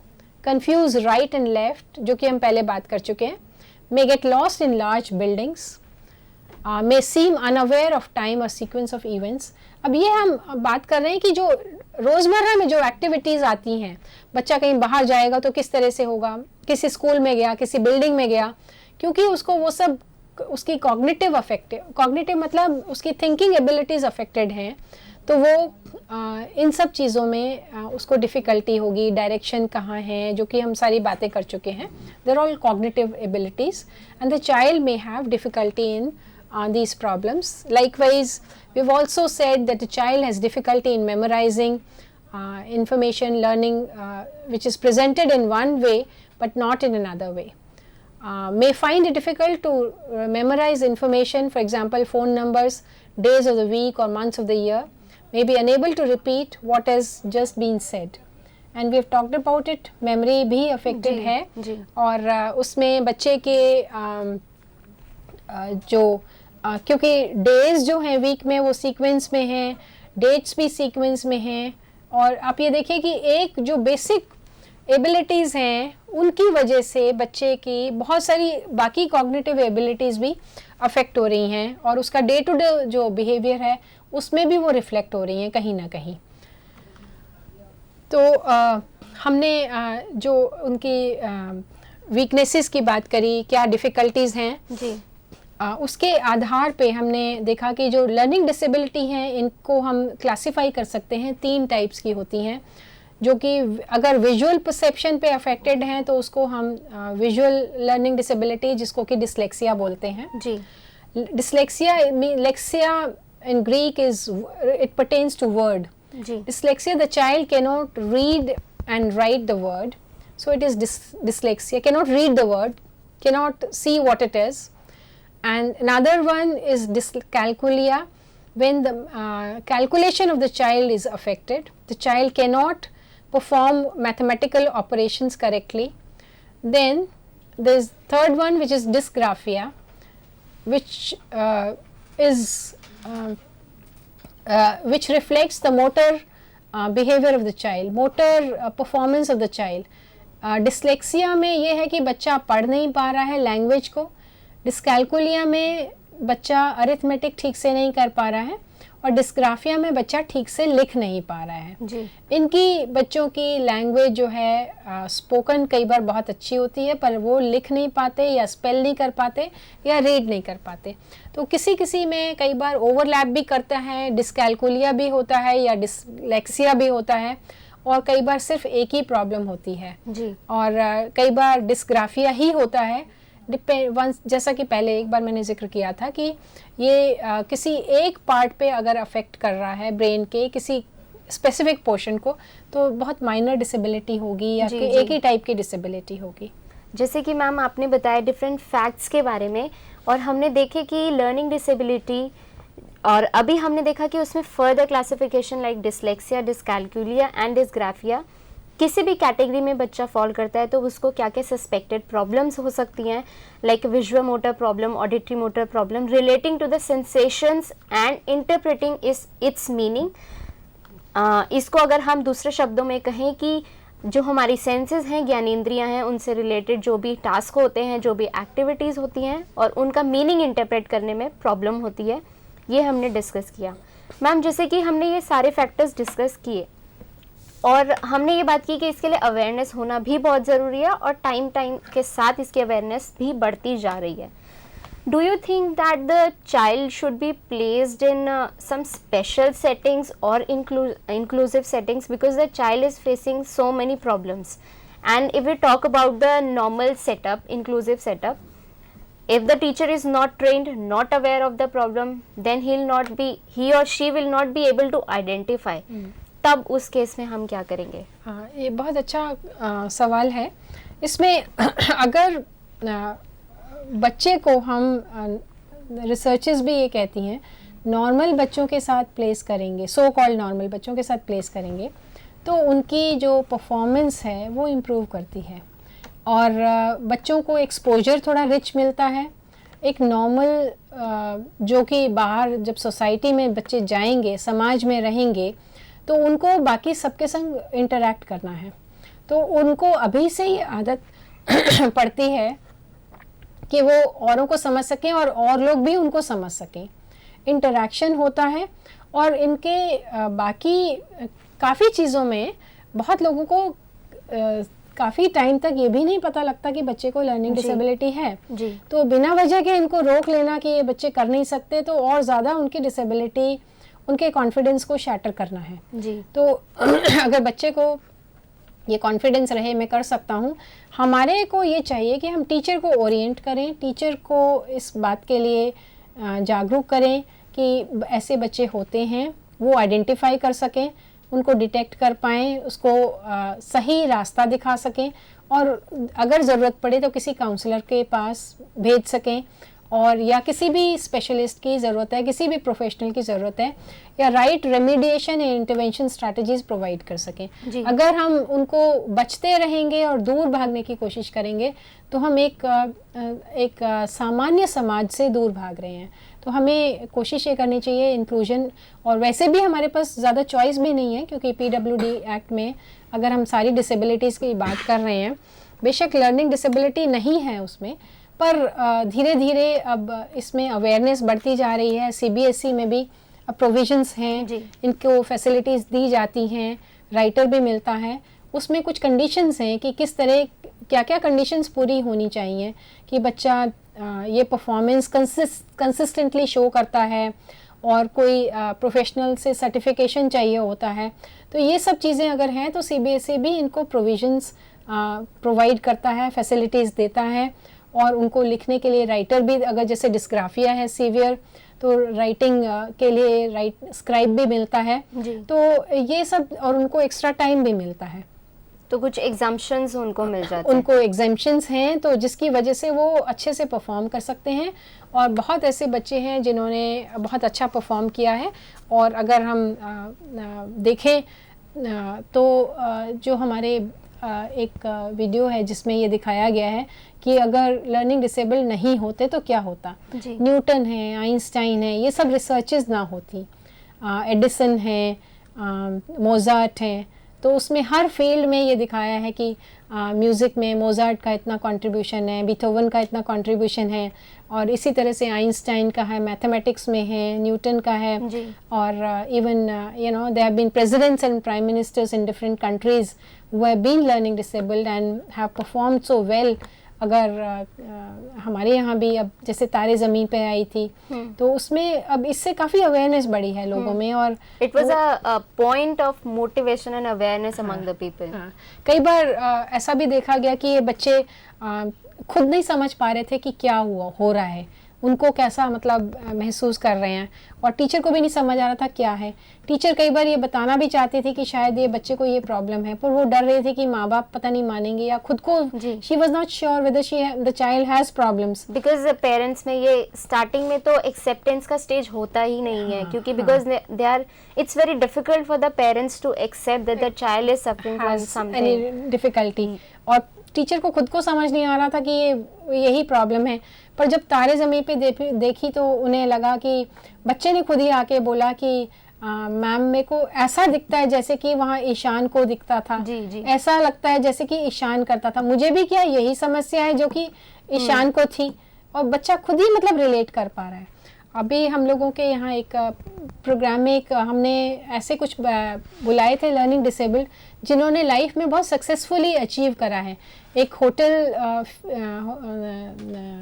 confuse right and left, जो कि हम पहले बात कर चुके हैं. May get lost in large buildings. May seem unaware of time or sequence of events. अब ये हम बात कर रहे हैं कि जो रोज़मर्रा में जो एक्टिविटीज़ आती हैं, बच्चा कहीं बाहर जाएगा तो किस तरह से होगा, किसी स्कूल में गया, किसी बिल्डिंग में गया, क्योंकि उसको वो सब उसकी कॉग्निटिव मतलब उसकी थिंकिंग एबिलिटीज़ अफेक्टेड हैं, तो वो इन सब चीज़ों में उसको डिफ़िकल्टी होगी. डायरेक्शन कहाँ है, जो कि हम सारी बातें कर चुके हैं. Their all cognitive abilities and the child may have difficulty in these problems. Likewise, we've also said that the child has difficulty in memorizing information, learning which is presented in one way but not in another way. May find it difficult to memorize information, for example, phone numbers, days of the week or months of the year. May be unable to repeat what has just been said. And we have talked about it. Memory भी affected है, और उसमें बच्चे के जो क्योंकि days जो हैं वीक में वो सीक्वेंस में हैं, डेट्स भी सीक्वेंस में हैं, और आप ये देखिए कि एक जो बेसिक एबिलिटीज़ हैं उनकी वजह से बच्चे की बहुत सारी बाकी कॉग्निटिव एबिलिटीज़ भी अफेक्ट हो रही हैं, और उसका डे टू डे जो बिहेवियर है उसमें भी वो रिफ्लेक्ट हो रही हैं कहीं ना कहीं. तो हमने जो उनकी वीकनेसेस की बात करी, क्या डिफ़िकल्टीज़ हैं जी, उसके आधार पे हमने देखा कि जो लर्निंग डिसेबिलिटी हैं इनको हम क्लासिफाई कर सकते हैं. 3 टाइप्स की होती हैं, जो कि अगर विजुअल परसेप्शन पे अफेक्टेड हैं तो उसको हम विजुअल लर्निंग डिसेबिलिटी, जिसको कि डिसलेक्सिया बोलते हैं जी. Dyslexia in Greek is it pertains to word. Dyslexia the child can not read and write the word, so it is dyslexia. Can not read the word, can not see what it is. And another one is dyscalculia, when the calculation of the child is affected. The child cannot perform mathematical operations correctly. Then there is third one, which is dysgraphia, which reflects the motor behaviour of the child, motor performance of the child. Dyslexia में ये है कि बच्चा पढ़ नहीं पा रहा है लैंग्वेज को, डिस्कैल्कुलिया में बच्चा अरिथमेटिक ठीक से नहीं कर पा रहा है, और डिस्ग्राफिया में बच्चा ठीक से लिख नहीं पा रहा है जी। इनकी बच्चों की लैंग्वेज जो है स्पोकन कई बार बहुत अच्छी होती है, पर वो लिख नहीं पाते या स्पेल नहीं कर पाते या रीड नहीं कर पाते। तो किसी किसी में कई बार ओवरलैप भी करता है, डिस्कैल्कुलिया भी होता है या डिसलेक्सिया भी होता है, और कई बार सिर्फ एक ही प्रॉब्लम होती है जी। और कई बार डिस्ग्राफिया ही होता है। जैसा कि पहले एक बार मैंने जिक्र किया था कि ये किसी एक पार्ट पे अगर अफेक्ट कर रहा है ब्रेन के किसी स्पेसिफिक पोर्शन को, तो बहुत माइनर डिसेबिलिटी होगी या जी, कि जी। एक ही टाइप की डिसेबिलिटी होगी। जैसे कि मैम आपने बताया डिफरेंट फैक्ट्स के बारे में, और हमने देखे कि लर्निंग डिसेबिलिटी, और अभी हमने देखा कि उसमें further classification like dyslexia, dyscalculia and dysgraphia, किसी भी कैटेगरी में बच्चा फॉल करता है तो उसको क्या क्या सस्पेक्टेड प्रॉब्लम्स हो सकती हैं, like visual motor problem, auditory motor problem relating to the sensations and interpreting its meaning. इसको अगर हम दूसरे शब्दों में कहें कि जो हमारी सेंसेस हैं, ज्ञानेंद्रियां हैं, उनसे रिलेटेड जो भी टास्क होते हैं, जो भी एक्टिविटीज़ होती हैं और उनका मीनिंग इंटरप्रेट करने में प्रॉब्लम होती है, ये हमने डिस्कस किया। मैम जैसे कि हमने ये सारे फैक्टर्स डिस्कस किए और हमने ये बात की कि इसके लिए अवेयरनेस होना भी बहुत ज़रूरी है और टाइम के साथ इसकी अवेयरनेस भी बढ़ती जा रही है। Do you think that the child should be placed in some special settings or inclusive settings, because the child is facing so many problems? And if we talk about the normal setup, inclusive setup, if the teacher is not trained, not aware of the problem, then he or she will not be able to identify. तब उस case में हम क्या करेंगे? हाँ, ये बहुत अच्छा सवाल है। इसमें अगर बच्चे को हम रिसर्चेस भी ये कहती हैं नॉर्मल बच्चों के साथ प्लेस करेंगे, सो कॉल्ड नॉर्मल बच्चों के साथ प्लेस करेंगे, तो उनकी जो परफॉर्मेंस है वो इम्प्रूव करती है और बच्चों को एक्सपोजर थोड़ा रिच मिलता है। एक नॉर्मल जो कि बाहर जब सोसाइटी में बच्चे जाएंगे, समाज में रहेंगे, तो उनको बाकी सबके संग इंटरैक्ट करना है, तो उनको अभी से ही आदत पड़ती है कि वो औरों को समझ सकें और लोग भी उनको समझ सकें। इंटरैक्शन होता है और इनके बाकी काफ़ी चीज़ों में बहुत लोगों को काफ़ी टाइम तक ये भी नहीं पता लगता कि बच्चे को लर्निंग डिसेबिलिटी है जी। तो बिना वजह के इनको रोक लेना कि ये बच्चे कर नहीं सकते, तो और ज़्यादा उनकी डिसेबिलिटी, उनके कॉन्फिडेंस को शैटर करना है जी। तो अगर बच्चे को ये कॉन्फिडेंस रहे मैं कर सकता हूँ, हमारे को ये चाहिए कि हम टीचर को ओरिएंट करें, टीचर को इस बात के लिए जागरूक करें कि ऐसे बच्चे होते हैं, वो आइडेंटिफाई कर सकें, उनको डिटेक्ट कर पाएँ, उसको सही रास्ता दिखा सकें और अगर ज़रूरत पड़े तो किसी काउंसलर के पास भेज सकें, और या किसी भी स्पेशलिस्ट की ज़रूरत है, किसी भी प्रोफेशनल की ज़रूरत है, या राइट रेमिडिएशन या इंटरवेंशन स्ट्रैटेजीज प्रोवाइड कर सकें। अगर हम उनको बचते रहेंगे और दूर भागने की कोशिश करेंगे तो हम एक सामान्य समाज से दूर भाग रहे हैं। तो हमें कोशिश ये करनी चाहिए इंक्लूजन, और वैसे भी हमारे पास ज़्यादा चॉइस भी नहीं है क्योंकि PWD एक्ट में अगर हम सारी डिसेबिलिटीज़ की बात कर रहे हैं, बेशक लर्निंग डिसेबिलिटी नहीं है उसमें, पर धीरे धीरे अब इसमें अवेयरनेस बढ़ती जा रही है। CBSE में भी अब प्रोविजंस हैं, इनको फैसिलिटीज़ दी जाती हैं, राइटर भी मिलता है, उसमें कुछ कंडीशंस हैं कि किस तरह क्या क्या कंडीशंस पूरी होनी चाहिए कि बच्चा ये परफॉर्मेंस कंसिस्टेंटली शो करता है और कोई प्रोफेशनल से सर्टिफिकेशन चाहिए होता है। तो ये सब चीज़ें अगर हैं तो CBSE भी इनको प्रोविजंस प्रोवाइड करता है, फैसिलिटीज़ देता है, और उनको लिखने के लिए राइटर भी, अगर जैसे डिस्ग्राफिया है सीवियर तो राइटिंग के लिए स्क्राइब भी मिलता है जी। तो ये सब, और उनको एक्स्ट्रा टाइम भी मिलता है, तो कुछ एग्जाम्पशंस उनको मिल जाते हैं। उनको एग्जाम्पशंस हैं तो जिसकी वजह से वो अच्छे से परफॉर्म कर सकते हैं, और बहुत ऐसे बच्चे हैं जिन्होंने बहुत अच्छा परफॉर्म किया है। और अगर हम देखें तो जो हमारे एक वीडियो है जिसमें ये दिखाया गया है कि अगर लर्निंग डिसेबल नहीं होते तो क्या होता। न्यूटन है, आइंस्टाइन है, ये सब रिसर्चेस ना होती, एडिसन है, मोज़ार्ट हैं, तो उसमें हर फील्ड में ये दिखाया है कि म्यूज़िक में मोज़ार्ट का इतना कंट्रीब्यूशन है, बीथोवन का इतना कंट्रीब्यूशन है, और इसी तरह से आइंस्टाइन का है, मैथमेटिक्स में है, न्यूटन का है, और even you know they have been presidents and prime ministers in different countries who have been learning disabled and have performed so well. अगर हमारे यहाँ भी अब जैसे तारे ज़मीन पे आई थी, तो उसमें अब इससे काफ़ी अवेयरनेस बढ़ी है लोगों में, और it was a point of motivation and awareness among the people. कई बार ऐसा भी देखा गया कि ये बच्चे खुद नहीं समझ पा रहे थे कि क्या हो रहा है, उनको कैसा मतलब महसूस कर रहे हैं, और टीचर को भी नहीं समझ आ रहा था क्या है। टीचर कई बार ये बताना भी चाहती थी कि शायद ये बच्चे को ये प्रॉब्लम है, पर वो डर रहे थे कि माँ बाप पता नहीं मानेंगे, या खुद को she was not sure whether the child has problems. Because parents में ये स्टार्टिंग में तो एक्सेप्टेंस का स्टेज होता ही नहीं है, क्योंकि because they are it's very difficult for the parents to accept that the child is suffering from something difficulty, और टीचर को खुद को समझ नहीं आ रहा था कि ये यही प्रॉब्लम है। पर जब तारे ज़मीन पे देखी तो उन्हें लगा कि बच्चे ने खुद ही आके बोला कि मैम मेरे को ऐसा दिखता है जैसे कि वहाँ ईशान को दिखता था, ऐसा लगता है जैसे कि ईशान करता था, मुझे भी क्या यही समस्या है जो कि ईशान को थी। और बच्चा खुद ही मतलब रिलेट कर पा रहा है। अभी हम लोगों के यहाँ एक प्रोग्राम में हमने ऐसे कुछ बुलाए थे लर्निंग डिसेबल्ड जिन्होंने लाइफ में बहुत सक्सेसफुली अचीव करा है। एक होटल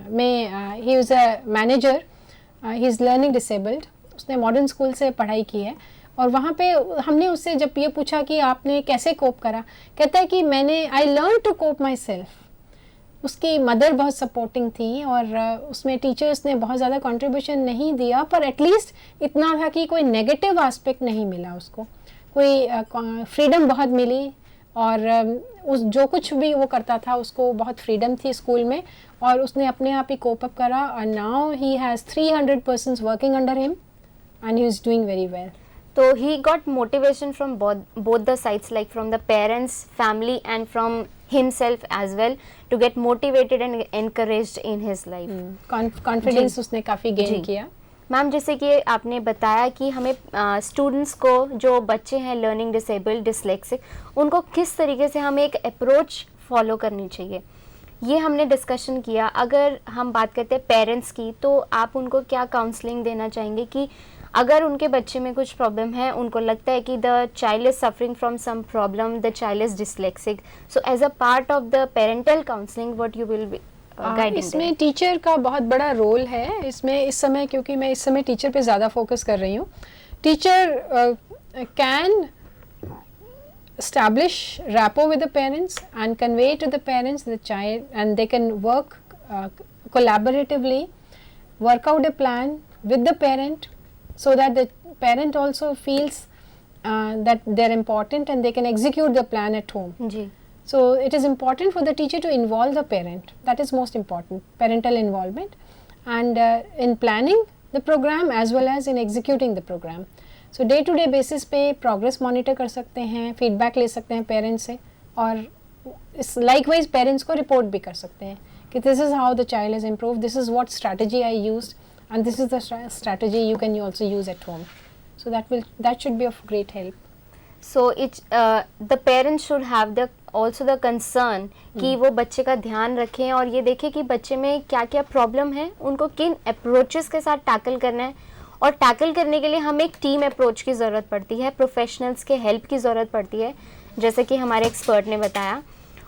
में he is a manager, he is learning disabled, उसने मॉडर्न स्कूल से पढ़ाई की है, और वहाँ पे हमने उससे जब ये पूछा कि आपने कैसे कोप करा, कहता है कि मैंने I learn to cope myself. उसकी मदर बहुत सपोर्टिंग थी, और उसमें टीचर्स ने बहुत ज़्यादा कंट्रीब्यूशन नहीं दिया, पर एटलीस्ट इतना था कि कोई नेगेटिव एस्पेक्ट नहीं मिला उसको, कोई फ्रीडम बहुत मिली, और उस जो कुछ भी वो करता था उसको बहुत फ्रीडम थी स्कूल में, और उसने अपने आप ही कोप अप करा, और now he has 300 persons working under him and he is doing very well. So he got motivation from both the sides, like from the parents, family, and from himself as well, to get motivated and encouraged in his life. Confidence उसने काफ़ी gain किया। Ma'am, जैसे कि आपने बताया कि हमें students को, जो बच्चे हैं लर्निंग डिसेबल्ड, डिसलेक्सिक, उनको किस तरीके से हमें एक अप्रोच फॉलो करनी चाहिए, ये हमने डिस्कशन किया। अगर हम बात करते हैं पेरेंट्स की, तो आप उनको क्या काउंसलिंग देना चाहेंगे कि अगर उनके बच्चे में कुछ प्रॉब्लम है, उनको लगता है कि the child is suffering from some problem, the child is dyslexic, so as a part of the parental counselling what you will guide? इसमें टीचर का बहुत बड़ा रोल है इसमें इस समय, क्योंकि मैं इस समय टीचर पे ज़्यादा फोकस कर रही हूँ। Teacher can establish rapport with the parents and convey to the parents the child, and they can work collaboratively, work out a plan with the parent, so that the parent also feels that they're important and they can execute the plan at home. जी. So it is important for the teacher to involve the parent. That is most important, parental involvement, and in planning the program as well as in executing the program. So day to day basis पे progress monitor कर सकते हैं, feedback ले सकते हैं parents से, और likewise parents को report भी कर सकते हैं कि this is how the child has improved, this is what strategy I used, and this is the strategy you can also use at home. So that should be of great help. So the parents should have also the concern कि वो बच्चे का ध्यान रखें और ये देखें कि बच्चे में क्या क्या प्रॉब्लम है, उनको किन अप्रोचेस के साथ टैकल करना है, और टैकल करने के लिए हमें एक टीम अप्रोच की ज़रूरत पड़ती है, प्रोफेशनल्स के हेल्प की ज़रूरत पड़ती है, जैसे कि हमारे एक्सपर्ट ने बताया।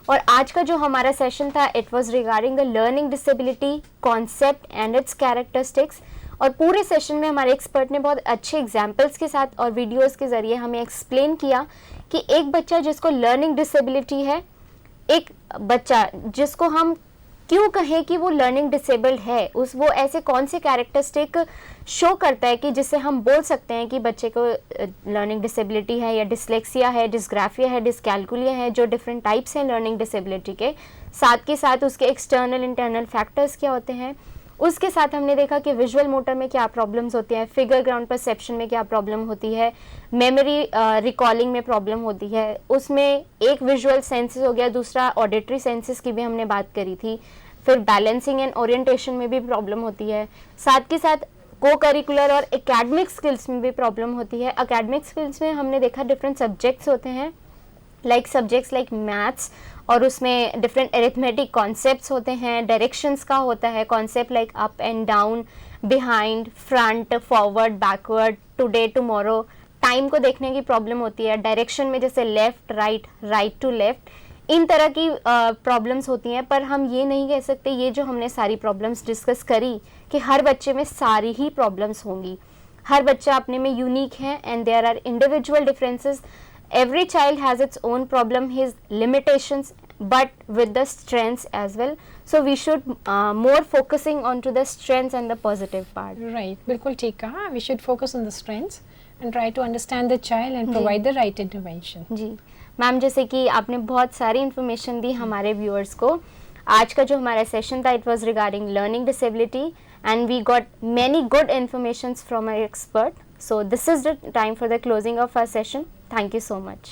और आज का जो हमारा सेशन था, it was regarding the learning disability concept and it's characteristics, और पूरे सेशन में हमारे एक्सपर्ट ने बहुत अच्छे एग्जाम्पल्स के साथ और वीडियोज़ के ज़रिए हमें एक्सप्लेन किया कि एक बच्चा जिसको लर्निंग डिसेबिलिटी है, एक बच्चा जिसको हम क्यों कहें कि वो लर्निंग डिसेबल्ड है, वो ऐसे कौन से कैरेक्टरिस्टिक शो करता है कि जिससे हम बोल सकते हैं कि बच्चे को लर्निंग डिसेबिलिटी है, या डिसलेक्सिया है, डिस्ग्राफिया है, डिसकैलकुलिया है, जो डिफरेंट टाइप्स हैं लर्निंग डिसेबिलिटी के, साथ के साथ उसके एक्सटर्नल इंटरनल फैक्टर्स क्या होते हैं। उसके साथ हमने देखा कि विजुअल मोटर में क्या प्रॉब्लम्स होती हैं, फिगर ग्राउंड परसेप्शन में क्या प्रॉब्लम होती है, मेमोरी रिकॉलिंग में प्रॉब्लम होती है, उसमें एक विजुअल सेंसेस हो गया, दूसरा ऑडिटरी सेंसेस की भी हमने बात करी थी, फिर बैलेंसिंग एंड ओरिएंटेशन में भी प्रॉब्लम होती है, साथ के साथ को करिकुलर और एकेडमिक स्किल्स में भी प्रॉब्लम होती है। एकेडमिक स्किल्स में हमने देखा डिफरेंट सब्जेक्ट्स होते हैं, लाइक सब्जेक्ट्स लाइक मैथ्स, और उसमें डिफरेंट अरिथमेटिक कॉन्सेप्ट्स होते हैं, डायरेक्शंस का होता है concept like up and down, behind, front, forward, backward, today, tomorrow. Time को देखने की प्रॉब्लम होती है, डायरेक्शन में जैसे left right, right to left, इन तरह की प्रॉब्लम्स होती हैं। पर हम ये नहीं कह सकते, ये जो हमने सारी प्रॉब्लम्स डिस्कस करी, कि हर बच्चे में सारी ही प्रॉब्लम्स होंगी। हर बच्चा अपने में यूनिक है and there are individual differences. Every child has its own problem, his limitations, but with the strengths as well. So we should more focusing onto the strengths and the positive part. Right, बिल्कुल ठीक कहा. We should focus on the strengths and try to understand the child and provide the right intervention. जी ma'am, जैसे कि आपने बहुत सारी information दी हमारे व्यूअर्स को। आज का जो हमारा सेशन था, it was regarding learning disability and we got many good information from our expert. So this is the time for the closing of our session. Thank you so much.